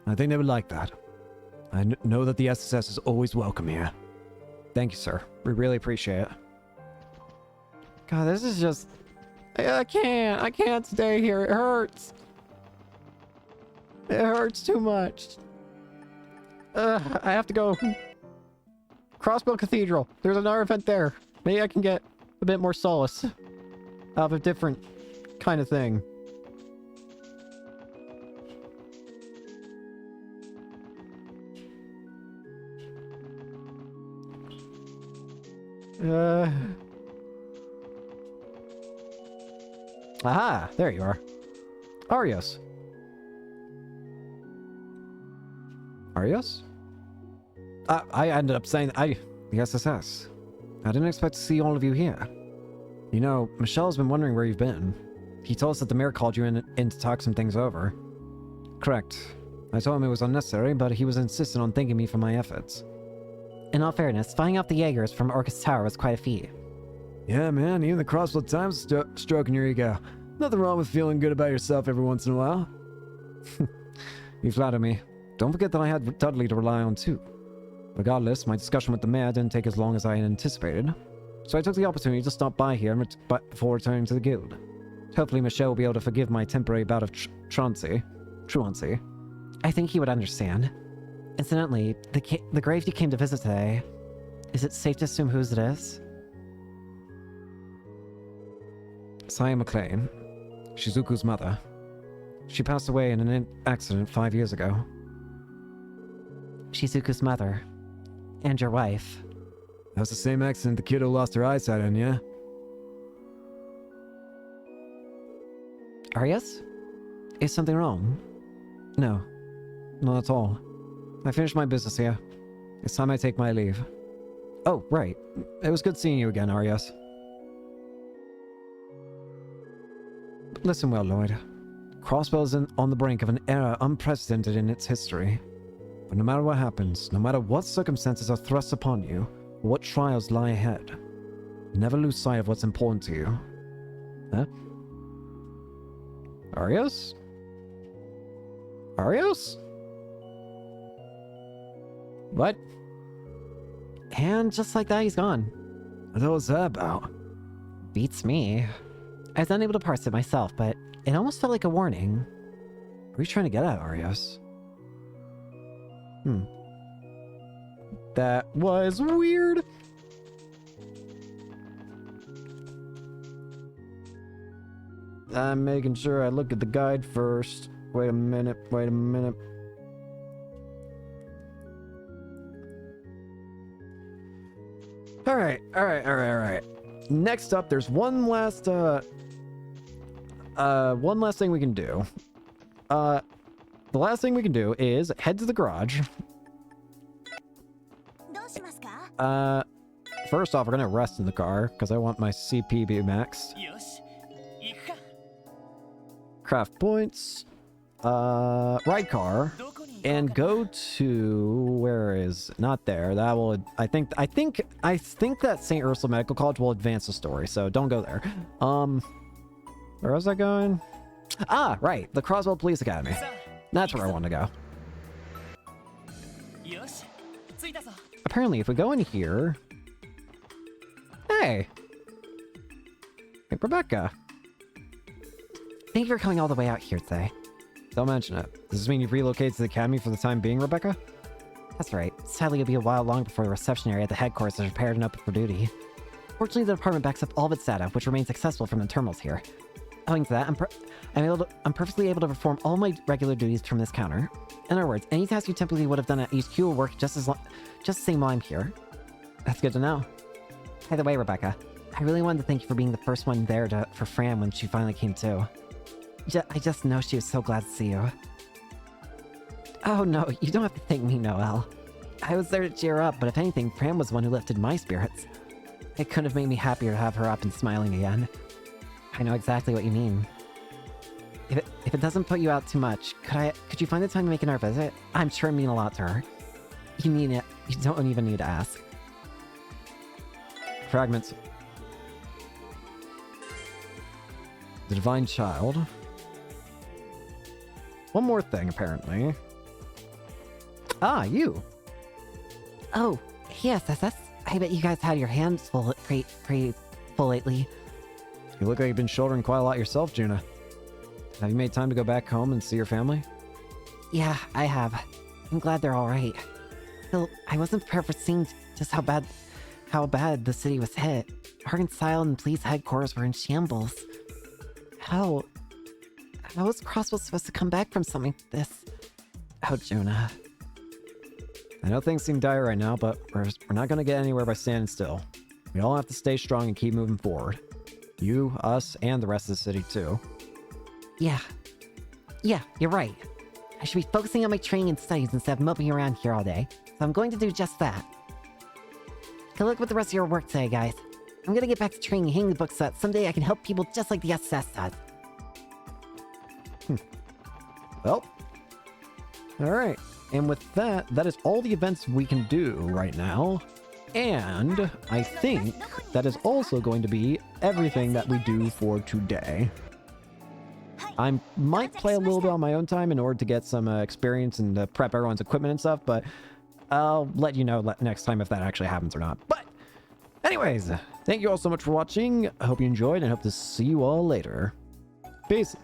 I think they would like that. I know that the SSS is always welcome here. Thank you, sir. We really appreciate it. God, this is just... I can't stay here. It hurts. It hurts too much. I have to go. Crossbow Cathedral. There's another event there. Maybe I can get a bit more solace out of a different kind of thing. Aha, there you are. Arios. Arios? I ended up saying The SSS. I didn't expect to see all of you here. You know, Michelle's been wondering where you've been. He told us that the mayor called you in to talk some things over. Correct. I told him it was unnecessary, but he was insistent on thanking me for my efforts. In all fairness, fighting off the Jaegers from Orcus Tower was quite a feat. Yeah, man, even the Crossfield Times stroking your ego. Nothing wrong with feeling good about yourself every once in a while. You flatter me. Don't forget that I had Dudley to rely on too. Regardless, my discussion with the mayor didn't take as long as I had anticipated, so I took the opportunity to stop by here before returning to the guild. Hopefully Michelle will be able to forgive my temporary bout of truancy. I think he would understand. Incidentally, the grave you came to visit today, is it safe to assume whose it is? Saya McLean, Shizuku's mother. She passed away in an accident 5 years ago. Shizuku's mother. And your wife. That was the same accident the kiddo lost her eyesight in, yeah? Arias? Is something wrong? No. Not at all. I finished my business here. It's time I take my leave. Oh, right. It was good seeing you again, Arias. Listen well, Lloyd. Crossbow is on the brink of an era unprecedented in its history. But no matter what happens, no matter what circumstances are thrust upon you, or what trials lie ahead, never lose sight of what's important to you. Huh? Arias? Arias? What? And just like that, he's gone. What the hell was that about? Beats me. I was unable to parse it myself, but it almost felt like a warning. What are you trying to get at, Arias? That was weird. I'm making sure I look at the guide first. Wait a minute, wait a minute. Alright. Next up, there's one last thing we can do. The last thing we can do is head to the garage. どうしますか？ First off, we're gonna rest in the car, because I want my CP to be maxed. よし、行くか。 Craft points. Ride car. どこに行こうかな。 And go to where is not there. That will I think that St. Ursula Medical College will advance the story, so don't go there. Where was I going? Ah, right, the Crossbow Police Academy. That's where I want to go. よし、着いたぞ。 Apparently, if we go in here, hey, Rebecca. Thank you for coming all the way out here today. Don't mention it. Does this mean you've relocated to the academy for the time being, Rebecca? That's right. Sadly, it'll be a while long before the reception area at the headquarters is repaired and up for duty. Fortunately, the department backs up all of its data, which remains accessible from the terminals here. Owing to that, I'm perfectly able to perform all my regular duties from this counter. In other words, any task you typically would have done at HQ will work just the same while I'm here. That's good to know. By the way, Rebecca, I really wanted to thank you for being the first one there for Fran when she finally came to. I just know she was so glad to see you. Oh no, you don't have to thank me, Noelle. I was there to cheer her up, but if anything, Fran was the one who lifted my spirits. It couldn't have made me happier to have her up and smiling again. I know exactly what you mean. If it doesn't put you out too much, could you find the time to make another visit? I'm sure it'd mean a lot to her. You mean it. You don't even need to ask. Fragments. The Divine Child. One more thing, apparently. Ah, you. Oh, yes, I bet you guys had your hands full, pretty full lately. You look like you've been shouldering quite a lot yourself, Juna. Have you made time to go back home and see your family? Yeah, I have. I'm glad they're all right. Still, I wasn't prepared for seeing just how bad the city was hit. Arkansas and police headquarters were in shambles. How was Crossbow supposed to come back from something like this? Oh, Jonah. I know things seem dire right now, but we're not going to get anywhere by standing still. We all have to stay strong and keep moving forward. You, us, and the rest of the city, too. Yeah, you're right. I should be focusing on my training and studies instead of moping around here all day. So I'm going to do just that. Good luck with the rest of your work today, guys. I'm gonna get back to training and hanging the books so that someday I can help people just like the SS does. Well, alright. And with that, that is all the events we can do right now. And I think that is also going to be everything that we do for today. I might play a little bit on my own time in order to get some experience and prep everyone's equipment and stuff, but I'll let you know next time if that actually happens or not. But anyways, thank you all so much for watching. I hope you enjoyed and hope to see you all later. Peace.